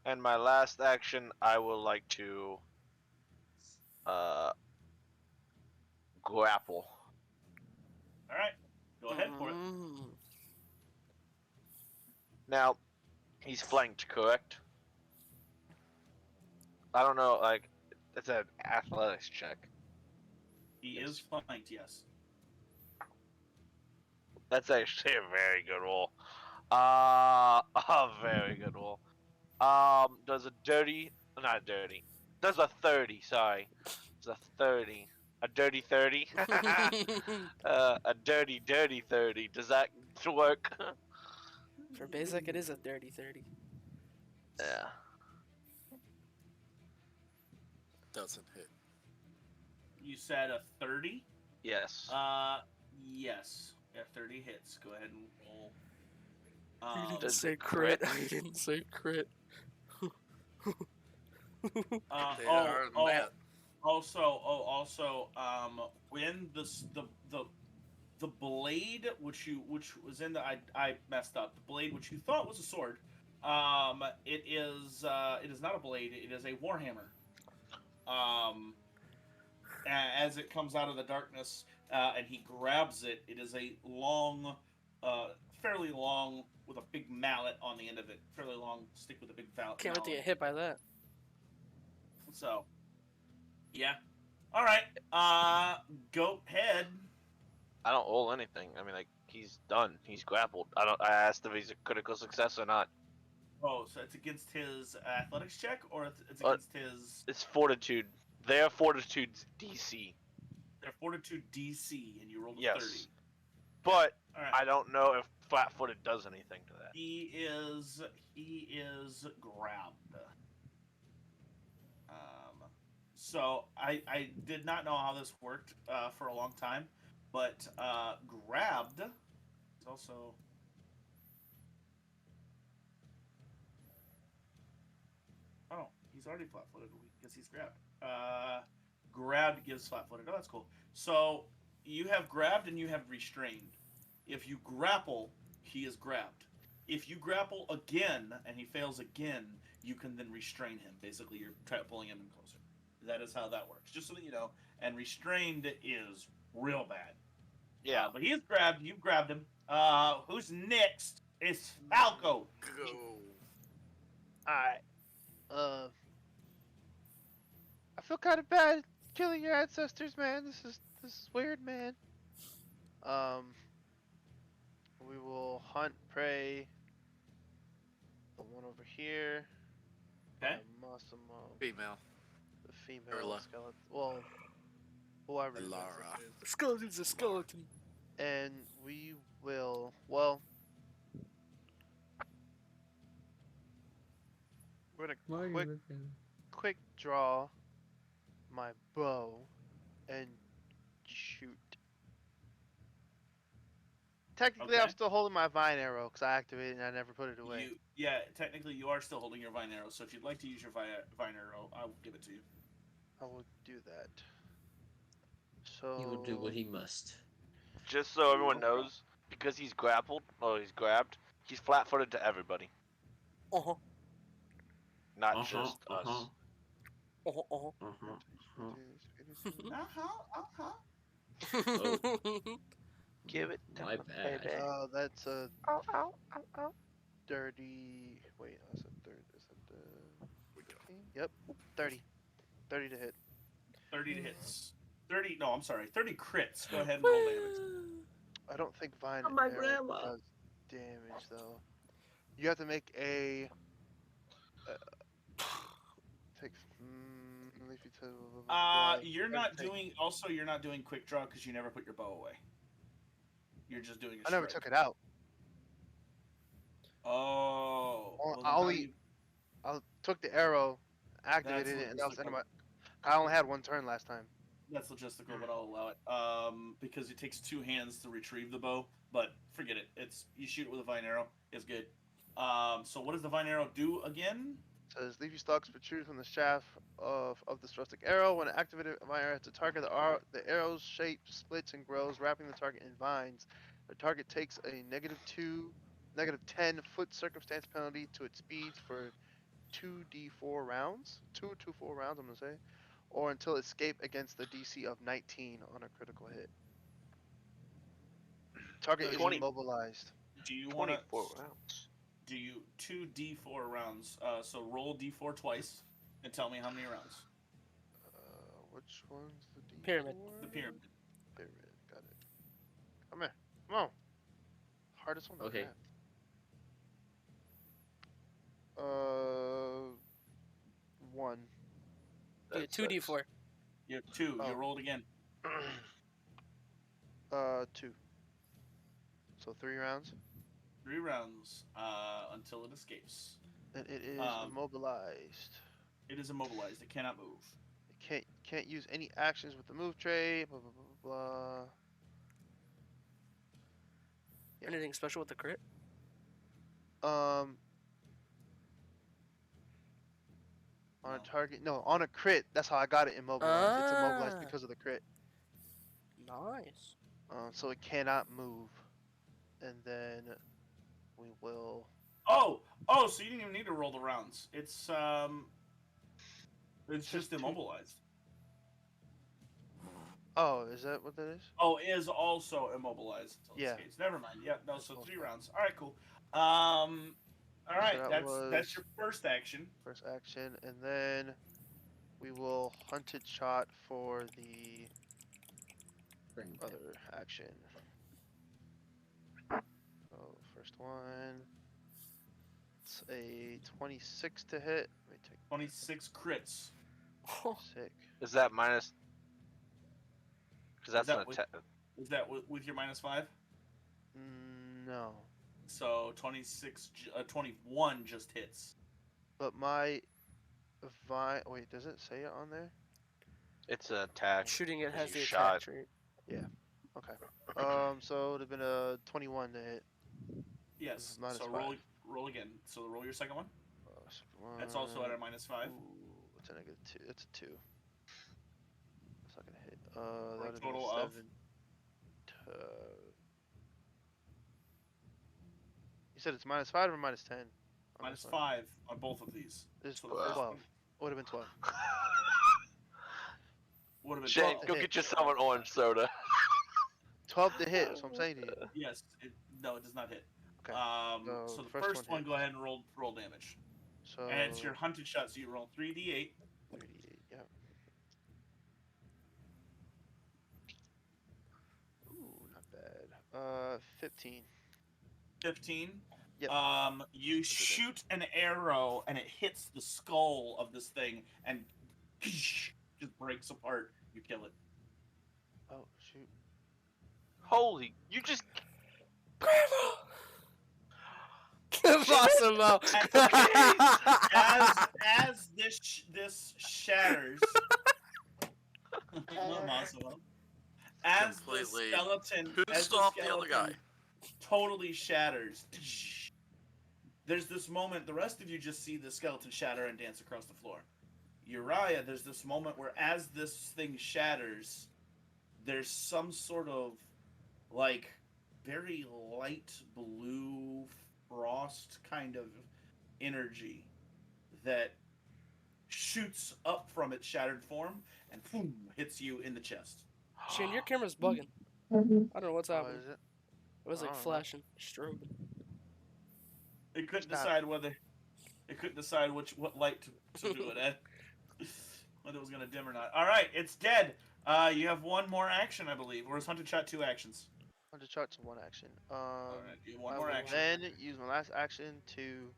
And my last action, I would like to grapple. All right, go ahead for it. Mm. Now, he's flanked, correct? I don't know, like, it's an athletics check. He is flanked, yes. That's actually a very good roll. A very good roll. Does a dirty, not dirty, does a 30, sorry. It's a 30. A dirty 30? A dirty 30. Does that work? For basic, it is a 30-30. Yeah. Doesn't hit. You said a 30? Yes. Yes. Yeah, 30 hits. Go ahead and roll. He didn't Does say it crit. crit? He didn't say crit. They are mad. Also, when the blade which was in the I messed up. The blade which you thought was a sword, it is not a blade. It is a warhammer. As it comes out of the darkness, and he grabs it, it is a long, fairly long, with a big mallet on the end of it. Fairly long stick with a big mallet. Can't wait to get hit by that. So, yeah. All right. Goat head. I don't roll anything. I mean, like he's done. He's grappled. I asked if he's a critical success or not. Oh, so it's against his athletics check, or it's Uh, against his It's fortitude. Their fortitude's DC. their fortitude DC, and you rolled a Yes. 30. But All right. I don't know if flat-footed does anything to that. He is grabbed. So I did not know how this worked for a long time, but grabbed is also. Oh, he's already flat-footed because he's grabbed. Grabbed gives flat-footed. Oh, that's cool. So you have grabbed and you have restrained. If you grapple, he is grabbed. If you grapple again and he fails again, you can then restrain him. Basically, you're pulling him in closer. That is how that works. Just so that you know. And restrained is real bad. Yeah. But he is grabbed. You've grabbed him. Who's next? It's Falco. Go. Alright. I feel kind of bad killing your ancestors, man. This is weird, man. We will hunt prey. The one over here. Okay. Massimo. Female. The female Urla. skeleton. Well, whoever. his Lara. ancestor is. Skeleton's a skeleton. And we will. Well. We're gonna quick draw my bow and shoot. Technically, I'm Okay. still holding my vine arrow because I activated and I never put it away. Technically, you are still holding your vine arrow. So if you'd like to use your vine arrow, I will give it to you. I will do that. So He will do what he must. Just so everyone knows, because he's grappled or he's grabbed, he's flat-footed to everybody, Uh-huh. not just us. Uh-huh. Uh-huh. Give it. My bad. baby. That's a Ow, ow, ow, ow. dirty. Wait, I said third. Is it the 15? Yep, 30. 30 to hit. 30 to hits. 30. No, I'm sorry. 30 crits. Go ahead and roll damage. I don't think vine Oh, my arrow grandma. does damage though. You have to make a. Take. Leafy to. You're not doing. Also, you're not doing quick draw because you never put your bow away. You're just doing. I never took it out. Oh. Well, then I how only- do you- I took the arrow, activated That's it, and that was the end of my. logistical. I only had one turn last time. That's logistical, but I'll allow it. Because it takes 2 hands to retrieve the bow. But forget it. It's you shoot it with a vine arrow. It's good. So what does the vine arrow do again? It says leafy stalks protrude from the shaft of the thrustic arrow. When activated, vine arrow hits the target. The arrow's shape splits and grows, wrapping the target in vines. The target takes a -10 foot circumstance penalty to its speed for 2d4 rounds. 2 to 4 rounds, I'm gonna say, or until escape against the DC of 19 on a critical hit. Target is 20. immobilized. Do you want to? 24 rounds. Do you 2d4 rounds? So roll d4 twice and tell me how many rounds. Which one's the D4? Pyramid. The pyramid. Pyramid. Got it. Come here. Come on. Hardest one. to Okay. grab. 1. Yeah, 2d4. You have 2. Oh. You rolled again. 2. So 3 rounds, 3 rounds until it escapes. and it is Um, immobilized. It is immobilized. It cannot move. It can't use any actions with the move tray. Blah blah blah blah. Yeah. Anything special with the crit? On No. a target, no, on a crit. That's how I got it immobilized. It's immobilized Ah. because of the crit. Nice. So it cannot move. And then we will. Oh, so you didn't even need to roll the rounds. It's just Just 2. immobilized. Oh, is that what that is? Oh, is also immobilized until it Yeah. escapes. Never mind. Yeah, no. So Cool. 3 rounds. All right, cool. All right, that that's was- your first action. First action, and then We will hunted shot for the Bring it. other action. So first one. It's a 26 to hit. Let me take 26 crits. sick. Is that minus? Because that's that an with- attack. Is that with your -5? No, So 21 just hits. but my wait, does it say it on there? It's an attack. Shooting it has You the shot. attack trait. Okay. So it'd have been a 21 to hit. Yes. Minus So five. roll again. So roll your second one. Second That's also at a one. -5. Ooh, it's a -2. It's a 2. It's not gonna hit. For That a would have been total a of? 7. You said it's -5 or -10? On this one? -5 on both of these. It's So the first 12. one Would have been 12. would have been Shane, 12. go hit. get yourself an orange soda. 12 to hit. That's what I'm saying to you. Yes. No, it does not hit. Okay. So So the the first first one, one go ahead and roll damage. So And it's your hunted shot, so you roll 3d8. 38. Yeah. Ooh, not bad. 15. 15. Yep. You shoot an arrow and it hits the skull of this thing and just breaks apart. You kill it. Oh shoot. Holy, you just. Massimo. As this shatters, Massimo. As the Completely. skeleton, Who as stopped the other guy? skeleton totally shatters. There's this moment. The rest of you just see the skeleton shatter and dance across the floor. Uriah, there's this moment where as this thing shatters, there's some sort of like very light blue frost kind of energy that shoots up from its shattered form and boom, hits you in the chest. Shane, your camera's bugging. I don't know what's Oh, happening. is it? It was I like don't know. flashing, strobing. It couldn't Stop. decide whether it couldn't decide what light to do it at. Whether it was gonna dim or not. Alright, it's dead. You have one more action, I believe. Or is Hunted Shot 2 actions? Hunted shot's one action. Alright, you have one I more will action. then use my last action to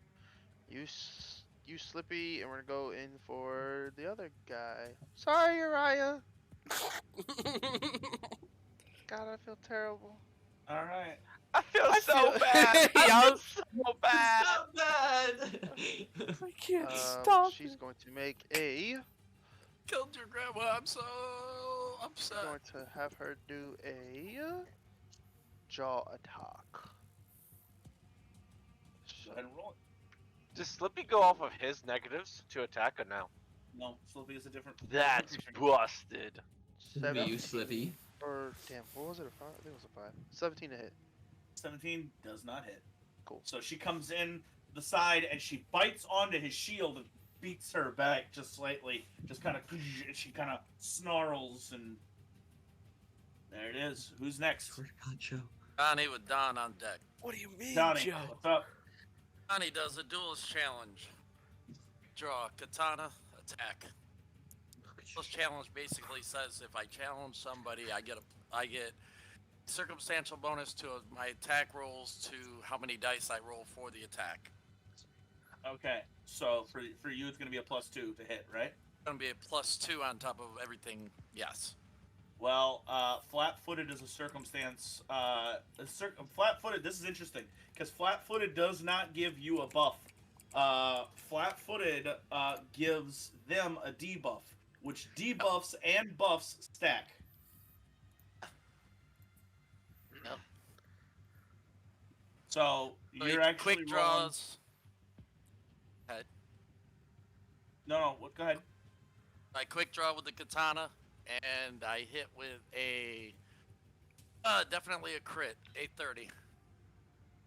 use Slippy, and we're gonna go in for the other guy. Sorry, Uriah. God, I feel terrible. Alright. I feel I so feel- bad. I Yeah. feel so bad. Not bad. I can't stop. She's going to make a. Killed your grandma. I'm so upset. Going to have her do a jaw attack. Go ahead and roll it. Does Slippy go off of his negatives to attack or no? No, Slippy is a different. That's creature. busted. Seven. You Slippy. Or damn, what was it? A 5? I think it was a 5. 17 to hit. 17 does not hit. Cool. So she comes in the side and she bites onto his shield and beats her back just slightly. Just kind of, she kind of snarls and there it is. Who's next? Swear to God, Joe. Donnie with Don on deck. What do you mean, Donnie, Joe? what's up? Donnie does a duelist challenge. Draw katana, attack. This challenge basically says if I challenge somebody, I get circumstantial bonus to my attack rolls to how many dice I roll for the attack. Okay, so for you it's gonna be a +2 to hit, right? It's gonna be a +2 on top of everything. Yes. Well, flat-footed is a circumstance. Flat-footed. This is interesting because flat-footed does not give you a buff. Flat-footed gives them a debuff, which debuffs and buffs stack. Yep. So So you're you actually quick rolling- draws. No. Go ahead. I quick draw with the katana, and I hit with a definitely a crit, 830.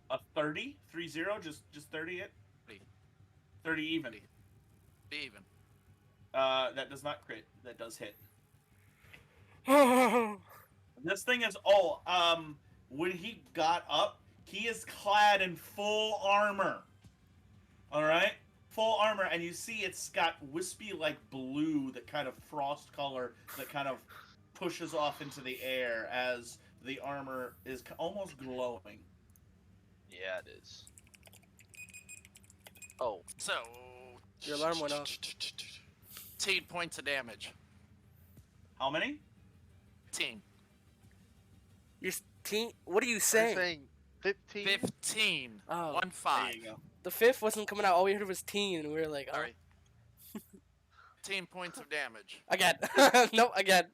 A 30, 30, just 30 it. 30. 30 even. Be even. That does not crit. That does hit. Oh, This thing is when he got up, he is clad in full armor. All right, full armor, and you see it's got wispy like blue, that kind of frost color that kind of pushes off into the air as the armor is almost glowing. Yeah, it is. Oh, So, Your alarm went off. 10 points of damage. How many? 10. Your team. What are you I'm saying? saying 15. 15. Oh. 1 5. There you go. The fifth wasn't coming out. All we heard was teen, and we were like, oh. Sorry. 10 points of damage. Again. Nope, again.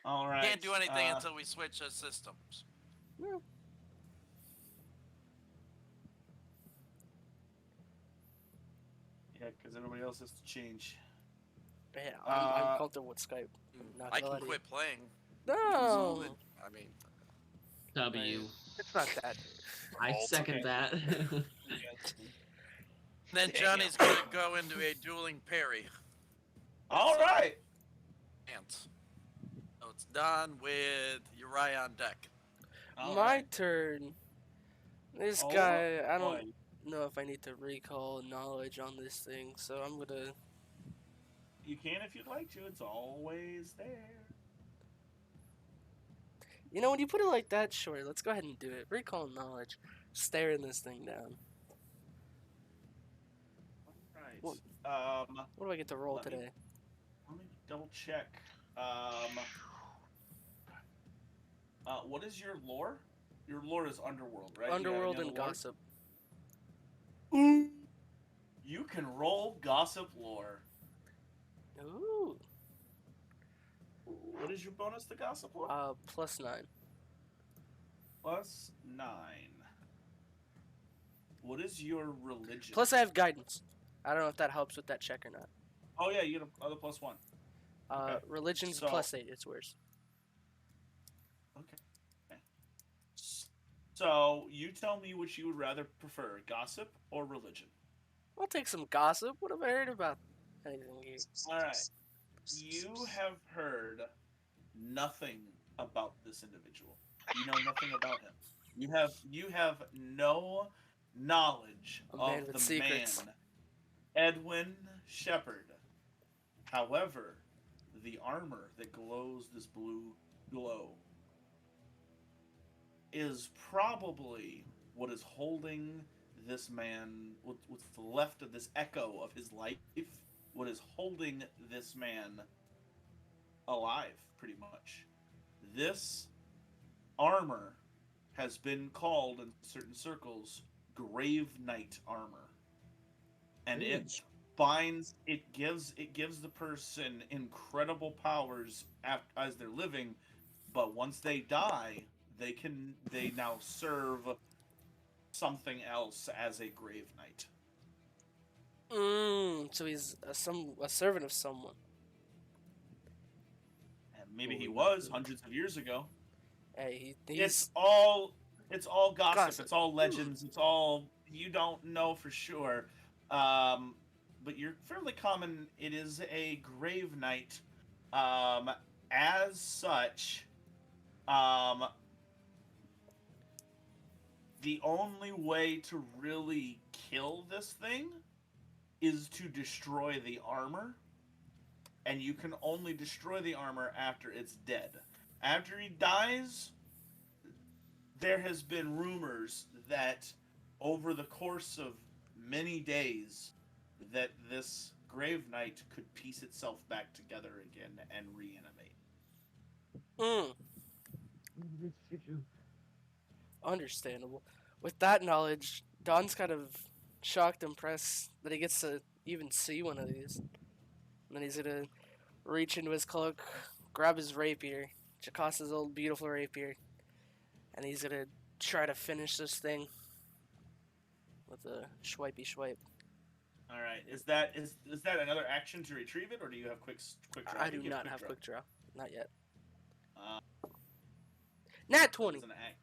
All right. Can't do anything until we switch the systems. Yeah, because everybody else has to change. Man, I'm Uh, comfortable with Skype. Not I gonna lie can to quit playing. No. I mean, W. It's not that. I Alt, second okay. that. then Johnny's gonna go into a dueling parry. All right. Ants. So it's done with Uriah on deck. All My right. turn. This Oh, guy, I don't boy. know if I need to recall knowledge on this thing, so I'm gonna. You can if you'd like to. It's always there. You know, when you put it like that, sure, let's go ahead and do it. Recall knowledge. Staring this thing down. Right. What- What do I get to roll Let me- today? Let me double check. What is your lore? Your lore is Underworld, right? You got any Underworld other and lore? gossip. You can roll gossip lore. Ooh. What is your bonus to gossip lore? +9. +9. What is your religion? Plus I have guidance. I don't know if that helps with that check or not. Oh yeah, you get another +1. Okay. Religion's So- +8. It's worse. Okay. So you tell me which you would rather prefer, gossip or religion. I'll take some gossip. What have I heard about anything here? All right. You have heard nothing about this individual. You know nothing about him. You have no knowledge A man of with the secrets. man, Edwin Shepard. However, the armor that glows this blue glow is probably what is holding this man, what's left of this echo of his life, what is holding this man alive, pretty much. This armor has been called in certain circles Grave Knight armor. And it binds, it gives the person incredible powers as they're living, but once they die, they now serve something else as a Grave Knight. So he's a servant of someone. And maybe he was hundreds of years ago. Hey, he's It's all gossip. Gossip. It's all legends. It's all, you don't know for sure. But you're fairly common. It is a Grave Knight. As such, the only way to really kill this thing is to destroy the armor, and you can only destroy the armor after it's dead. After he dies, there has been rumors that over the course of many days that this Grave Knight could piece itself back together again and reanimate. Understandable. With that knowledge, Don's kind of shocked, impressed that he gets to even see one of these. And then he's gonna reach into his cloak, grab his rapier, Jacasta's old beautiful rapier, and he's gonna try to finish this thing with a swipey swipe. All right, is that another action to retrieve it, or do you have quick draw? I do You get not have draw. quick draw, not yet. Uh, Nat 20. It's an act.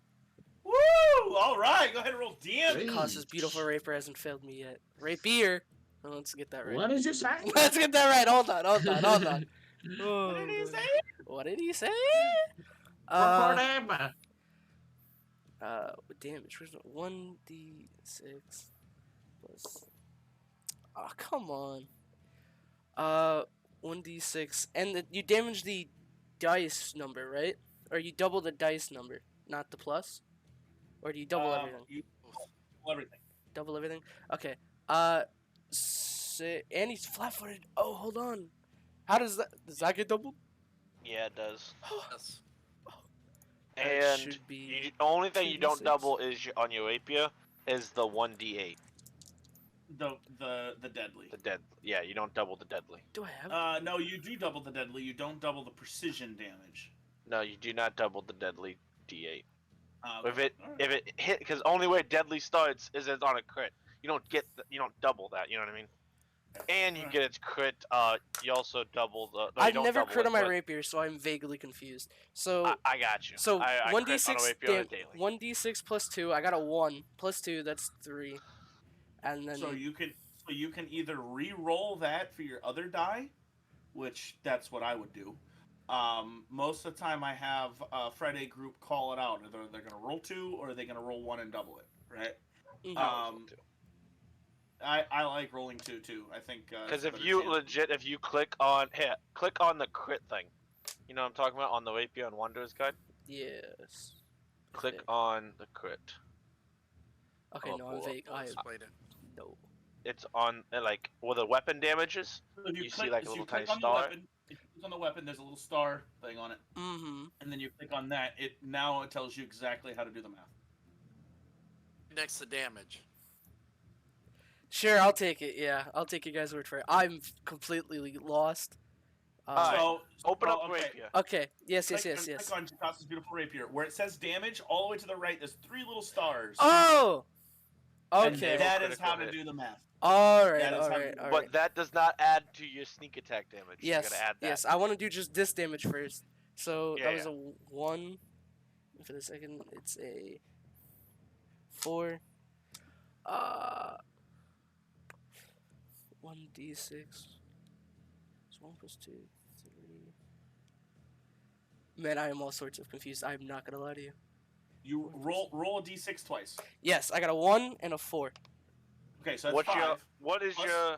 Woo! All right, go ahead and roll damage. Jacasta's beautiful rapier hasn't failed me yet. Rapier. Oh, let's get that right. What did you say? Let's get that right. Hold on. What did he Oh, say? what did he say? Report Amber. Damage. 1d6 plus. Oh, come on. 1d6, and you damage the dice number, right? Or you double the dice number, not the plus? Or do you double everything? You double everything. Double everything? Okay. And he's flat-footed. Oh, hold on. How does that get doubled? Yeah, it does. Yes. That And should be the only thing you don't 2d6. double is on your rapier is the 1d8. The deadly. The dead. Yeah, you don't double the deadly. Do I have? No, you do double the deadly. You don't double the precision damage. No, you do not double the deadly d8. Okay. If it hit, because only way deadly starts is it's on a crit. You don't you don't double that. You know what I mean? And you get its crit. You also double the. No, you I've don't never double crit it, on my but rapier, so I'm vaguely confused. So I got you. so I one crit on a d6 rapier on a daily. 1d6 plus 2. I got a 1 plus 2. That's 3. And then So you can either re-roll that for your other die, which that's what I would do. Most of the time I have Friday group call it out. Either they're gonna roll 2 or they're gonna roll 1 and double it, right? Mhm. I like rolling 2 too. I think Because it's a if you better chance. if you click on click on the crit thing, you know what I'm talking about on the rapier and Wanderer's Guide. yes. Click Okay. on the crit. Okay, I'll no, I'm pull up vague. I Explain it. no. It's on like where the weapon damages. So if you see, like, a if little you click tiny on star? The weapon, if you click on the weapon, there's a little star thing on it, Mm-hmm. and then you click on that. It tells you exactly how to do the math. Next to damage. Sure, I'll take it. Yeah, I'll take you guys' word for it. I'm completely lost. Alright. So Open up okay. rapier. Okay. Yes. Click on Jakasa's beautiful rapier. Where it says damage, all the way to the right, there's 3 little stars. Oh. And Okay. that is Critical how to hit. do the math. All right. that is All how right. you- All But right. that does not add to your sneak attack damage. Yes. You gotta add that. Yes. I want to do just this damage first. So Yeah, that was a 1. For the second, it's a 4. 1d6. It's 1 plus 2, 3. Man, I am all sorts of confused. I'm not gonna lie to you. You roll a d6 twice. Yes, I got a 1 and a 4. Okay, so that's What's 5. what is plus- your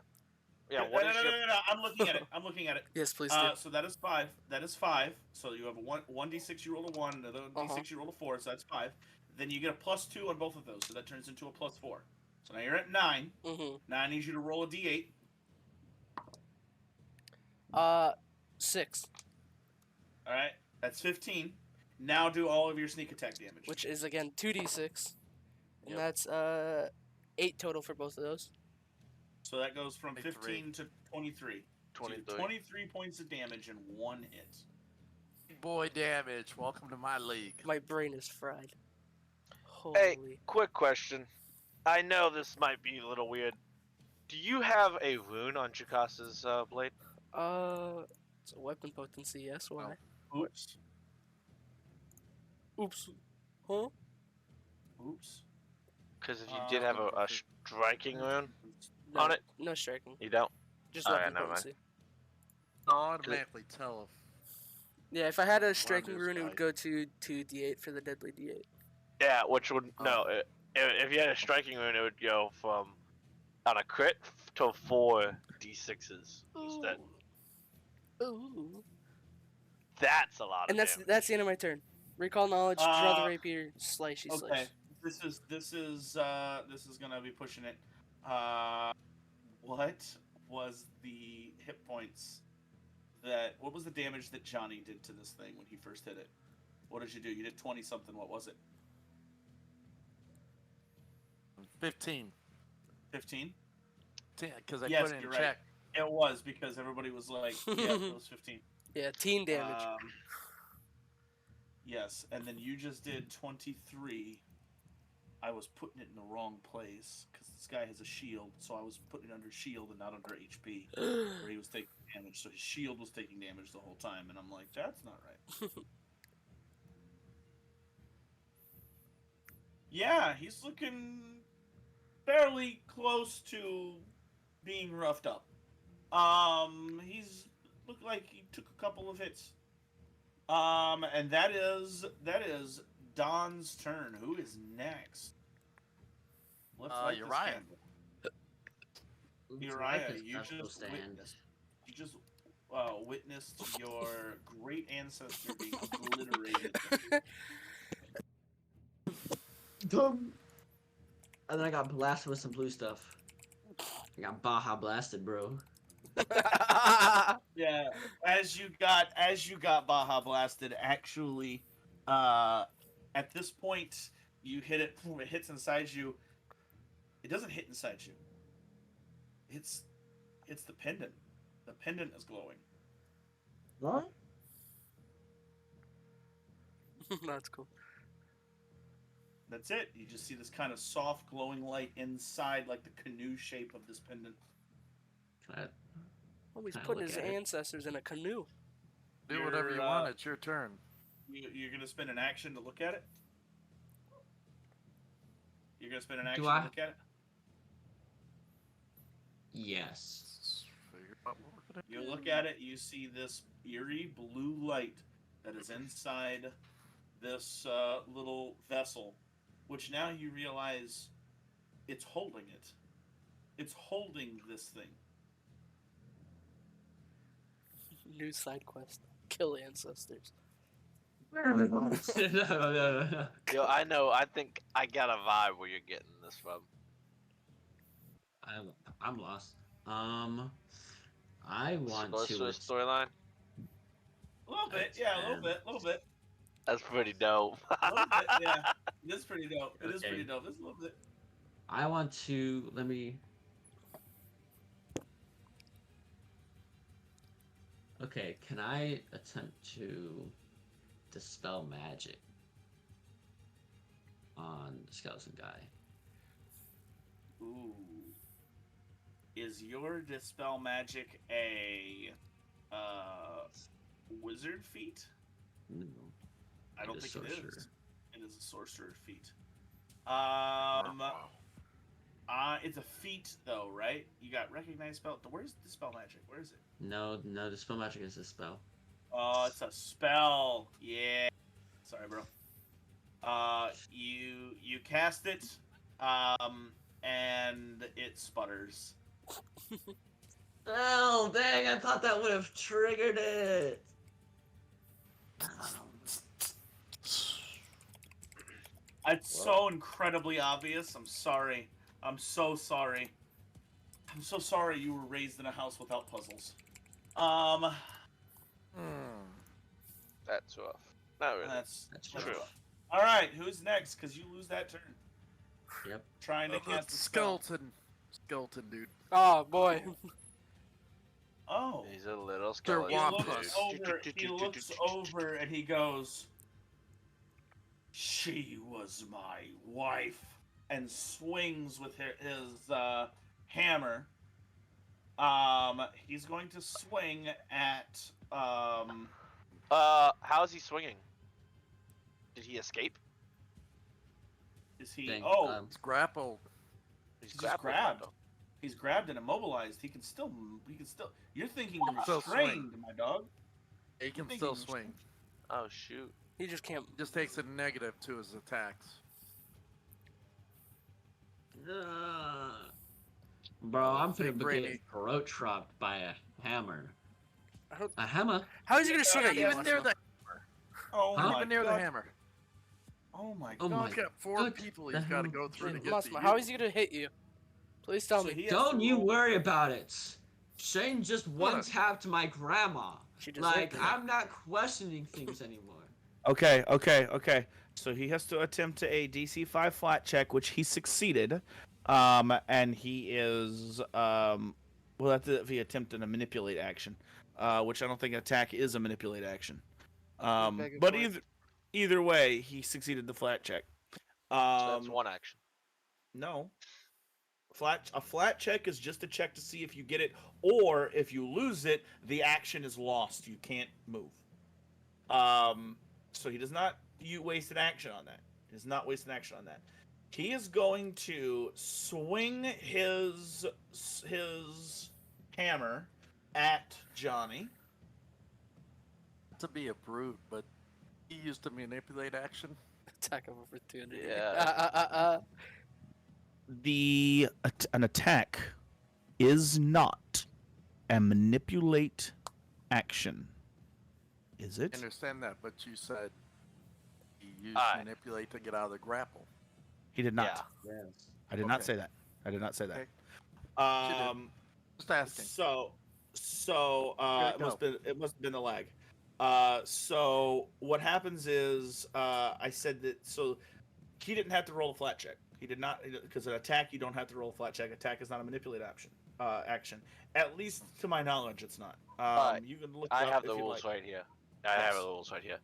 yeah, what is your no. I'm looking at it. I'm looking at it. Yes, please do. So that is 5. That is 5. So you have a 1d6. You roll a 1. Another Uh-huh. d6. You roll a 4. So that's 5. Then you get a plus 2 on both of those. So that turns into a plus 4. So now you're at 9. Mm-hmm. Now I need you to roll a d8. 6, All right, that's 15. Now do all of your sneak attack damage. which is again 2d6, and Yep. that's 8 total for both of those. So that goes from 23. 15 to 23. So you do 23. 23 points of damage in 1 hit. Boy damage. Welcome to my league. My brain is fried. Hey. Holy. Quick question. I know this might be a little weird. Do you have a rune on Jakasa's blade? It's a weapon potency. Yes. Why? Oops. Oops. Huh? Oops. Because if you did have a striking rune No, on it, no striking. you don't. Just Alright, weapon never mind. potency. I'll automatically tell Yeah, if I had a striking this rune, it guy. would go to 2d8 for the deadly d8. Yeah, which would no. If you had a striking rune, it would go from on a crit to 4 d6s instead. Ooh. That's a lot. And of that's damage. the end of my turn. Recall knowledge, draw the Uh, rapier, slice. Okay. This is gonna be pushing it. What was the hit points what was the damage that Johnny did to this thing when he first hit it? What did you do? You did 20 something. What was it? 15. 15? Because I Yes, put it in you're right. check. It was because everybody was like, yeah, it was 15. Yeah, teen damage. Yes, and then you just did 23. I was putting it in the wrong place because this guy has a shield, so I was putting it under shield and not under HP, where he was taking damage. So his shield was taking damage the whole time, and I'm like, that's not right. Yeah, he's looking fairly close to being roughed up. He's looked like he took a couple of hits. And that is Don's turn. Who is next? Let's light this Uriah. candle. Uriah, you Life is just stand. witnessed. You just witnessed your great ancestor being obliterated. Dumb. And then I got blasted with some blue stuff. I got Baja blasted, bro. Yeah, as you got Baja blasted, actually, at this point you hit it. Boom, it hits inside you. It doesn't hit inside you. It's the pendant. The pendant is glowing. What? That's cool. That's it. You just see this kind of soft glowing light inside, like the canoe shape of this pendant. Can I... Oh, he's Kinda putting look his at it. ancestors in a canoe. Do whatever you You're, want. It's your turn. You're gonna spend an action to look at it. You're gonna spend an Do action I? to look at it. Yes. Let's figure out what we're gonna You do. look at it, you see this eerie blue light that is inside this little vessel, which now you realize it's holding it. It's holding this thing. New side quest. Kill ancestors. No. Yo, I know. I think I got a vibe where you're getting this from. I'm lost. I want Let's to. do a storyline. A little bit, yeah, a little bit. That's pretty dope. A little bit, yeah. It is pretty dope. It is Okay. pretty dope. It's a little bit. I want to. Let me. Okay, can I attempt to dispel magic on the skeleton guy? Ooh. Is your dispel magic a wizard feat? No. I don't It is think it sorcerer. is. It is a sorcerer feat. It's a feat though, right? You got recognize spell. Where's the spell magic? Where is it? No, dispel magic is a spell. Oh, it's a spell. Yeah. Sorry, bro. You cast it, and it sputters. Oh, dang, I thought that would have triggered it. It's so incredibly obvious. I'm sorry. I'm so sorry. I'm so sorry you were raised in a house without puzzles. That's rough. Not really. That's That's true. All right, who's next? Because you lose that turn. Yep. Trying to The cast a spell. skeleton dude. Oh boy. Oh. He's a little They're skeleton. wampus. He looks over and he goes, "She was my wife," and swings with his hammer. He's going to swing at How is he swinging? Did he escape? Is he? Dang, It's grappled. He's just grappled, grabbed. though. He's grabbed and immobilized. He can still. You're thinking Still restrained, my dog. He can thinking still he's- swing. Oh shoot. He just can't. Just takes a negative to his attacks. Bro, I'm finna Big be brainy. getting throat chopped by a hammer. I don't- A hammer? How is he gonna swing at you? Even near the Oh Huh? my even near the god. hammer. Oh my Oh god. my He's got 4 God, people the he's got to hell? go through to get to Musma, you. how is he gonna hit you? Please tell So me. he has Don't to you roll- worry about it. Shane just What? one-tapped my grandma. She deserved Like, it. I'm not questioning things anymore. Okay. So he has to attempt a DC 5 flat check, which he succeeded. And he is well, that's if he attempted a manipulate action, which I don't think attack is a manipulate action. begging But for it. either way, he succeeded the flat check. So that's one action. No. A flat check is just a check to see if you get it, or if you lose it, the action is lost. You can't move. So he does not waste an action on that. He does not waste an action on that. He is going to swing his hammer at Johnny. To be a brute, but he used to manipulate action. Attack of opportunity. Yeah. An attack is not a manipulate action. Is it? I understand that, but you said he used Aye. manipulate to get out of the grapple. He did not. Yeah. Yes. I did not Okay. say that. I did not say that. Okay. did. Just asking. So Yeah, it must have been the lag. So what happens is I said that so he didn't have to roll a flat check. He did not, because an attack you don't have to roll a flat check. Attack is not a manipulate action. At least to my knowledge, it's not. You can look. I it up have if the you'd rules like. right here. I have Yes. the rules right here.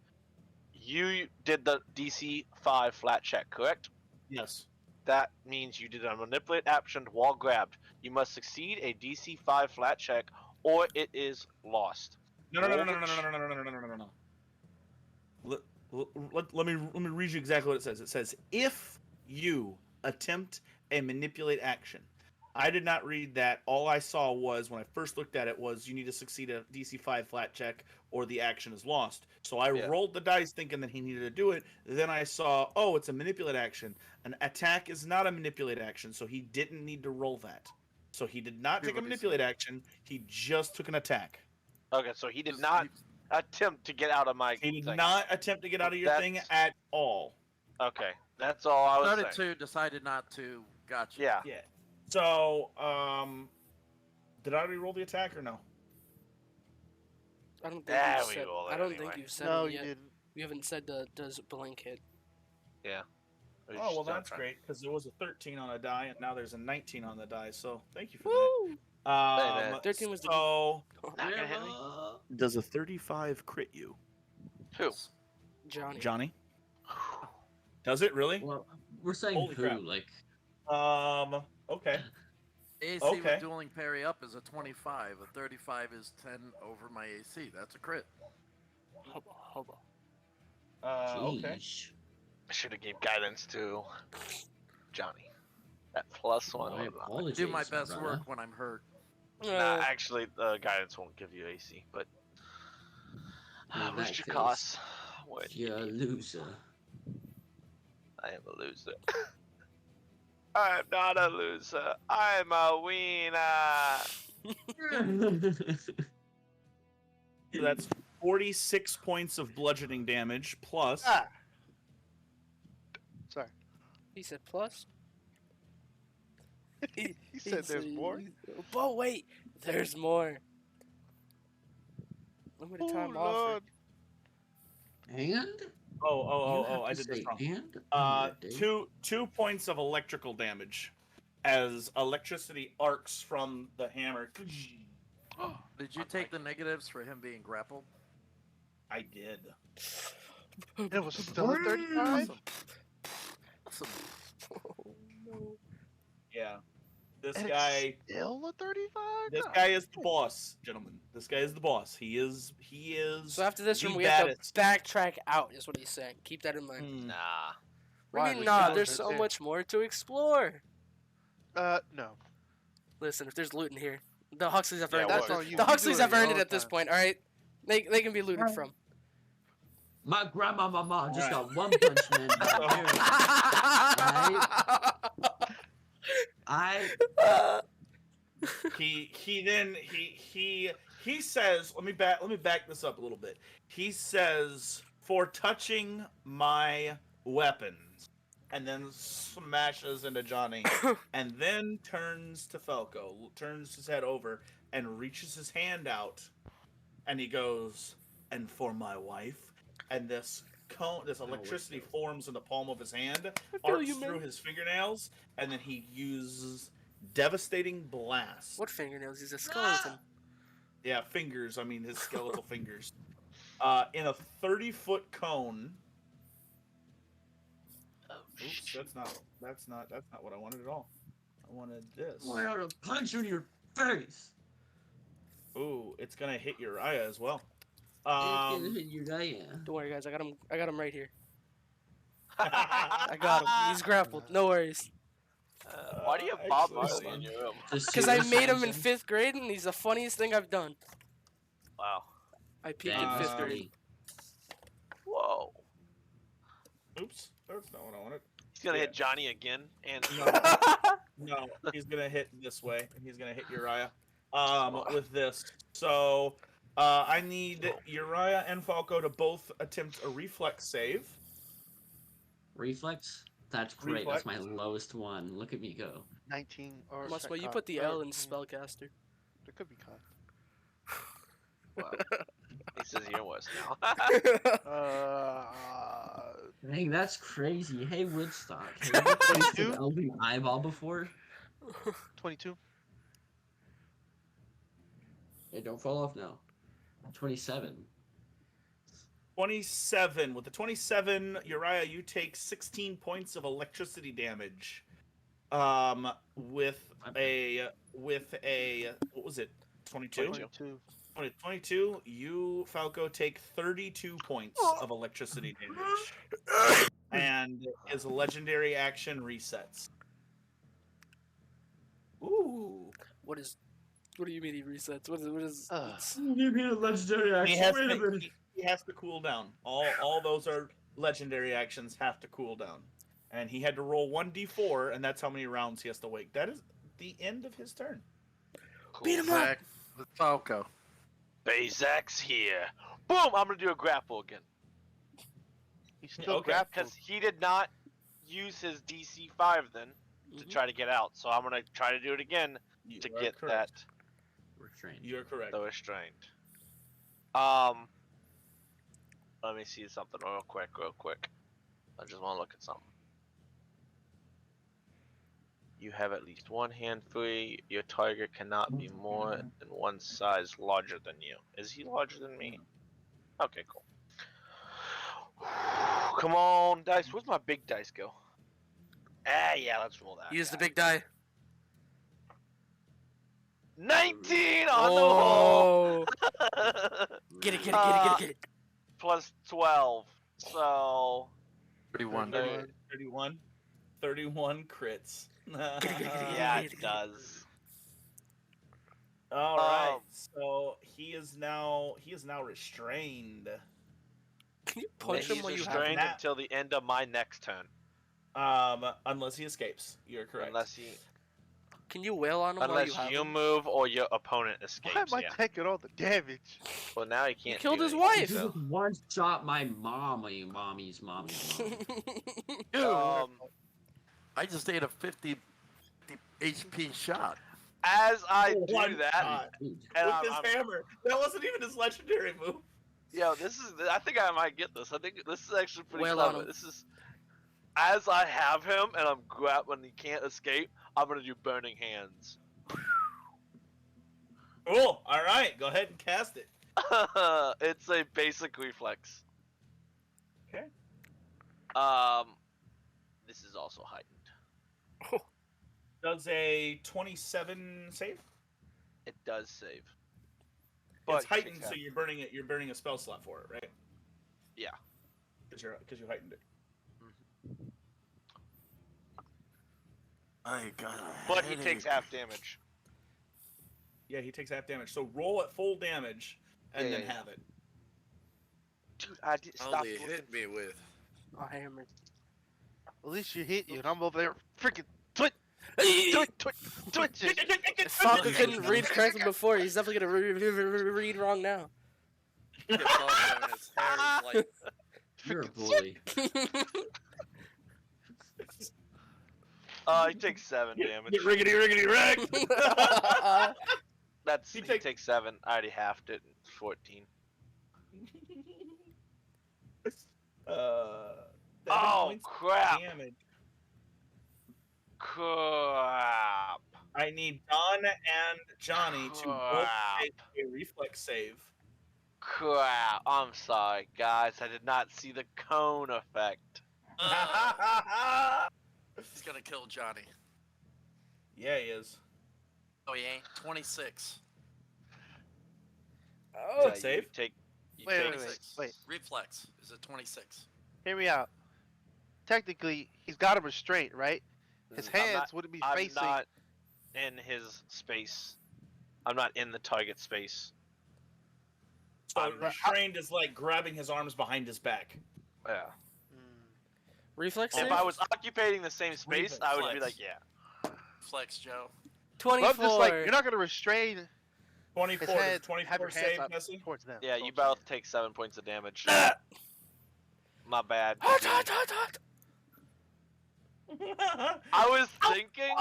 You did the DC 5 flat check, correct? Yes. That means you did a manipulate action while grabbed. You must succeed a DC 5 flat check, or it is lost. No. Let me read you exactly what it says. It says if you attempt a manipulate action. I did not read that. All I saw was when I first looked at it was you need to succeed a DC 5 flat check or the action is lost. So I rolled the dice thinking that he needed to do it. Then I saw, oh, it's a manipulate action. An attack is not a manipulate action, so he didn't need to roll that. So he did not take a manipulate action. He just took an attack. Okay, so he did not attempt to get out of my He did thing. not attempt to get out of your thing at all. Okay, that's all I was Started saying. to, decided not to. Gotcha. Yeah. Yeah. So, did I already roll the attack or no? I don't think There you we said. go, I don't anyway. think you said No, it you yet. didn't. You haven't said the does blank hit. We Oh, well, still that's trying. great, because there was a 13 on a die, and now there's a 19 on the die, so thank you for Woo! that. man. 13 was the- so, Not gonna hit me. does a 35 crit you, Who? Johnny. Johnny? Does it really? Well, we're saying Holy who? crap. Like, Okay. AC Okay. with dueling parry up is a 25. A 35 is 10 over my AC. That's a crit. Hobo. Okay. sheesh. I should have gave guidance to Johnny. That +1. My would've been- apologies. Do my best brother. work when I'm hurt. Nah, actually, the guidance won't give you AC, but. In Where's that your case, cost? Where'd you You're a keep- loser. I am a loser. I'm not a loser. I'm a wiener. So that's 46 points of bludgeoning damage, plus... Ah. Sorry. He said plus. He said there's more. But wait, there's more. Limited time Oh, offer. Lord. And you Oh, have I to did this say wrong. and on your day? Two points of electrical damage as electricity arcs from the hammer. Did you take the negatives for him being grappled? I did. It was still a 35. Awesome. Yeah. This And guy it's still a 35. this God. guy is the boss, gentlemen. This guy is the boss. He is So after this the room, we have baddest. to backtrack out. Is what he's saying. Keep that in mind. Hmm. Nah. What Why? do you We mean, can nah? go There's right so there. much more to explore. No. Listen, if there's loot in here, the Huxleys have Yeah, earned what? it. That's on you. The You do Huxleys have all earned it the at this time. point. All right, they can be looted from. My grandma just Alright. got one punch man. I He says, let me back this up a little bit. He says, for touching my weapons, and then smashes into Johnny, and then turns to Falco, turns his head over, and reaches his hand out, and he goes, and for my wife, and this cone, this electricity forms in the palm of his hand, feel arcs you, man. through his fingernails, and then he uses devastating blast. What fingernails? He's a skeleton. Yeah, fingers. I mean, his skeletal fingers. In a 30-foot cone. Oops, that's not what I wanted at all. I wanted this. I ought to punch you in your face. Ooh, it's gonna hit Uriah as well. You're dying. Don't worry, guys. I got him right here. I got him. He's grappled. No worries. Why do you have Bob Excellent. Marley in your room? Because I made him in 5th grade, and he's the funniest thing I've done. Wow. I peaked in 5th grade. Whoa. Oops, that's not what I wanted. He's gonna Yeah. hit Johnny again, and No, he's gonna hit this way. He's gonna hit Uriah. With this. So, I need Uriah and Falco to both attempt a reflex save. Reflex? That's great. Reflex. That's my lowest one. Look at me go. 19 or Musmo, you con. put the Or, L in mm, spellcaster. There could be con. Wow. This is even worse now. Dang, that's crazy. Hey, Woodstock. Have you placed an 22? LV eyeball before? 22. Hey, don't fall off now. 27. 27. With the 27, Uriah, you take 16 points of electricity damage. With a what was it? 22? 22. 22, you, Falco, take 32 points of electricity damage. And his legendary action resets. Ooh. What do you mean he resets? What is Give me a legendary He action. has, Wait a to, minute. he has to cool down. All those are legendary actions have to cool down. And he had to roll 1d4, and that's how many rounds he has to wait. That is the end of his turn. Beat him up! Zach with Falco. Bayzak's here. Boom! I'm gonna do a grapple again. He's still Okay. grappled. Because he did not use his DC 5 then to Mhm. try to get out. So I'm gonna try to do it again You to are get correct. Restrained. You are correct. the restraint. Let me see something real quick. I just want to look at something. You have at least one hand free. Your target cannot be more than one size larger than you. Is he larger than me? Okay, cool. Come on, dice. Where's my big dice go? Yeah, let's roll that. Use the guy. big die. 19 on the hole. Oh! Get it. Plus 12. So 31. 31. 31 crits. yeah, it does. All right. So he is now restrained. Can you punch He's him while you have restrained that. until the end of my next turn. Unless he escapes. You're correct. Can you wail on him while you Unless have you him? move or your opponent escapes. Why am I Yeah. taking all the damage? Well, now he can't. killed do his anything, wife! so- One shot my mommy's mommy. Dude, Um, I just ate a 50 HP shot. as I One do that, shot. Dude. and With his hammer. That wasn't even his legendary move. yo, this is. I think I might get this. I think this is actually pretty Wail on clever. him. This is. As I have him and I'm when he can't escape, I'm gonna do burning hands. Cool. All right. Go ahead and cast it. It's a basic reflex. Okay. This is also heightened. Does a 27 save? It does save. It's he heightened, takes so half. you're burning a spell slot for it, right? Yeah. Because you heightened it. I got a But he takes headache. half damage. Yeah, he takes half damage. So roll at full damage and then Yeah. have it. Dude, I did stop. Only looking. hit me with. Oh, hammer. At least you hit you, and I'm over there freaking twitching. If Falco couldn't read correctly before, he's definitely gonna read wrong now. Get Falco in his hair is like You're a bully. He takes 7 damage. Get riggedy wrecked! That's He he take- takes 7. I already halved it. 14. Seven Oh points of crap! damage. Crap! I need Don and Johnny to both Crap. make a reflex save. Crap! I'm sorry, guys. I did not see the cone effect. He's gonna kill Johnny. Yeah, he is. Oh, he ain't. 26. Oh, Is that save? You take. You Wait, take wait, 26. wait. Reflex is a 26. Hear me out. Technically, he's got a restraint, right? His I'm hands not- wouldn't be I'm facing. not in his space. I'm not in the target space. So I'm- restrained is like grabbing his arms behind his back. Yeah. Mm. reflex If save? I was occupying the same space, I would be Reflex. like, yeah. Flex Joe. But 24. I'm just like, you're not gonna restrain his 24. Does hands. Have 24 your hands save, up Nessie? towards them. Yeah, That's you all I'm both take 7 points of damage. Ah! My bad. Hot, hot, hot, hot. I was thinking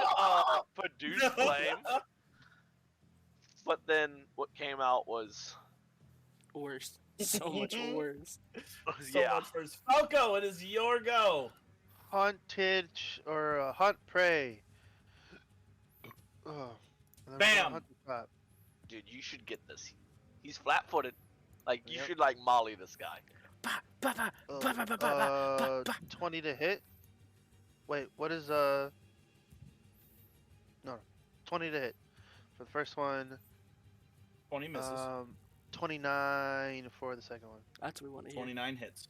produce flame, but then what came out was Worse. So much worse. So yeah. much first. Falco, it is your go. Hunted or hunt prey. Oh. And then we're Bam. gonna hunt the top. Dude, you should get this. He's flat-footed. Like you Yep. should like molly this guy. Ba, ba, ba, ba, ba, ba, ba, ba. 20 to hit. Wait, what is No, 20 to hit for the first one. 20 misses. 29 for the second one. That's what we want to hear. 29 hits.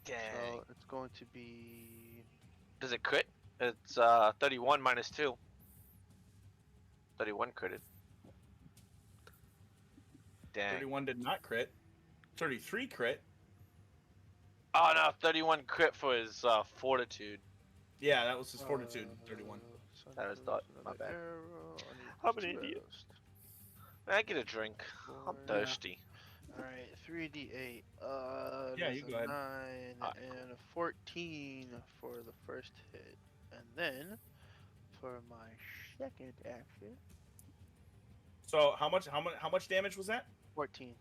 Dang. So it's going to be Does it crit? It's 31 minus 2. 31 critted. Dang. 31 did not crit. 33 crit. Oh no, 31 crit for his fortitude. Yeah, that was his fortitude. 31. so That was there's thought- my another bad. arrow. I need I'm an to idiot. roast. May I get a drink? I'm Four. thirsty. Alright, 3d8. Yeah, That's you a go ahead. 9 Alright, and a 14 for the first hit. And then for my second action, So how much damage was that? 14.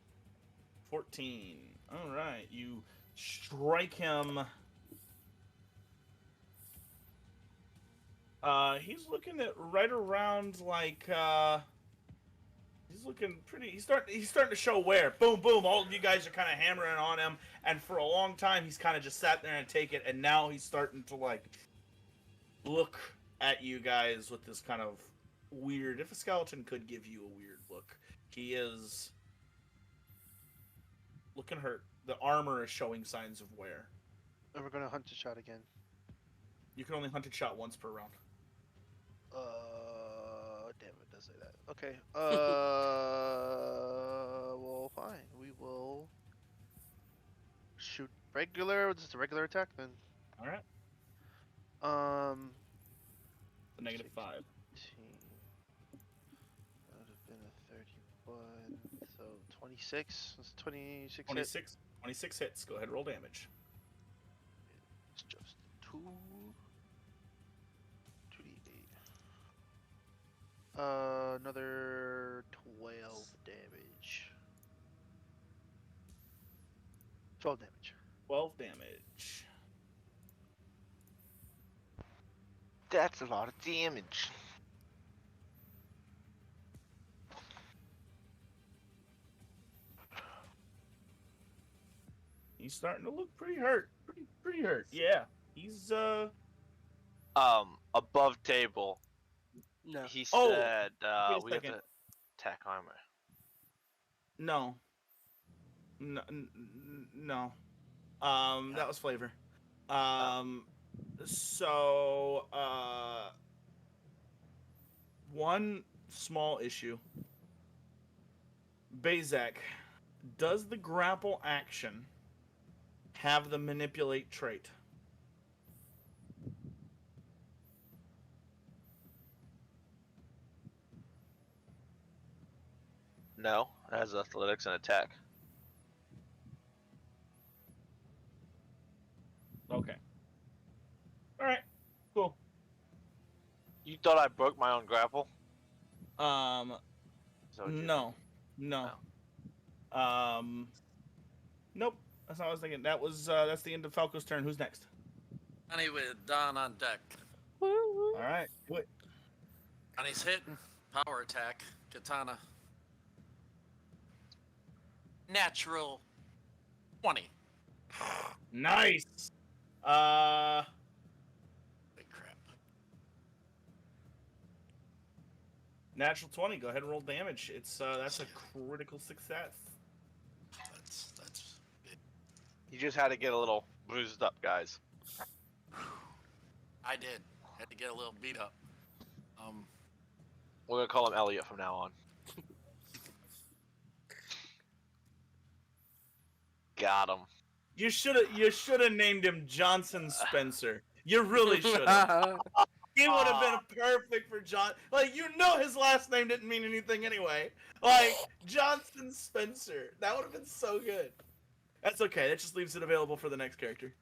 14. All right, you strike him. He's looking at right around like he's looking pretty. He's starting to show wear. Boom, boom. All of you guys are kind of hammering on him, and for a long time he's kind of just sat there and take it, and now he's starting to like look at you guys with this kind of weird. If a skeleton could give you a weird look, he is looking hurt. The armor is showing signs of wear. And we're gonna hunt the shot again. You can only hunt a shot once per round. Damn, it does say that. Okay. Well, fine. We will shoot regular. Just a regular attack then. All right. The negative 5. 16. That would have been a 31. So 26. That's 26. hit. 26. 26 hits. Go ahead, roll damage. It's just 2. 2d8. Another 12 damage. 12 damage. 12 damage. That's a lot of damage. He's starting to look pretty hurt. Pretty hurt. Yeah. He's Above table. No. He Oh, said wait a we have to second. attack armor. no. No. That was flavor. So one small issue. Bazak, does the grapple action have the manipulate trait? No, it has athletics and attack. Okay. All right. Cool. You thought I broke my own grapple? No. Nope. That's not what I was thinking. That was that's the end of Falco's turn. Who's next? Honey with Don on deck. All right. Wait. Honey's hitting. Power attack. Katana. Natural 20. Nice. Big crap. Natural 20. Go ahead and roll damage. It's that's a critical success. That's it. You just had to get a little bruised up, guys. I did. Had to get a little beat up. We're gonna call him Elliot from now on. Got him. You should have named him Johnson Spencer. You really should have. He would have been perfect for John. Like, you know his last name didn't mean anything anyway. Like, Johnson Spencer. That would have been so good. That's okay. That just leaves it available for the next character.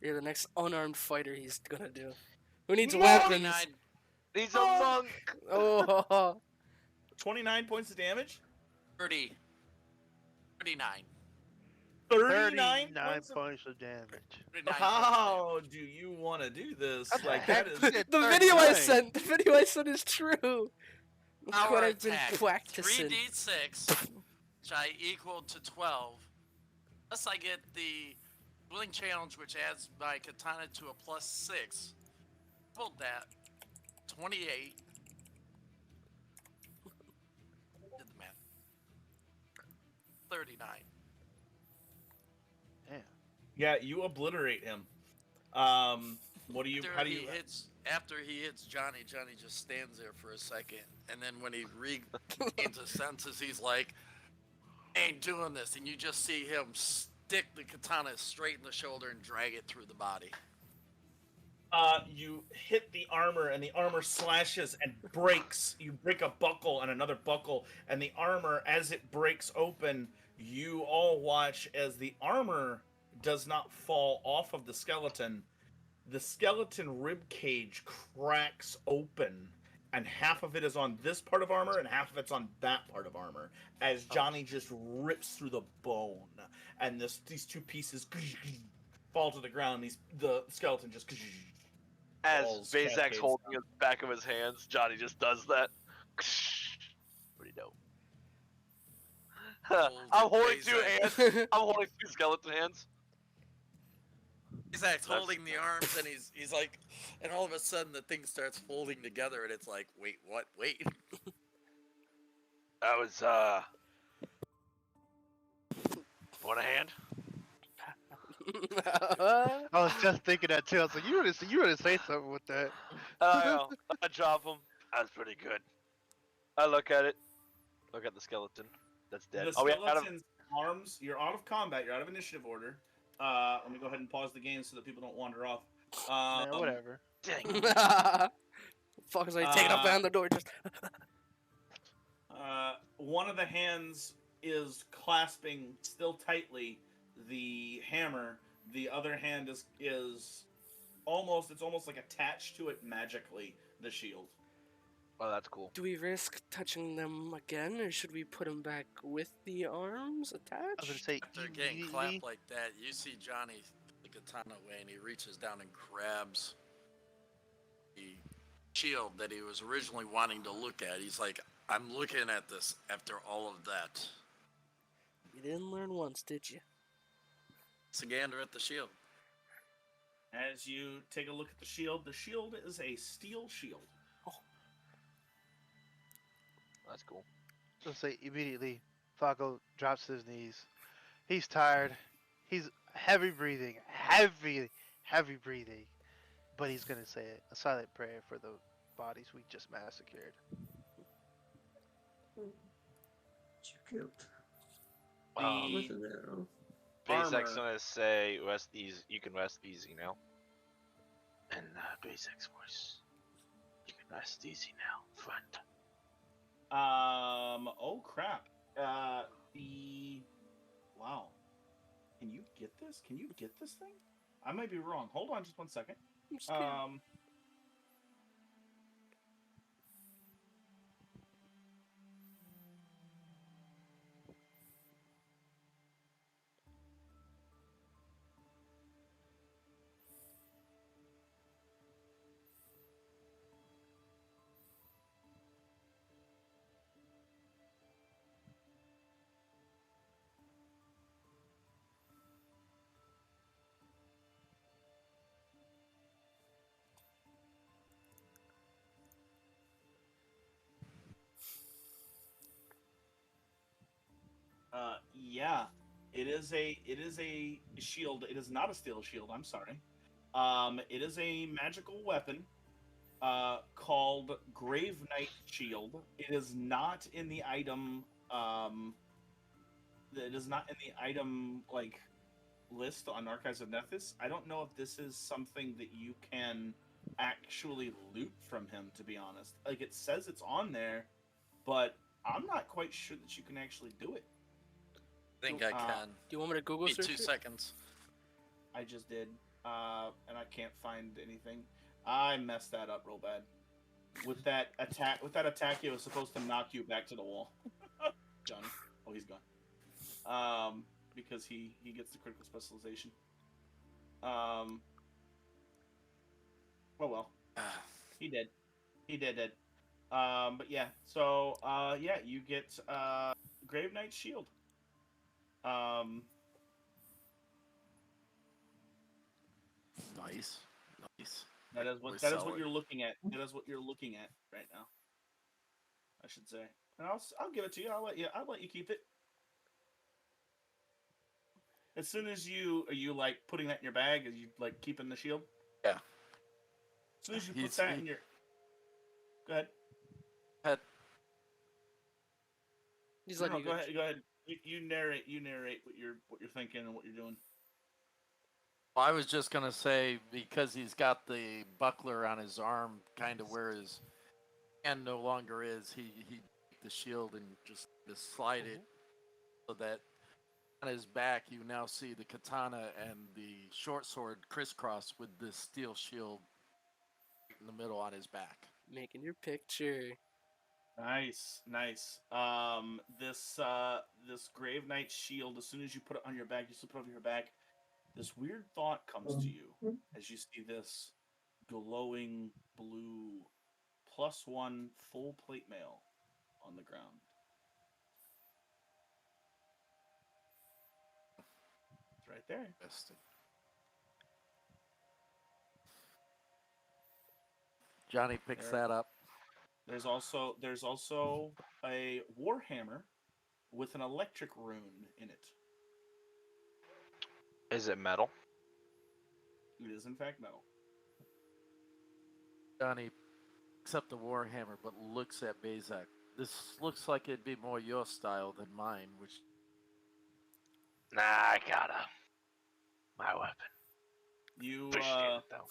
You're the next unarmed fighter he's gonna do. Who needs No! weapons? 29. He's a monk. Oh, 29 points of damage? 30. 39. 39 39 points of... points of damage. 39. How do you want to do this? What the Like, heck? that is... the video I sent. The video I sent is true. Look Power what I've been attack. practicing. 3d6, which I equal to 12. Plus I get the dueling challenge, which adds my katana to a +6. Pulled that. 28. Did the math. 39. Damn. Yeah, you obliterate him. What do you... How do you... After he hits Johnny, Johnny just stands there for a second, and then when he regains his senses, he's like, "Ain't doing this," and you just see him stick the katana straight in the shoulder and drag it through the body. You hit the armor, and the armor slashes and breaks. You break a buckle and another buckle, and the armor, as it breaks open, you all watch as the armor does not fall off of the skeleton. The skeleton rib cage cracks open, and half of it is on this part of armor, and half of it's on that part of armor, as Johnny just rips through the bone, and these two pieces fall to the ground. The skeleton just... As falls, Bezak's cascades holding down. the back of his hands, Johnny just does that. Pretty dope. I'm holding two hands. I'm holding two skeleton hands. He's holding the arms, and he's like, and all of a sudden the thing starts folding together, and it's like, wait, what? Wait. That was want a hand? I was just thinking that too. I was like, you would say something with that. I know. I drop him. That's pretty good. I look at it. Look at the skeleton. That's dead. The skeleton's arms, you're out of combat, you're out of initiative order. Let me go ahead and pause the game so that people don't wander off. Yeah, whatever. Dang. Fuck is like taking up behind the door just One of the hands is clasping still tightly the hammer. The other hand is almost like attached to it magically, the shield. Oh, that's cool. Do we risk touching them again, or should we put them back with the arms I was attached? gonna say After getting clapped like that, you see Johnny the katana away, and he reaches down and grabs the shield that he was originally wanting to look at. He's like, "I'm looking at this after all of that." You didn't learn once, did you? Sagander at the shield. As you take a look at the shield is a steel shield. That's cool. Let's say immediately, Falco drops to his knees. He's tired. He's heavy breathing, heavy breathing. But he's gonna say a silent prayer for the bodies we just massacred. Bezak's gonna say, "Rest these. You can rest easy now." And Bezak's voice, "You can rest easy now, friend." Oh crap. Wow. Can you get this? Can you get this thing? I might be wrong. Hold on just one second. I'm scared. Yeah. It is a shield. It is not a steel shield, I'm sorry. It is a magical weapon called Grave Knight Shield. It is not in the item list on Archives of Nethys. I don't know if this is something that you can actually loot from him, to be honest. Like, it says it's on there, but I'm not quite sure that you can actually do it. I think I can. Do you want me to Google Give me search 2 it? seconds. I just did, and I can't find anything. I messed that up real bad. With that attack, it was supposed to knock you back to the wall. Johnny. Oh, he's gone. Because he gets the critical specialization. Oh well. He did. But yeah, so yeah, you get Grave Knight Shield. Nice. That is what you're looking at. That is what you're looking at right now. I should say. And I'll give it to you. I'll let you keep it. As soon as are you like putting that in your bag? Are you like keeping the shield? Yeah. As soon as you put that in your. Go ahead. He's No, letting you go ahead. You narrate what you're thinking and what you're doing. Well, I was just gonna say, because he's got the buckler on his arm, kind of where his hand no longer is, he the shield and just slide it so that on his back you now see the katana and the short sword crisscross with the steel shield in the middle on his back. making your picture. Nice. This Grave Knight shield. As soon as you put it on your back, you slip it over your back. This weird thought comes to you as you see this glowing blue +1 full plate mail on the ground. It's right there. Interesting. Johnny picks that up. There's also a warhammer with an electric rune in it. Is it metal? It is in fact metal. Johnny picks up the warhammer but looks at Bezak. This looks like it'd be more your style than mine, which... Nah, I gotta. My weapon. You Appreciate it, though.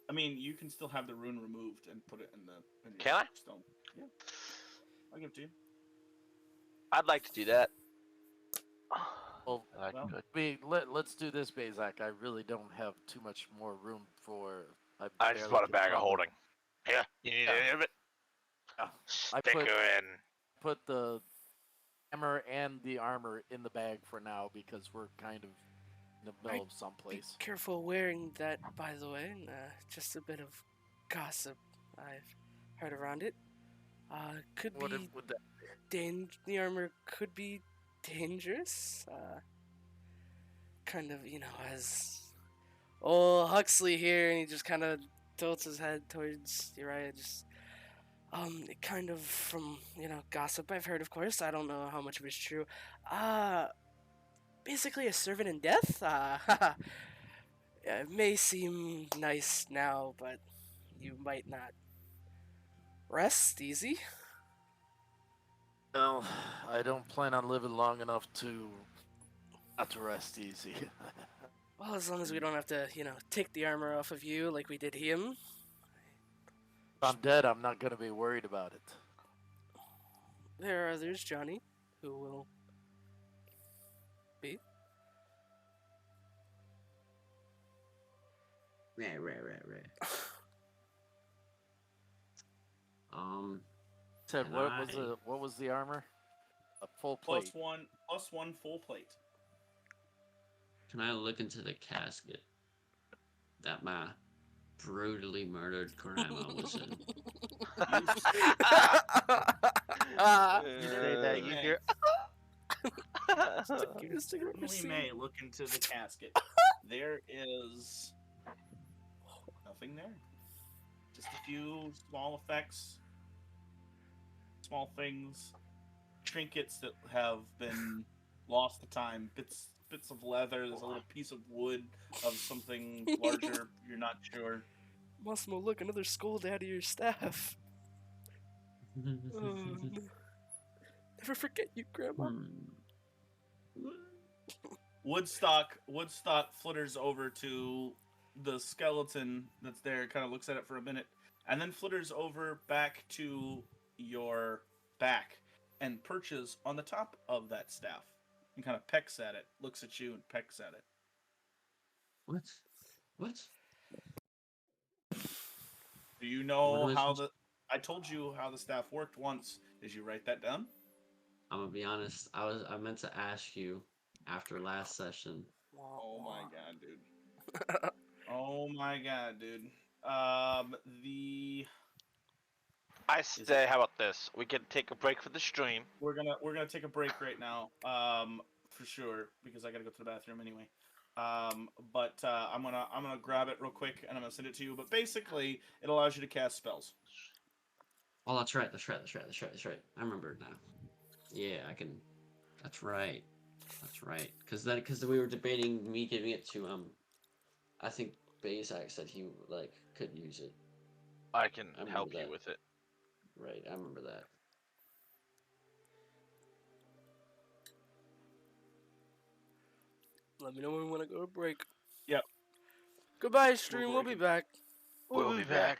I mean, you can still have the rune removed and put it in your Can I? stone. Yeah. I'll give it to you. I'd like to do that. Well, Well, let's do this, Bezak. I really don't have too much more room for... I just want a bag of holding. Yeah, you need Yeah. any of it? Yeah. Stick put- her in. Put the hammer and the armor in the bag for now because we're kind of in the middle of Be someplace. careful wearing that, by the way. Just a bit of gossip I've heard around it. Could What be would that... the armor could be dangerous. Kind of, as old Huxley here, and he just kind of tilts his head towards Uriah. Just, it kind of from gossip I've heard, of course. I don't know how much of it's true. Basically a servant in death. It may seem nice now, but you might not rest easy. Well, I don't plan on living long enough to not to rest easy. Well, as long as we don't have to, take the armor off of you like we did him. If I'm dead, I'm not gonna be worried about it. There are others, Johnny, who will be. Right. Ted, And what was the armor? A full plate. +1 full plate. Can I look into the casket that my brutally murdered Kurama was in? You say that, you hear. We may look into the casket. There is nothing there. Just a few small effects, small things, trinkets that have been lost to time. Bits of leather. There's a little piece of wood of something larger. You're not sure. Massimo, look, another scold out of your staff. Never forget you, Grandma. Woodstock flitters over to the skeleton that's there, kind of looks at it for a minute, and then flitters over back to your back and perches on the top of that staff and kind of pecks at it, looks at you and pecks at it. What? What? Do you What know am I how supposed- I told you how the staff worked once. Did you write that down? I'm gonna be honest. I meant to ask you after last session. Oh my god, dude. Oh my god, dude. The I say, how about this? We can take a break for the stream. we're gonna take a break right now, for sure, because I gotta go to the bathroom anyway. But I'm gonna grab it real quick and I'm gonna send it to you. But basically, it allows you to cast spells. Oh, that's right. That's right. That's right. That's right. That's right. I remember it now. Yeah, I can. That's right. That's right. Because we were debating me giving it to I think Bazak said he like could use it. I can I remember help you that. with it. Right. I remember that. Let me know when we want to go to break. Yep. Goodbye, stream. We'll be breaking. back. We'll be back.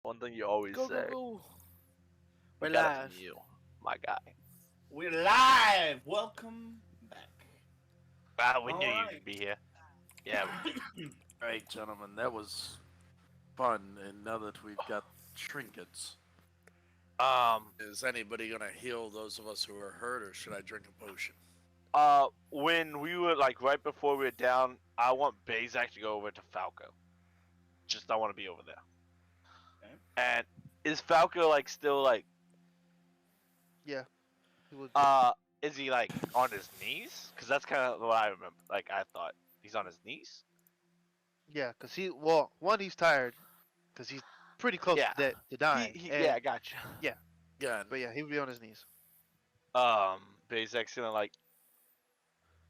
One thing you always Go, go, say. go. We We're got it live. from you, my guy. We're live. Welcome back. Wow, we knew Alright. you'd be here. Yeah. Alright, gentlemen, that was fun. And now that we've got trinkets, is anybody gonna heal those of us who are hurt, or should I drink a potion? When we were like right before we were down, I want Bazak to go over to Falco. Just I want to be over there. Okay. And is Falco like still like? Yeah. He was, Is he like on his knees? Because that's kind of what I remember. Like I thought he's on his knees. yeah, cause he's tired, cause he's pretty close Yeah. to dying. Yeah, I gotcha. Yeah. But yeah, he would be on his knees. Bazak's gonna like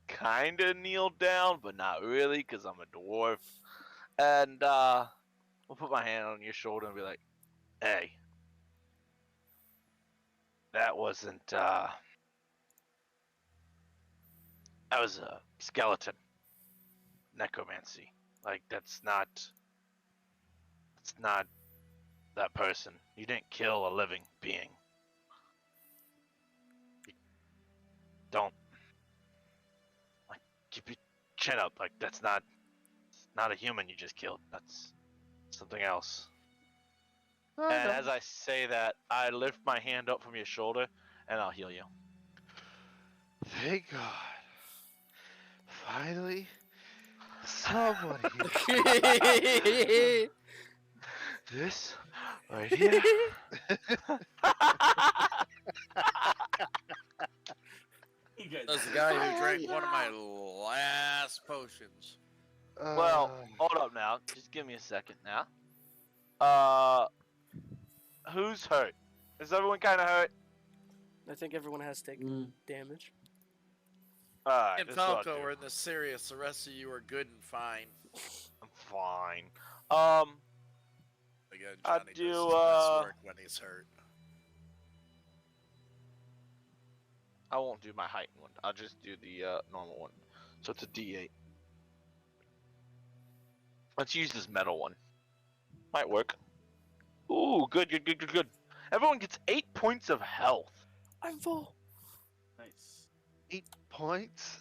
kind of kneel down, but not really, cause I'm a dwarf. And I'll put my hand on your shoulder and be like, "Hey, that wasn't that was a skeleton necromancy. Like that's not that person. You didn't kill a living being. You don't like keep your chin up. Like that's not a human you just killed. That's something else." Oh, And no. as I say that, I lift my hand up from your shoulder and I'll heal you. Thank God. Finally, someone here. This right here. You guys That's the guy who drank one of my last potions. Well, hold up now. Just give me a second now. Who's hurt? Is everyone kind of hurt? I think everyone has taken damage. Alright, And this is what I'll Falco do. are in the serious. The rest of you are good and fine. I'm fine. Again, I Johnny do, does his best work when he's hurt. I won't do my heightened one. I'll just do the normal one. So it's a D8. Let's use this metal one. Might work. Ooh, good. Everyone gets 8 points of health. I'm full. Nice. 8 points.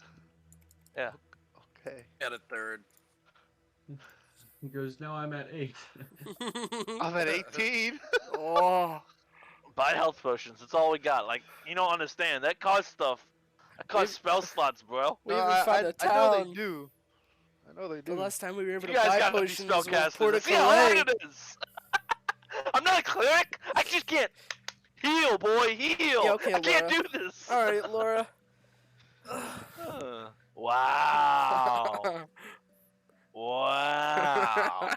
Yeah. Okay. At a third. He goes, no, I'm at 8. I'm at 18. Oh. Buy health potions. That's all we got. Like, you don't understand. That costs stuff. That costs spell slots, bro. We No, even found a I know they town. do. I know they The do. last time we were able You to guys buy gotta be potions was spellcasters. See how Portico. hard it is. I'm not a cleric. I just can't heal, boy. Heal. Yeah, okay, I can't Laura. do this. All right, Laura. Wow. Wow.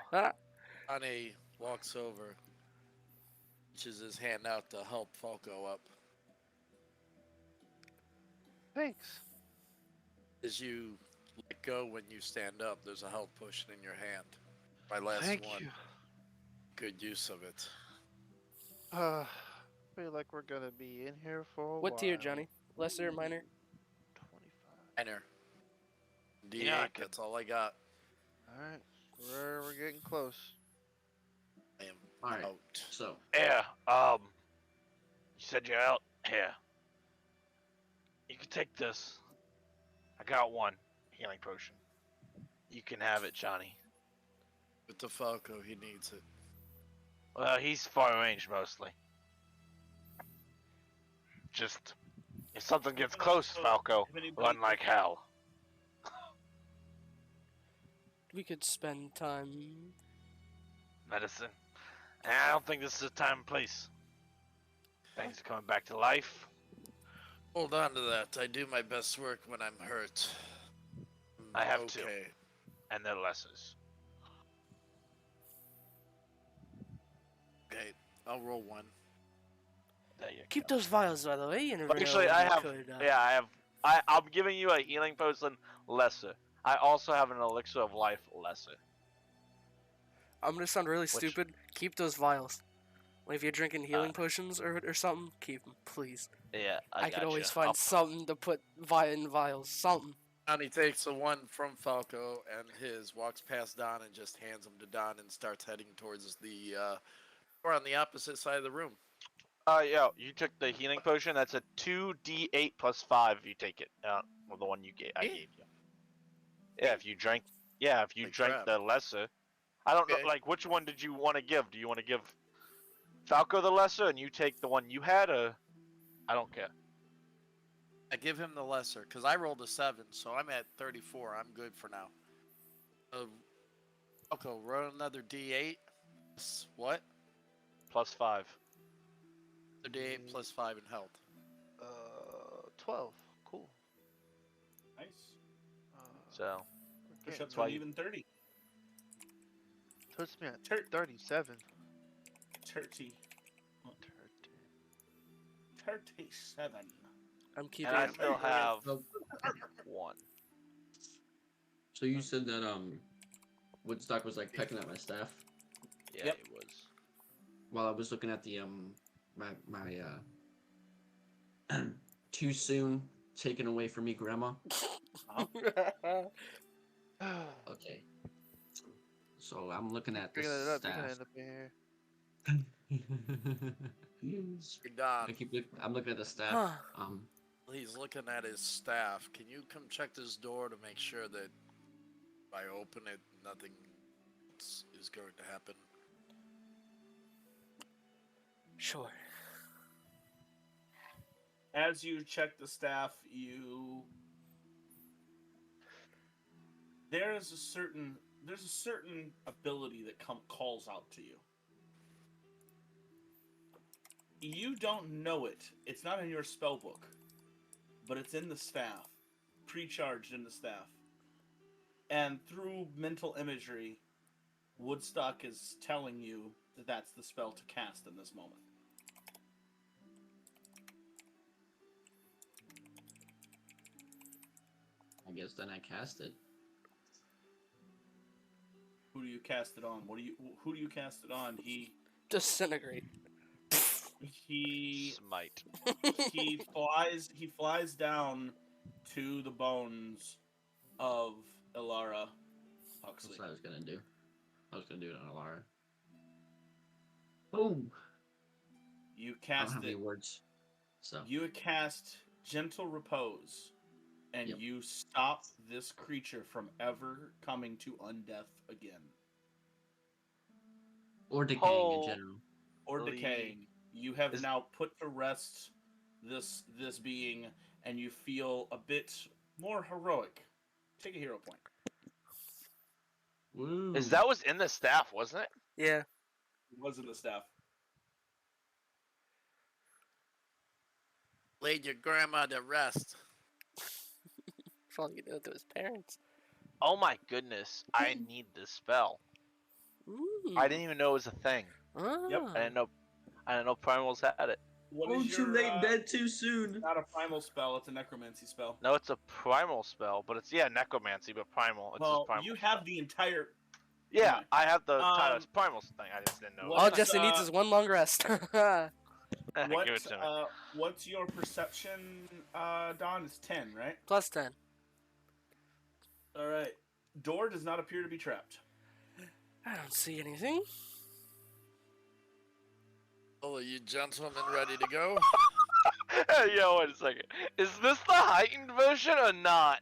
Johnny walks over, reaches his hand out to help Falco up. Thanks. As you let go when you stand up, there's a health potion in your hand. My last Thank one. you. Good use of it. Feel like we're gonna be in here for a while. What tier, Johnny? Lesser, minor? 25. Minor. D8, Yeah, I could- that's all I got. Alright. We're getting close. I am Alright. out. So, Yeah. You said you're out. Here. You can take this. I got one healing potion. You can have it, Johnny. With the Falco, he needs it. Well, he's far range mostly. Just if something gets close, Falco, run like hell. We could spend time. Medicine. And I don't think this is the time and place. Things are coming back to life. Hold on to that. I do my best work when I'm hurt. I have to. Okay. And they're lessers. Okay, I'll roll one. There you Keep go. those vials, by the way. You never Actually, know I when have. you could, Yeah, I have. I'm giving you a healing potion lesser. I also have an elixir of life lesser. I'm gonna sound really stupid. Keep those vials. Like if you're drinking healing potions or something, keep them, please. Yeah, I could always gotcha. find I'll- something to put in vials. Something. Johnny takes the one from Falco and walks past Don and just hands him to Don and starts heading towards the We're on the opposite side of the room. Yeah, you took the healing potion. That's a 2d8 plus 5 if you take it. Well, the one I Me? gave you. Yeah, if you drank. Yeah, if you Like drank crap. the lesser. I don't Okay. know. Like, which one did you want to give? Do you want to give Falco the lesser and you take the one you had, or I don't care. I give him the lesser because I rolled a 7, so I'm at 34. I'm good for now. Okay, roll another D8. What? Plus 5. The D8 plus 5 in health. 12. Cool. Nice. So we're Push up getting to an why- even 30. puts me at Tur- 37. 30. 37. I'm keeping and I it. still have So, 1. so you said that Woodstock was like pecking at my staff Yeah, Yep. it was. while I was looking at the my too soon taken away from me grandma. Okay. So I'm looking at this Bringing it up, you're gonna staff. end up in here. You're done. I'm looking at the staff. Huh. He's looking at his staff. Can you come check this door to make sure that if I open it, nothing is going to happen? Sure. As you check the staff, there's a certain ability that calls out to you. You don't know it. It's not in your spell book, but it's in the staff, pre-charged in the staff. And through mental imagery, Woodstock is telling you that that's the spell to cast in this moment. I guess then I cast it. Who do you cast it on? Who do you cast it on? Disintegrate. He Smite. he flies down to the bones of Ilara Huxley. That's what I was gonna do. I was gonna do it on Alara. Boom! You I don't cast have it. any words. So You cast Gentle Repose, and Yep. you stop this creature from ever coming to undeath again. or decaying Oh. in general. Or Holy- decaying. You have Is- now put to rest this being, and you feel a bit more heroic. Take a hero point. Woo! That was in the staff, wasn't it? Yeah. It was in the staff. Laid your grandma to rest. Probably you know to his parents. Oh my goodness, I need this spell. Ooh. I didn't even know it was a thing. Yep, Ah. I didn't know Primals had it. What Oh, is too your, late, dead too soon. Not a primal spell, it's a necromancy spell. No, it's a primal spell, but it's necromancy, but primal. It's Well, just primal. you have the entire. Yeah, anyway. I have the Tyler's Um, primal thing. I just didn't know. what- All What's, Jesse needs is one long rest. Give it to me. What's your perception, Don? It's 10, right? Plus 10. All right. Door does not appear to be trapped. I don't see anything. Oh, are you gentlemen ready to go? Hey, yo, wait a second. Is this the heightened version or not?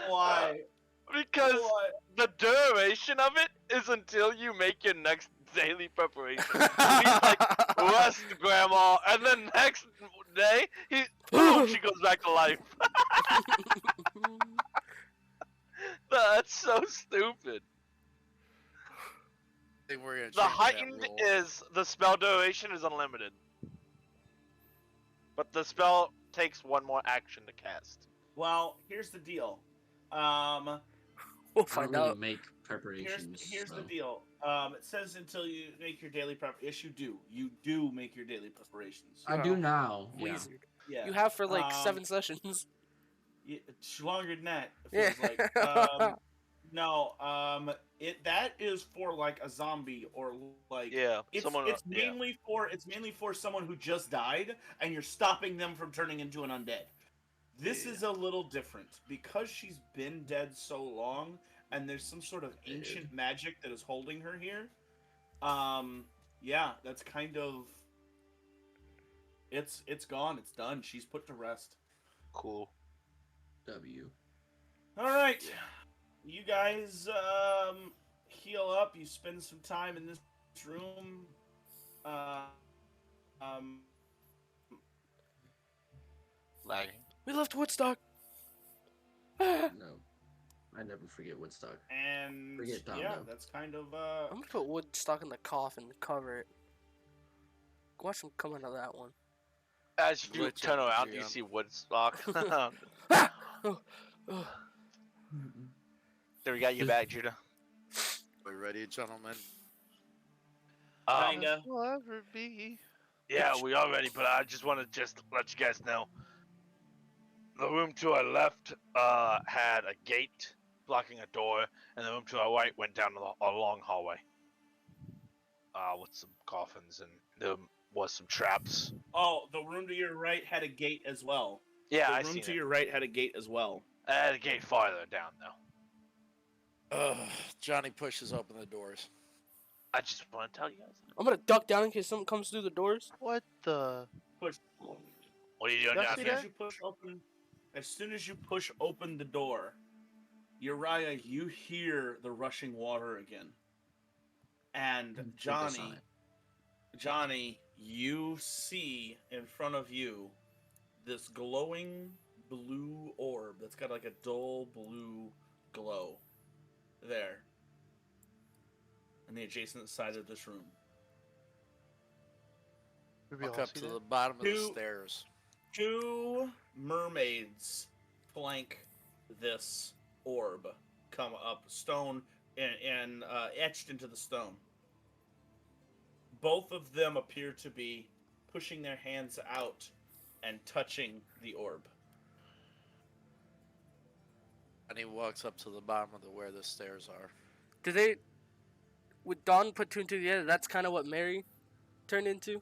Why? Because Why? the duration of it is until you make your next daily preparation. He's like, rest, Grandma, and then next day, boom, she goes back to life. That's so stupid. I think we're gonna The change that heightened rule. is the spell duration is unlimited, but the spell takes one more action to cast. Well, here's the deal. We'll I don't find really out. make preparations. Here's so. the deal. It says until you make your daily prep. Yes, you do. You do make your daily preparations. I do now. Yeah. Wizard. Yeah. You have for like Um, 7 sessions. Yeah, it's longer than that. It Yeah. feels like. No. That is for like a zombie or like. Yeah, It's someone. mainly for someone who just died, and you're stopping them from turning into an undead. This Yeah. is a little different because she's been dead so long, and there's some sort of ancient magic that is holding her here. Yeah, that's kind of. It's gone. It's done. She's put to rest. Cool. W. All right, you guys heal up. You spend some time in this room. Lagging. We left Woodstock. No. I never forget Woodstock. And Forget Dom, yeah, though. that's kind of I'm gonna put Woodstock in the coffin and cover it. Watch him come out of that one. As you Glitch turn up the around, you GM. see Woodstock. Oh, oh. There, we got you back, Judah. We ready, gentlemen? kinda. Will ever be. Yeah, we are ready, but I just want to let you guys know. The room to our left had a gate blocking a door, and the room to our right went down a long hallway. With some coffins, and there was some traps. Oh, the room to your right had a gate as well. Yeah, The I room seen to it. your right had a gate as well. I had a gate farther down, though. Johnny pushes open the doors. I just want to tell you guys. I'm gonna duck down in case someone comes through the doors. What the? Push. What are you doing Y'all down see there? that? As soon as you push open the door, Uriah, you hear the rushing water again. And Focus on Johnny, you see in front of you this glowing blue orb that's got like a dull blue glow there on the adjacent side of this room. Did we Walk all up see to that? the bottom of the Two- stairs. Two mermaids flank this orb, come up stone and etched into the stone. Both of them appear to be pushing their hands out and touching the orb. And he walks up to the bottom of where the stairs are. Did they? Would Dawn put two and two together? That's kind of what Mary turned into.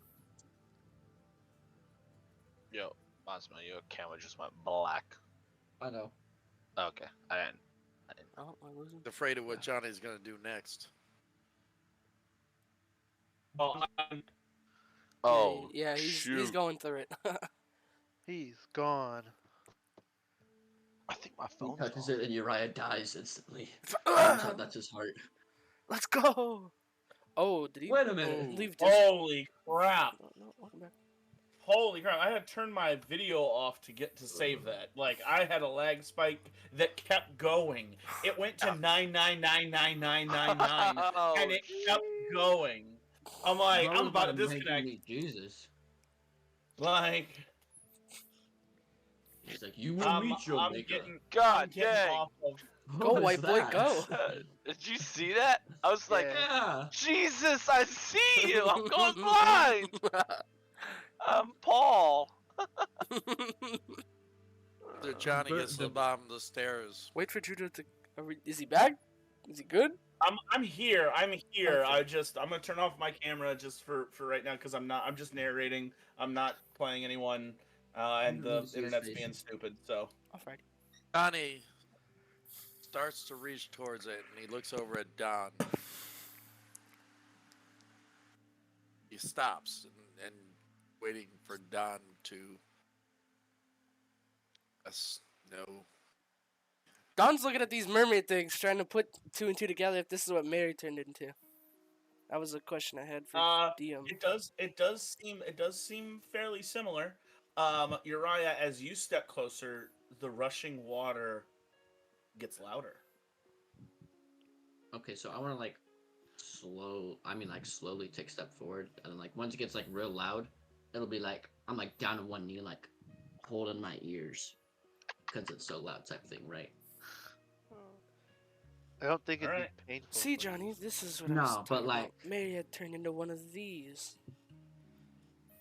Yo, Mazma, your camera just went black. I know. Okay, I didn't. Oh, am I losing? He's afraid of what Johnny's gonna do next. Oh, Oh, yeah, he's shoot. going through it. He's gone. I think my He phone's touches off. it and Uriah dies instantly. Turns out that's his heart. Let's go. Oh, did he? Wait a minute. Leave this. holy crap! No, welcome back. Holy crap! I had to turn my video off to get to save that. Like I had a lag spike that kept going. It went to 9999999, and it kept going. I'm like, Bro, I'm about to making disconnect. me Jesus. Like, He's like, you will meet your I'm maker. getting, God I'm getting dang. off of. Go, What is white boy, that? go. Did you see that? I was like, Yeah. Jesus, I see you. I'm going blind. I'm Paul. After Johnny But- gets to the bottom of the stairs, Wait for Judah to. Is he back? Is he good? I'm here. I'm here. Okay. I'm gonna turn off my camera just for right now because I'm just narrating. I'm not playing anyone, and don't need the to see his internet's face. being stupid. So Alright. Johnny starts to reach towards it, and he looks over at Don. He stops and waiting for Don to. No. Don's looking at these mermaid things, trying to put two and two together. If this is what Mary turned into, that was a question I had for DM. it does seem fairly similar. Uriah, as you step closer, the rushing water gets louder. Okay, so I want to like slowly take a step forward, and then like once it gets like real loud, it'll be like I'm like down on one knee, like holding my ears because it's so loud, type thing, right? I don't think it'd Alright. be painful. See, for Johnny, you. this is what I No, was but, talking like- about. Mary had turned into one of these.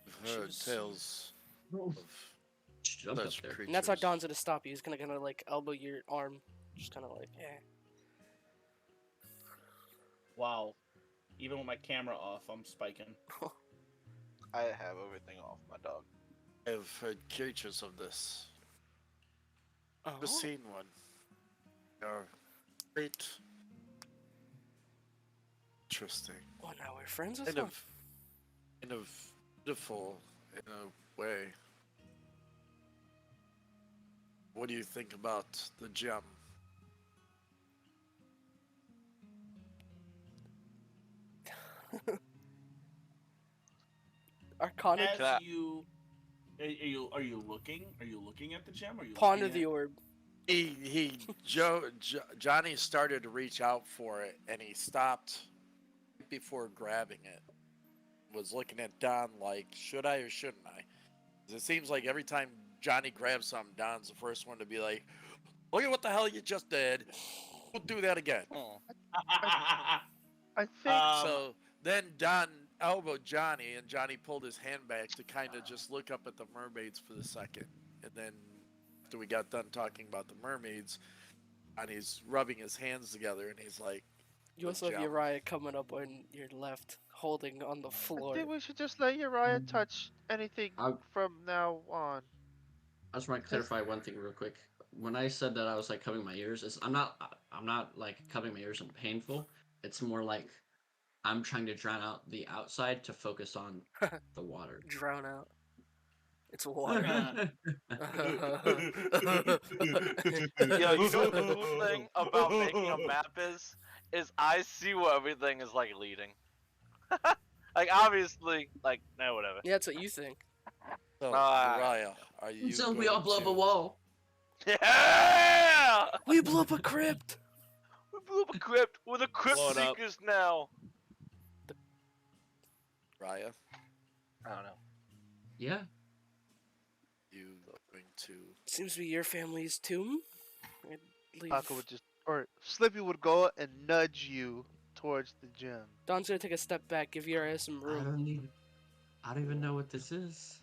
I've heard was- tales of Jump up such there. creatures. And that's how Don's gonna stop you. He's gonna kind of like elbow your arm, just kind of like, eh. Wow. Even with my camera off, I'm spiking. I have everything off my dog. I've heard creatures of this. Oh. I've seen one. They're Great. Interesting. Well, now we're friends with Kind him. of beautiful in a way. What do you think about the gem? Arcana As Can I- you are you looking? Are you looking at the gem? Are you Ponder looking the at- orb. Johnny started to reach out for it, and he stopped before grabbing it. Was looking at Don like, should I or shouldn't I? 'Cause it seems like every time Johnny grabs something, Don's the first one to be like, look at what the hell you just did. We'll do that again. I think So then Don elbowed Johnny, and Johnny pulled his hand back to kind of just look up at the mermaids for the second. And then after we got done talking about the mermaids, Johnny's rubbing his hands together, and he's like, You also have jump. Uriah coming up on your left, holding on the I floor. think we should just let Uriah touch anything from now on. I just want to clarify one thing real quick. When I said that I was like covering my ears, I'm not like covering my ears and painful. It's more like I'm trying to drown out the outside to focus on the water. Drown out. It's water. Yo, you know the cool thing about making a map is I see where everything is like leading. Like obviously, like no, whatever. Yeah, that's what you think. so, Ah. Uriah, are you So we going all blow up to- a wall. Yeah! We blew up a crypt! We blew up a crypt. We're the crypt Blow it up. seekers now. Uriah, I don't know. Yeah. you going to... Seems to be your family's tomb. I'd leave. Paco would just, or Slippy would go and nudge you towards the gym. Don's gonna take a step back, give Uriah some room. I don't even know what this is.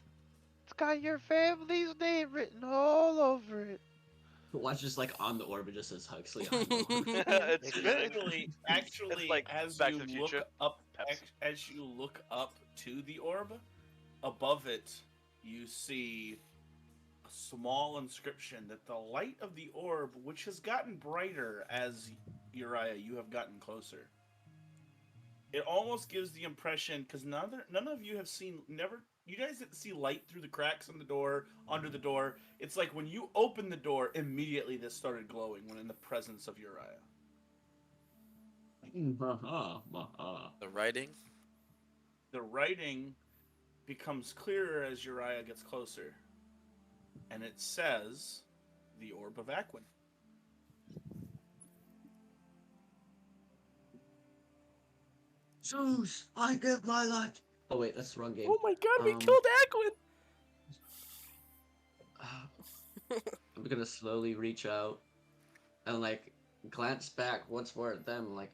It's got your family's name written all over it. Watch just like on the orb, it just says Huxley on the orb. It's good. Actually, It's like as Back you to the look Future. up, Pepsi. as you look up to the orb, above it, you see a small inscription that the light of the orb, which has gotten brighter as Uriah, you have gotten closer. It almost gives the impression, because none of you have seen, you guys didn't see light through the cracks in the door, under the door. It's like when you open the door, immediately this started glowing when in the presence of Uriah. The writing? The writing becomes clearer as Uriah gets closer. And it says, the Orb of Aquin. Zeus, I give my life. Oh wait, that's the wrong game. Oh my god, we Um, killed Aquin! I'm gonna slowly reach out and like glance back once more at them. Like,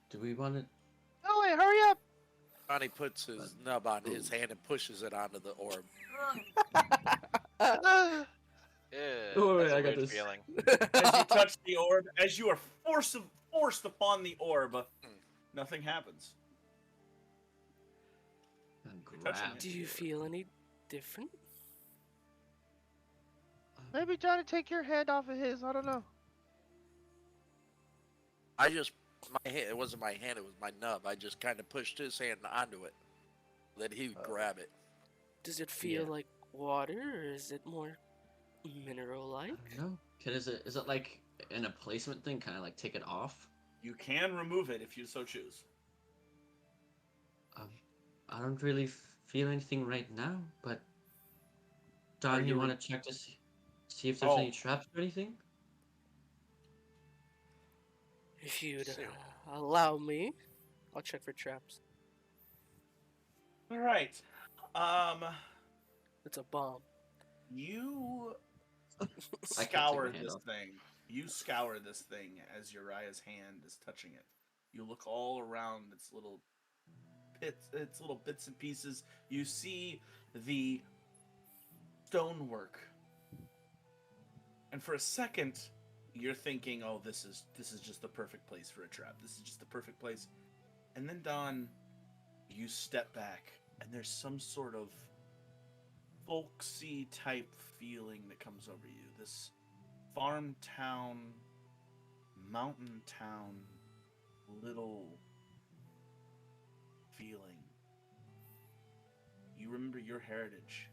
do we want to? Oh wait, hurry up! Johnny puts his nub on his hand and pushes it onto the orb. Ah, Yeah, Oh, that's wait, a I got weird this. feeling. As you touch the orb, as you are forced upon the orb, nothing happens. Grab. Do you feel any different? maybe Johnny, take your hand off of his. I don't know. I just, my hand, it wasn't my hand, it was my nub. I just kind of pushed his hand onto it. That he would grab it. Does it feel Yeah. like water, or is it more mineral-like? No. Is it like in a placement thing? Kind of like take it off? You can remove it if you so choose. I don't really feel anything right now, but Are Don, you you re- want to check to see if there's Oh. any traps or anything? If you'd allow me, I'll check for traps. All right. It's a bomb. You I can't take scour my hand this off. thing. You scour this thing as Uriah's hand is touching it. You look all around its little bits and pieces. You see the stonework. And for a second, you're thinking, "Oh, this is just the perfect place for a trap. This is just the perfect place." And then Don, you step back, and there's some sort of folksy type feeling that comes over you. This farm town mountain town little feeling. You remember your heritage.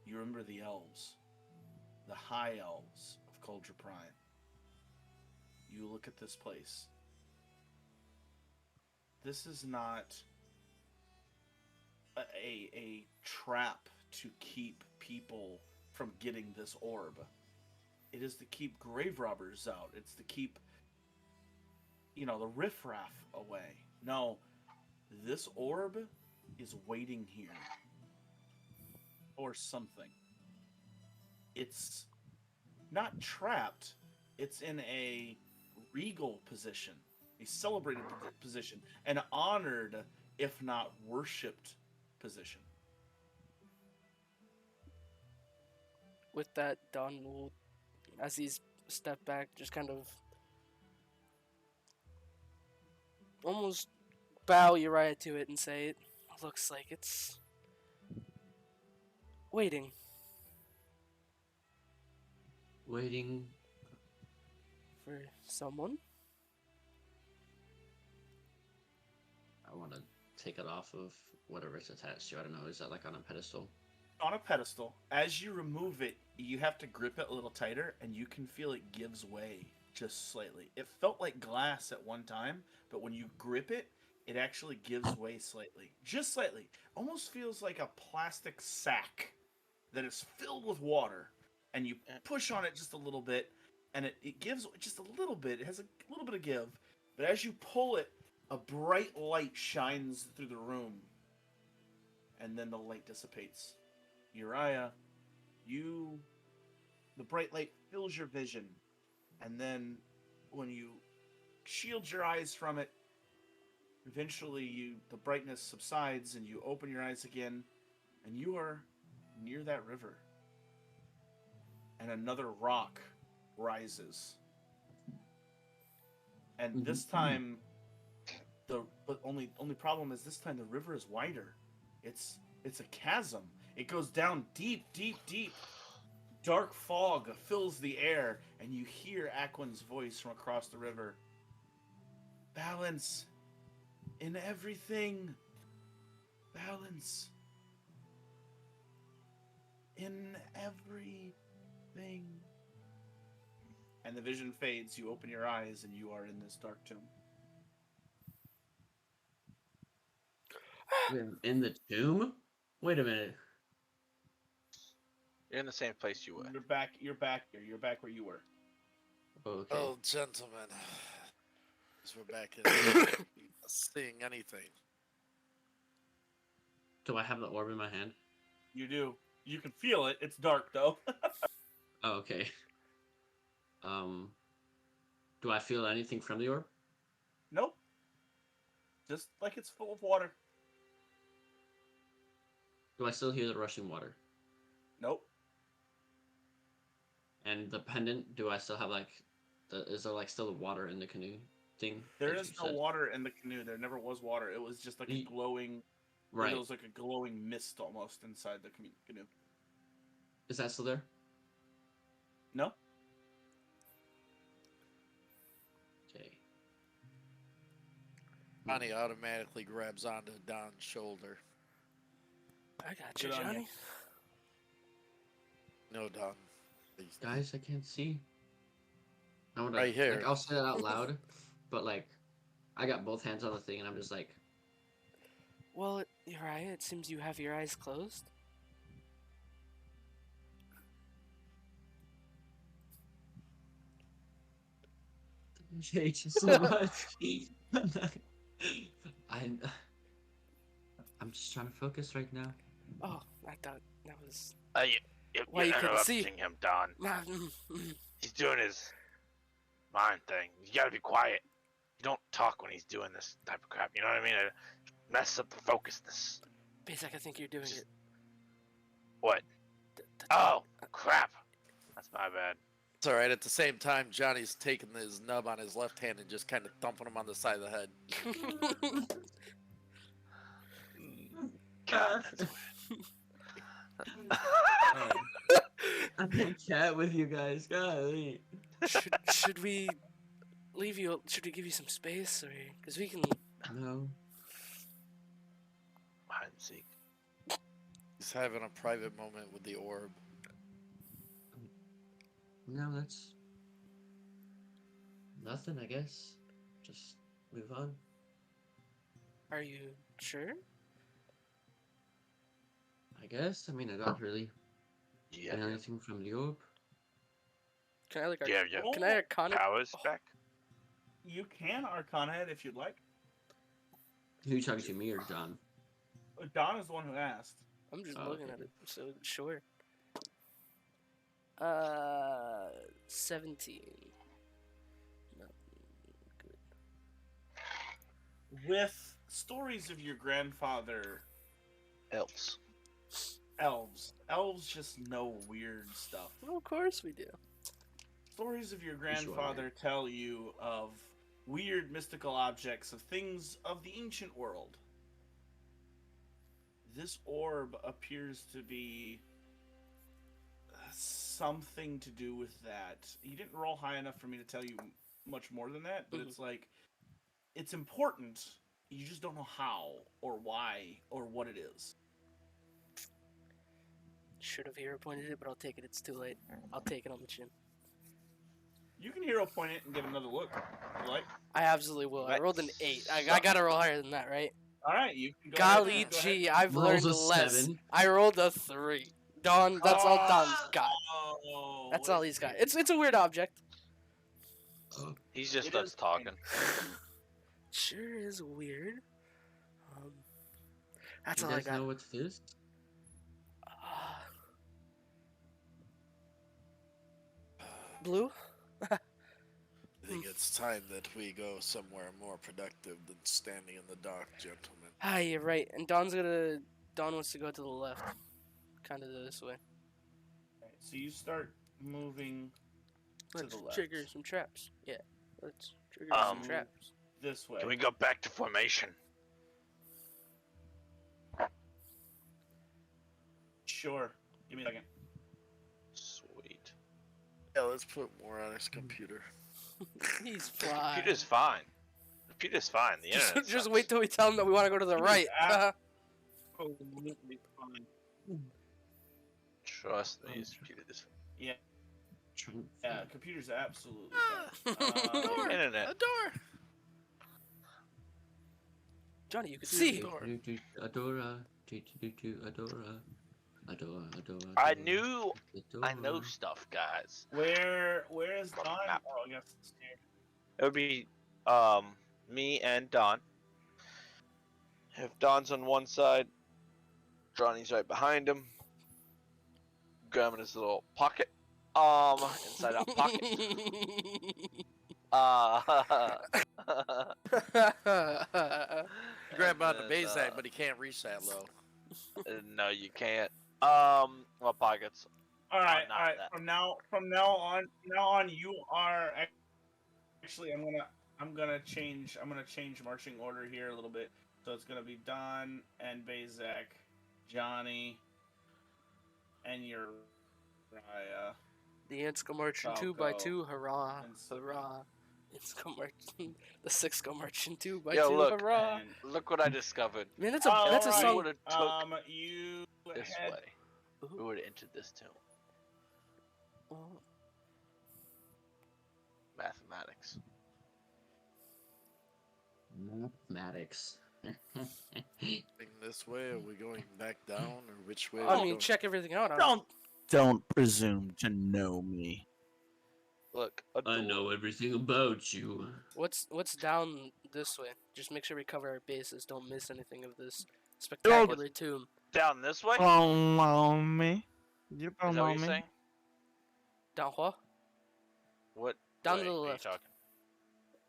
You remember the elves, the high elves of Culture Prime. You look at this place. This is not a trap to keep people from getting this orb. It is to keep grave robbers out. It's to keep, the riffraff away. No, this orb is waiting here. Or something. It's not trapped. It's in a regal position. A celebrated position. An honored, if not worshipped position. With that done, we'll, as he's stepped back, just kind of almost bow Uriah to it and say, it looks like it's waiting. Waiting. For someone? I want to take it off of whatever it's attached to. I don't know. Is that like on a pedestal? On a pedestal. As you remove it, you have to grip it a little tighter, and you can feel it gives way just slightly. It felt like glass at one time, but when you grip it, it actually gives way slightly. Just slightly. Almost feels like a plastic sack that is filled with water, and you push on it just a little bit, and it gives just a little bit. It has a little bit of give, but as you pull it, a bright light shines through the room, and then the light dissipates. Uriah, the bright light fills your vision, and then when you shield your eyes from it, eventually the brightness subsides, and you open your eyes again, and you are near that river. And another rock rises. And this time, the only problem is this time the river is wider. It's a chasm. It goes down deep, deep, deep. Dark fog fills the air, and you hear Aquin's voice from across the river. Balance in everything. Balance in everything. And the vision fades. You open your eyes, and you are in this dark tomb. In the tomb? Wait a minute. You're in the same place you were. You're back here. You're back where you were. Okay. Oh, gentlemen. As we're back in seeing anything. Do I have the orb in my hand? You do. You can feel it. It's dark, though. Oh, okay. Do I feel anything from the orb? Nope. Just like it's full of water. Do I still hear the rushing water? Nope. And the pendant, do I still have is there still water in the canoe thing? There that is you no said? water in the canoe. There never was water. It was just like a glowing... Right. It was like a glowing mist almost inside the canoe. Is that still there? No? Okay. Johnny automatically grabs onto Don's shoulder. I got you, Good on ya. Johnny. No, Don. Please. Guys, I can't see. I wanna, Right here. I'll say that out loud, but I got both hands on the thing, and I'm just like, Well, Uriah, it seems you have your eyes closed. hate you so much. I'm just trying to focus right now. Oh, I thought that was... You're Well, you couldn't see. interrupting him, Don. Mm-hmm. He's doing his mind thing. You gotta be quiet. You don't talk when he's doing this type of crap. You know what I mean? It messes up the focusness. Basic, I think you're doing it. What? Oh, crap. That's my bad. It's alright. At the same time, Johnny's taking his nub on his left hand and just kind of thumping him on the side of the head. God, that's I can't chat with you guys. Golly. should we leave you? Should we give you some space, or because we can? No. Hide and seek. He's having a private moment with the orb. No, that's nothing, I guess. Just move on. Are you sure? I guess. I mean, I don't really Yeah. get anything from the orb. Can I like? Yeah. Can I arcana? Powers back. You can Arcana it if you'd like. Who talking to me or John? Don is the one who asked. I'm just Oh, looking okay. at it. So sure. 17. No, good. With stories of your grandfather, Elves. elves just know weird stuff. Well, of course we do. Stories of your Sure. grandfather tell you of weird mystical objects, of things of the ancient world. This orb appears to be something to do with that. You didn't roll high enough for me to tell you much more than that, but it's like, it's important. You just don't know how or why or what it is. Should have hero pointed it, but I'll take it. It's too late. I'll take it on the chin. You can hero point it and give another look. If you like. I absolutely will. I That rolled an 8. I sucks. gotta roll higher than that, right? All right, you can go Golly ahead. Go gee, ahead. I've Rolls learned a less. 7. I rolled a 3. Don, that's all Don's got. Oh, That's all he's got. It's a weird object. He's just It starts is talking. Sure is weird. That's You all I guys got. know what it is? Blue? I think it's time that we go somewhere more productive than standing in the dark, gentlemen. Ah, you're right. And Don wants to go to the left. Kind of this way. Okay, so you start moving to Let's the left. trigger some traps. Yeah. Let's trigger some Um, traps. This way. Can we go back to formation? Sure. Give me a second. Sweet. Yeah, let's put more on his computer. He's fine. Computer's fine. Computer's fine. The internet Just sucks. wait till we tell him that we want to go to the right. Absolutely fine. Trust me, his computer's Yeah, Trying to yeah, think. computer's absolutely fine. Door! internet. A door! Johnny, you can see. Adora. Adora. Adora. I know Adora. stuff, guys. Where is Fucking Don? map. Oh, I guess it's here. It would be me and Don. If Don's on one side, Johnny's right behind him. Grab him in his little pocket. Inside out pocket. Grab on the And, base side, but he can't reach that low. no, you can't. What pockets? All right, not all right. that. From now on, you are actually. I'm gonna change marching order here a little bit. So it's gonna be Don and Bazak, Johnny, and Uriah. The ants go marching 2 by 2, hurrah, And so- hurrah. Ants go marching, the 6 go marching 2 by Yo, 2, look, hurrah. And Look what I discovered. Man, that's a Alright, song. would've took you This head way. Who would have entered this tomb? Oh, Mathematics. Mathematics. Going this way, are we going back down, or which way? are I we mean, going? check everything out. Don't presume to know me. Look, a I door. know everything about you. What's down this way? Just make sure we cover our bases. Don't miss anything of this spectacular tomb. Down this way? Follow me. You Is that follow what you're me. saying? Down what? What? Down way to the are you left. talking?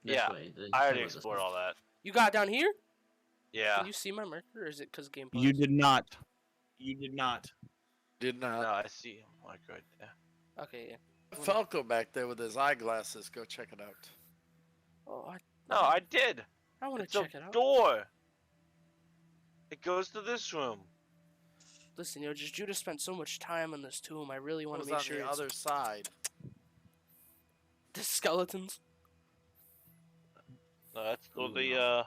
This Yeah, way. I already explored all that. You got it down here? Yeah. Can you see my marker, or is it because game? You paused? did not. You did not. Did not. No, I see. Oh my god. Yeah. Okay, yeah. Falco back there with his eyeglasses. Go check it out. Oh, No, I did. I want to It's check a it out. door. It goes to this room. Listen, just Judah spent so much time on this tomb. I really It want was to make on sure the it's other side. the skeletons. No, that's Ooh, the no.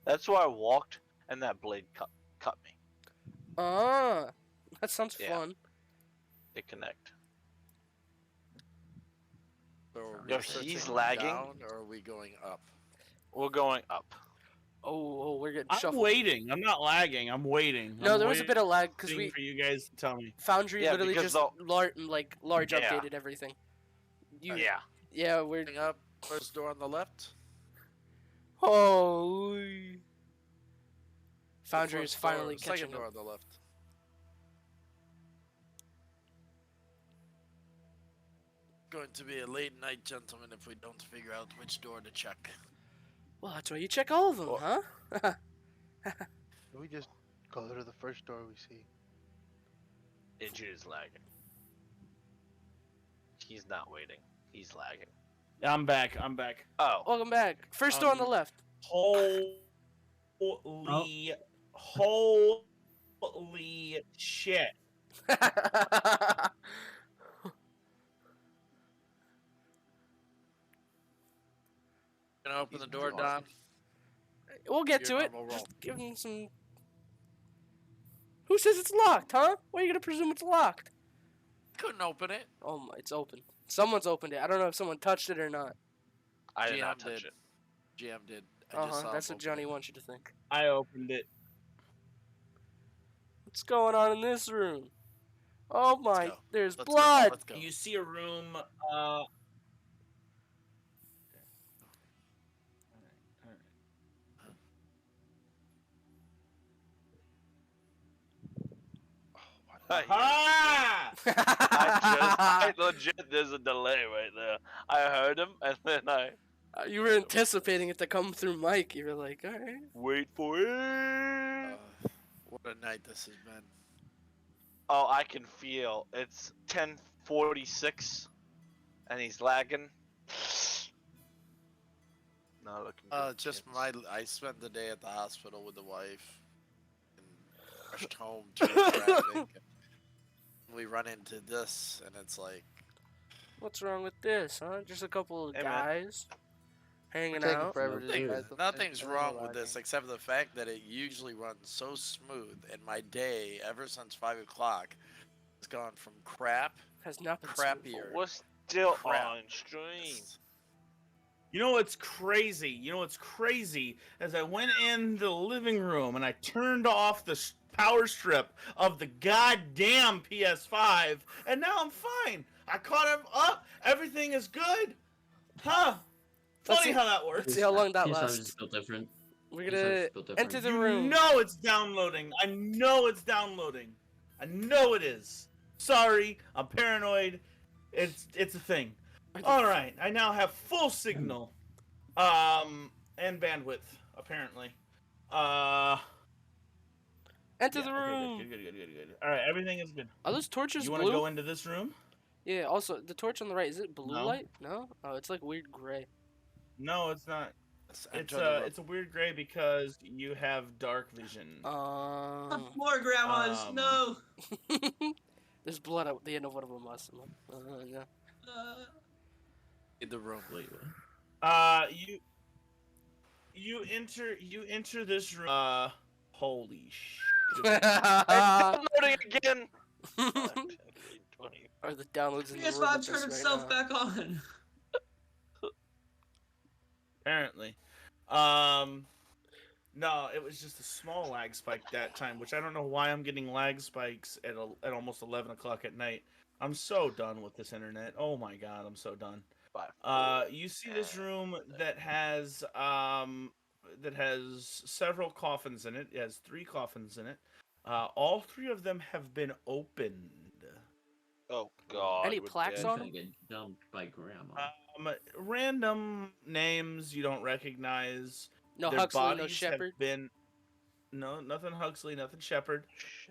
that's where I walked, and that blade cut me. Ah, that sounds Yeah. fun. They connect. So are we Yo, he's switching lagging. down, or are we going up? We're going up. Oh, we're getting I'm shuffled. waiting. I'm not lagging. I'm waiting. No, I'm there was a bit of lag because waiting we for you guys to tell me. Foundry Yeah, literally because just the- large Yeah. updated everything. Yeah. Yeah, we're Going up, first door on the left. holy. The Foundry is first door- finally catching second door up. on the left. Going to be a late night, gentlemen, if we don't figure out which door to check. Well, that's why you check all of them, Well- huh? We just go to the first door we see. It is lagging. He's not waiting. He's lagging. I'm back. I'm back. Oh. Welcome back. First door on the left. Holy shit. Gonna open He's the door, awesome. Don. We'll get Your to it. normal roll. Just give him some. Who says it's locked, huh? Why are you gonna presume it's locked? Couldn't open it. Oh my, it's open. Someone's opened it. I don't know if someone touched it or not. I did not GM touch did. it. GM did. I just saw That's him what open Johnny it. wants you to think. I opened it. What's going on in this room? Oh my, go. there's Let's go. blood. Let's go. You see a room. I Ha! legit, there's a delay right there. I heard him, and then I You were anticipating it to come through Mike. You were like, all right. wait for it. What a night this has been. Oh, I can feel it's 10:46, and he's lagging. Not looking. Good, Just kids. I spent the day at the hospital with the wife, and rushed home to traffic. And we run into this, and it's like, What's wrong with this, huh? Just a couple of Hey, man. guys hanging Taking out. forever to nothing- decide the- nothing's the wrong with lagging. this except for the fact that it usually runs so smooth, and my day ever since 5 o'clock has gone from crap Has not been smooth. crappier. We're still Crap. on stream. You know what's crazy? You know what's crazy? As I went in the living room and I turned off the power strip of the goddamn PS5, and now I'm fine. I caught up. Everything is good. Huh? Let's Funny see- how that works. Let's see how long that PS5 lasts. is built different. We're PS5 is gonna built enter different. the You room. know it's downloading. I know it's downloading. I know it is. Sorry, I'm paranoid. It's a thing. All right, I now have full signal, and bandwidth apparently. Enter Yeah, the okay, room. good. All right, everything is good. Are those torches You want blue? to go into this room? Yeah. Also, the torch on the right, is it blue No. light? No. Oh, it's like weird gray. No, it's not. Let's It's enter the room. it's a weird gray because you have dark vision. More grandmas, Um, no. There's blood at the end of one of them. Yeah. In the room. Wait, what? You enter this room. Holy sh. Downloading again. 20. Are the downloads in the room PS5 with turned us right itself now? back on. Apparently. No, it was just a small lag spike that time, which I don't know why I'm getting lag spikes at almost 11 o'clock at night. I'm so done with this internet. Oh my god, I'm so done. You see this room that has several coffins in it. It has 3 coffins in it. All 3 of them have been opened. Oh god. Any we're plaques dead. on I'm them? gonna get dumped by grandma. Random names you don't recognize. No Their Huxley, no bodies Shepherd. have been nothing Huxley, nothing Shepherd.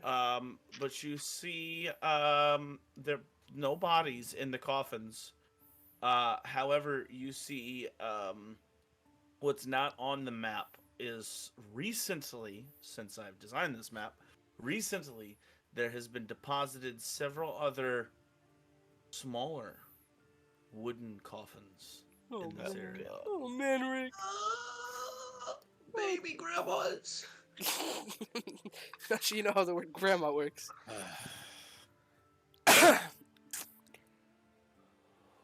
But you see there no bodies in the coffins. However, you see what's not on the map is recently, since I've designed this map, recently there has been deposited several other smaller wooden coffins Oh in this man. area. Oh man, Rick. Baby grandmas. Actually, you know how the word grandma works.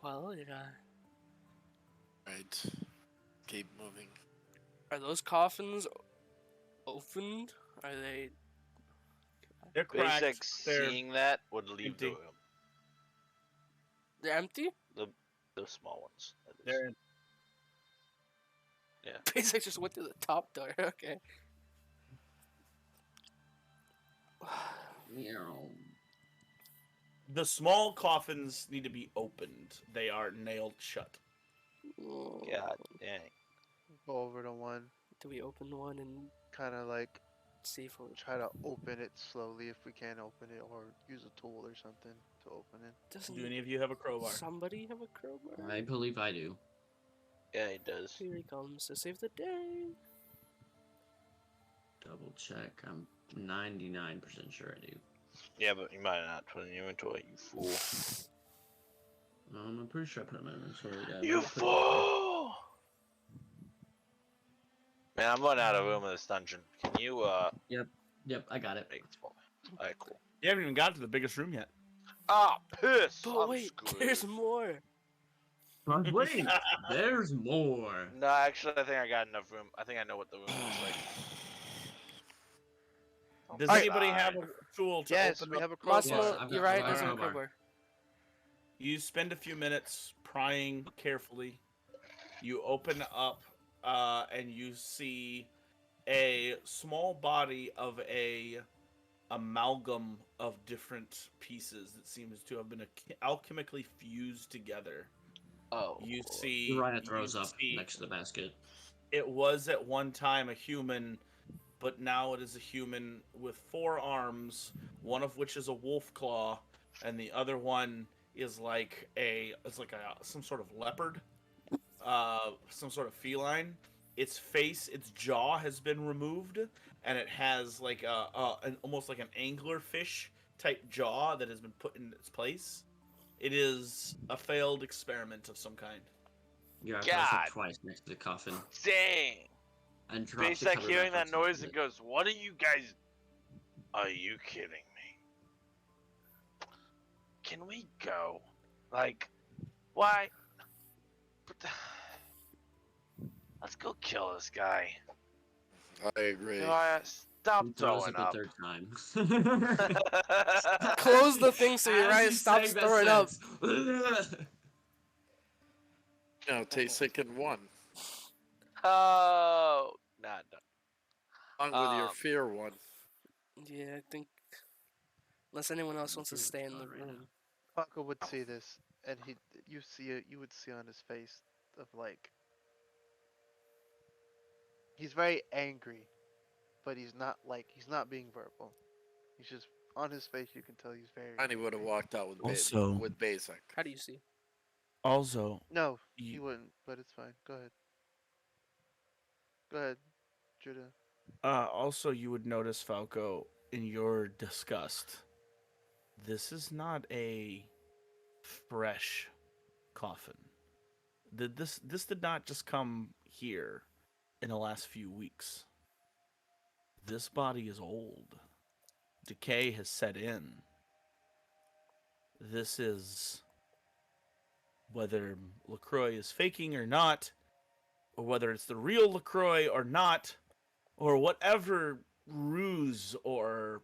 Well, Right. Keep moving. are those coffins opened? Are they? They're cracked. Basic They're seeing that would leave the empty. room. They're empty. The small ones. that is. they're Basic just went through the top door. Okay. the small coffins need to be opened. They are nailed shut. God dang. Go over to one, Do we open one and kind of like see if it try to open it slowly if we can open it, or use a tool or something to open it. doesn't Do any of you have a crowbar? somebody have a crowbar? I believe I do. Yeah, he does. Here he comes to save the day. Double check. I'm 99% sure I do. Yeah, but you might not put it in your inventory, you fool. I'm pretty sure I put him in inventory. Yeah, You let me put it- fool! Man, I'm running out of room in this dungeon. Can you, Yep, I got it. make it for me? Alright, cool. You haven't even got to the biggest room yet. Ah, piss! But I'm wait, screwed. there's more. But wait, there's more. No, actually, I think I got enough room. I think I know what the room looks like. Does Alright. anybody have a tool to Yes, open we up? have a crowbar. Massimo, I've got- you're right. I've got There's a no crowbar. crowbar. You spend a few minutes prying carefully. You open up, and you see a small body of a amalgam of different pieces that seems to have been alchemically fused together. Oh. You see, Uriah throws you up see next to the basket. it was at one time a human, but now it is a human with 4 arms, one of which is a wolf claw, and the other one is like some sort of leopard, some sort of feline. Its face, its jaw has been removed, and it has like almost like an anglerfish type jaw that has been put in its place. It is a failed experiment of some kind. Uriah throws God. up twice next to the coffin Dang! and drops Face the like cover hearing back that on top noise of and it. goes, "What are you guys? Are you kidding me? Can we go? Like, why? Let's go kill this guy. I agree. Stop He throws throwing up a up. third time. Close the thing so As Uriah he's stops saying that throwing up. sentence. No, taste sick in one. Oh, nah, no. Along with your fear one. Yeah, I think. Unless anyone else wants to stay in the room. Paco would see this, and you would see on his face of like, he's very angry, but he's not being verbal. He's just on his face. You can tell he's very. And he would have walked out with Also- with basic. How do you see? Also, No, he you, wouldn't. But it's fine. Go ahead. Go ahead, Judah. also you would notice, Falco, in your disgust, this is not a fresh coffin. This did not just come here in the last few weeks. This body is old. Decay has set in. This is, whether LaCroix is faking or not, or whether it's the real LaCroix or not, or whatever ruse or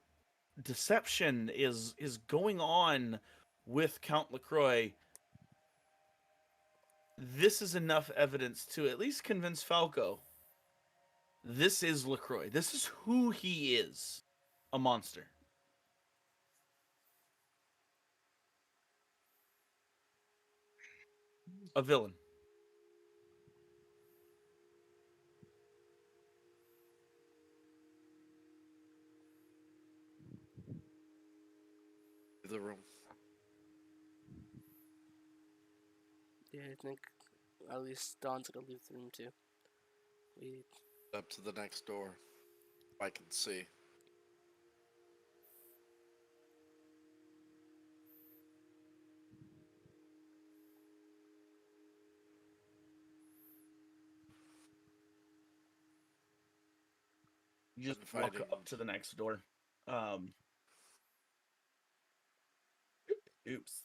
deception is going on with Count LaCroix, this is enough evidence to at least convince Falco this is LaCroix. This is who he is. A monster. A villain. The room. Yeah, I think at least Don's gonna leave the room too. We Up to the next door. I can see. You just Been walk fighting- up to the next door. Oops.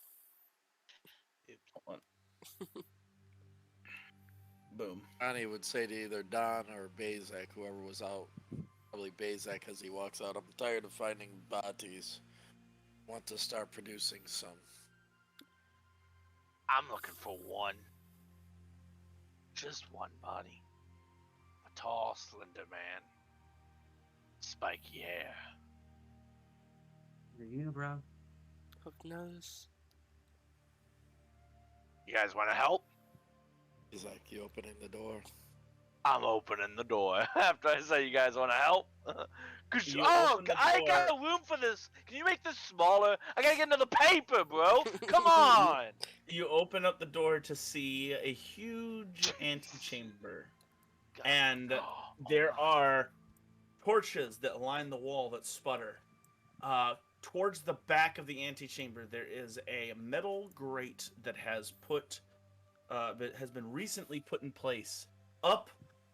Hold on. Boom. Johnny would say to either Don or Bazak, whoever was out. Probably Bazak as he walks out. I'm tired of finding bodies. Want to start producing some. I'm looking for one. Just one body. A tall, slender man. Spiky hair. Are you, bro? Hook nose. You guys want to help? He's like, you opening the door. I'm opening the door after I say you guys want to help. Cause You oh, open the I ain't got door. no room for this. Can you make this smaller? I gotta get another paper, bro. Come on. You open up the door to see a huge antechamber. And there are torches that line the wall that sputter. Towards the back of the antechamber, there is a metal grate that has been recently put in place. Up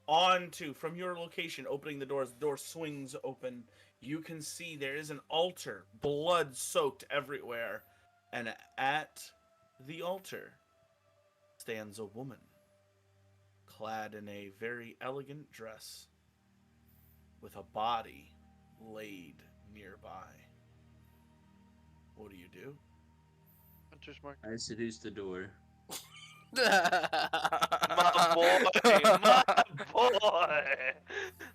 onto, from your location, opening the doors, the door swings open. You can see there is an altar, blood soaked everywhere, and at the altar stands a woman, clad in a very elegant dress, with a body laid nearby. What do you do? Hunter's mark. I seduce the door. My boy.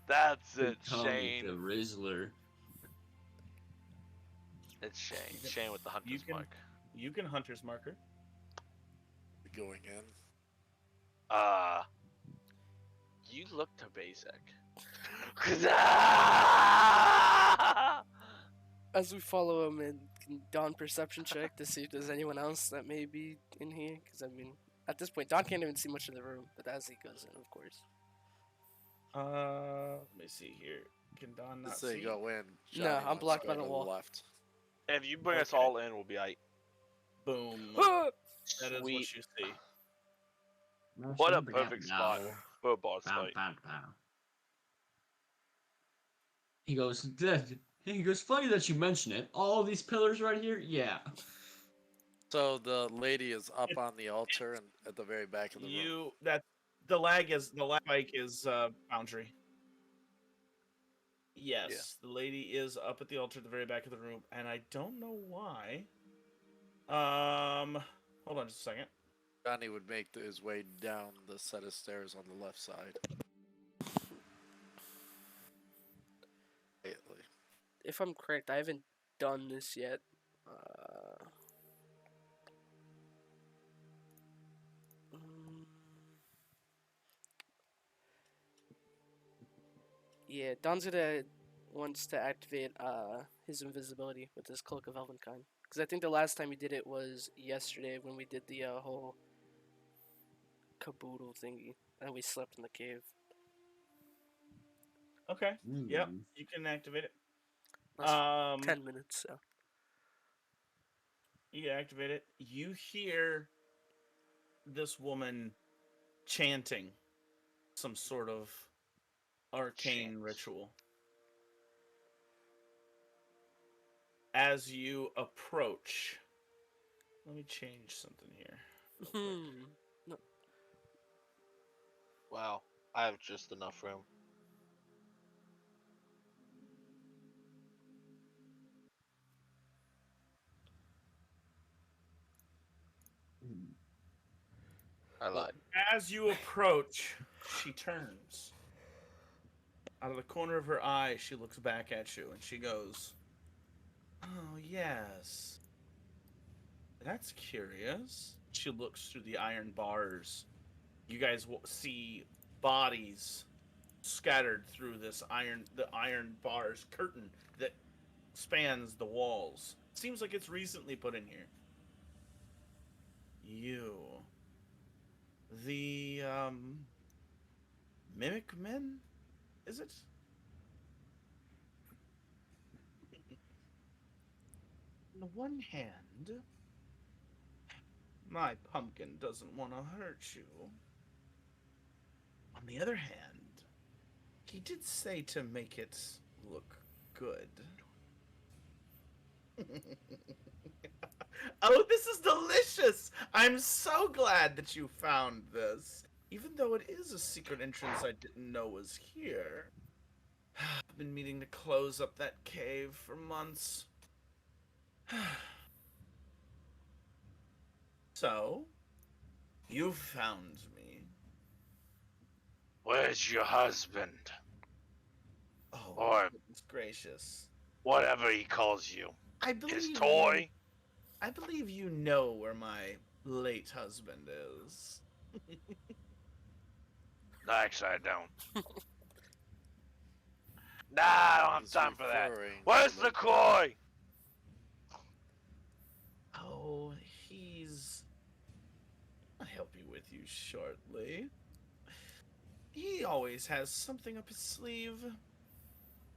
That's it, Call me Shane. the Rizzler. It's Shane. Shane with the hunter's can- mark. You can hunter's marker. Going in. You look to basic. As we follow him and can Don perception check to see if there's anyone else that may be in here. Because I mean, at this point, Don can't even see much of the room. But as he goes in, of course. Let me see here. Can Don not So see? you go in. No, Johnny I'm wants to blocked go by the to wall. Left. If you bring us Okay. all in, we'll be aight. Boom. That is what you Sweet. see. What a perfect spot for a boss Bow, fight. bow, bow. He goes, funny that you mention it. All these pillars right here? Yeah. So the lady is up on the altar and at the very back of the room. The lag spike is boundary. Yes, the lady is up at the altar at the very back of the room, and I don't know why. Hold on just a second. Johnny would make his way down the set of stairs on the left side. Lately. If I'm correct, I haven't done this yet. Yeah, Don's gonna wants to activate his invisibility with his Cloak of Elvenkind. Because I think the last time he did it was yesterday when we did the whole caboodle thingy and we slept in the cave. Okay. Yep, Mm. you can activate it. That's 10 minutes, so. You can activate it. You hear this woman chanting some sort of arcane Chants. ritual. As you approach, let me change something here. Hmm. Wow, I have just enough room. I lied. As you approach, she turns. Out of the corner of her eye, she looks back at you and she goes, "Oh, yes. That's curious." She looks through the iron bars. You guys will see bodies scattered through the iron bars curtain that spans the walls. Seems like it's recently put in here. You. The, Mimic Men? Is it? On the one hand, my pumpkin doesn't want to hurt you. On the other hand, He did say to make it look good. Oh, this is delicious! I'm so glad that you found this. Even though it is a secret entrance I didn't know was here. I've been meaning to close up that cave for months. So, you found me. Where's your husband? Oh, Or goodness gracious. whatever he calls you. I believe His toy? I believe you know where my late husband is. No, actually, I don't. Nah, I don't have He's time for that. referring Where's to the koi? Oh, he's... I'll help you with you shortly. He always has something up his sleeve.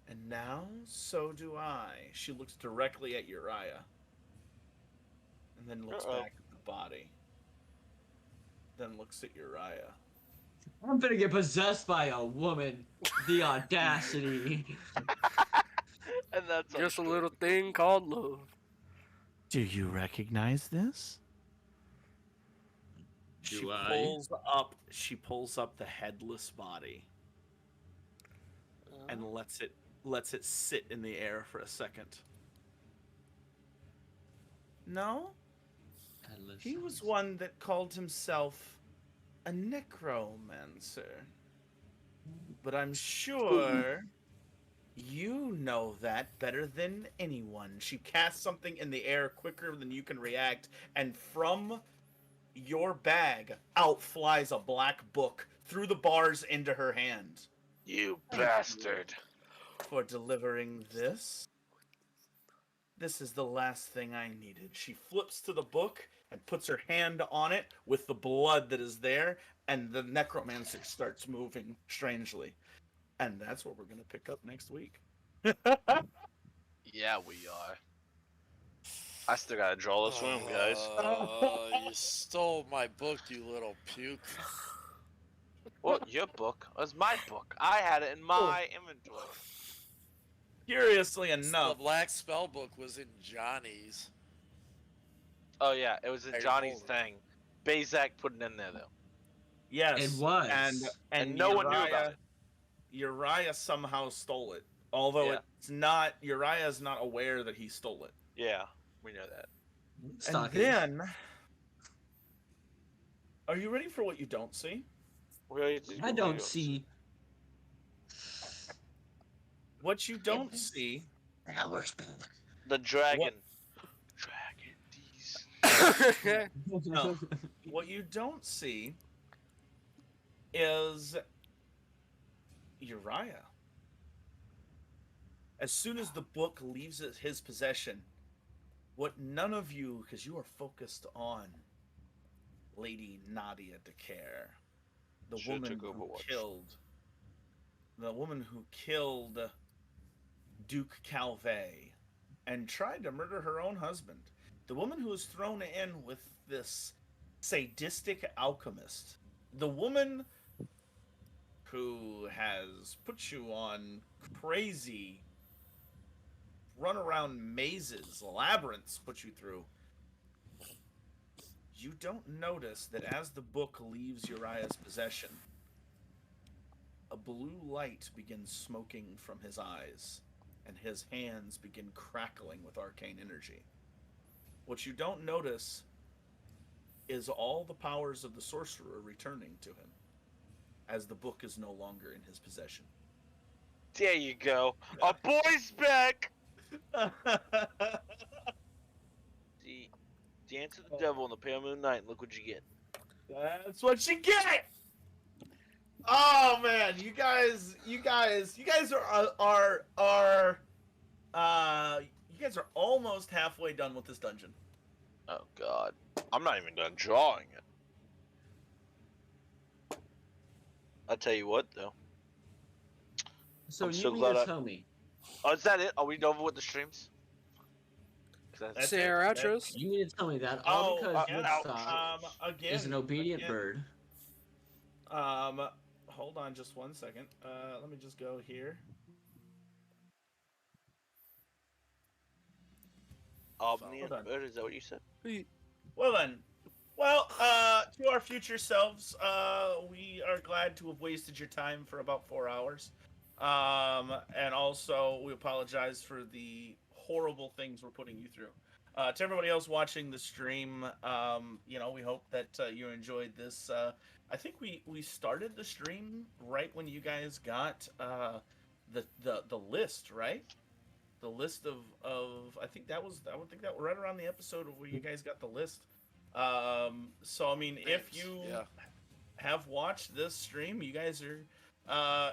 And now, so do I. She looks directly at Uriah. And then looks Uh-oh. back at the body. Then looks at Uriah. I'm gonna get possessed by a woman. The audacity. And that's Just a untrue. little thing called love. Do you recognize this? She Do I? pulls up the headless body and lets it sit in the air for a second. No, he was one that called himself a necromancer. But I'm sure you know that better than anyone. She casts something in the air quicker than you can react, and from your bag out flies a black book through the bars into her hand. You bastard. For delivering this. This is the last thing I needed. She flips to the book and puts her hand on it with the blood that is there, and the necromancer starts moving strangely. And that's what we're going to pick up next week. Yeah, we are. I still gotta draw this room, guys. You stole my book, you little puke. Well, your book was my book. I had it in my inventory. Curiously The enough, black spell book was in Johnny's. Oh yeah, it was in Hey, Johnny's hold it. thing. Bazak put it in there though. yes, It was. And no one knew about it. Uriah somehow stole it. Although Yeah. it's not, Uriah's not aware that he stole it. Yeah, we know that. Stalking. And then, are you ready for what you don't see? I don't see. What you don't see, The dragon. No. What you don't see is Uriah. As soon as the book leaves his possession, what none of you, because you are focused on Lady Nadia DeCare, the Should've woman took Overwatch. who killed Duke Calvé and tried to murder her own husband. The woman who was thrown in with this sadistic alchemist. The woman who has put you on crazy run around mazes, labyrinths put you through. You don't notice that as the book leaves Uriah's possession, a blue light begins smoking from his eyes, and his hands begin crackling with arcane energy. What you don't notice is all the powers of the sorcerer returning to him, as the book is no longer in his possession. There you go. A boy's back! See, dance with the devil in the pale moon night, and look what you get. That's what you get. Oh man, you guys are almost halfway done with this dungeon. Oh god. I'm not even done drawing it. I'll tell you what, though. So I'm you so mean glad to I- tell me Oh, is that it? Are we over with the streams? 'Cause that's- That's Say it. our That's- outros. you mean to tell me that Oh, all because again, Woodstock again, is an obedient again, bird? hold on just 1 second. Let me just go here. Omnium Hold on. bird, is that what you said? Well then, to our future selves, we are glad to have wasted your time for about 4 hours. And also, we apologize for the horrible things we're putting you through. To everybody else watching the stream, we hope that you enjoyed this. I think we started the stream right when you guys got the list, right? The list of I think that was right around the episode where you guys got the list. So I mean, if you have watched this stream, you guys are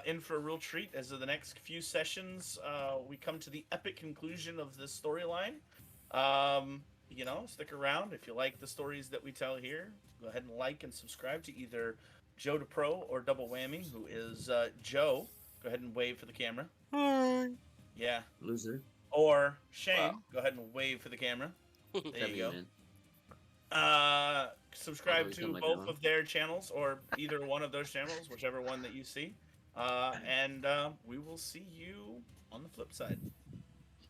in for a real treat. As of the next few sessions, we come to the epic conclusion of this storyline. Stick around if you like the stories that we tell here. Go ahead and like and subscribe to either Joe the Pro or Double Whammy, who is Joe. Go ahead and wave for the camera. Yeah. Loser. Or Shane. Go ahead and wave for the camera. There you go. Subscribe to both of their channels or either one of those channels, whichever one that you see. And we will see you on the flip side.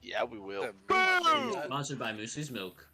Yeah, we will. Boom! Sponsored by Moose's Milk.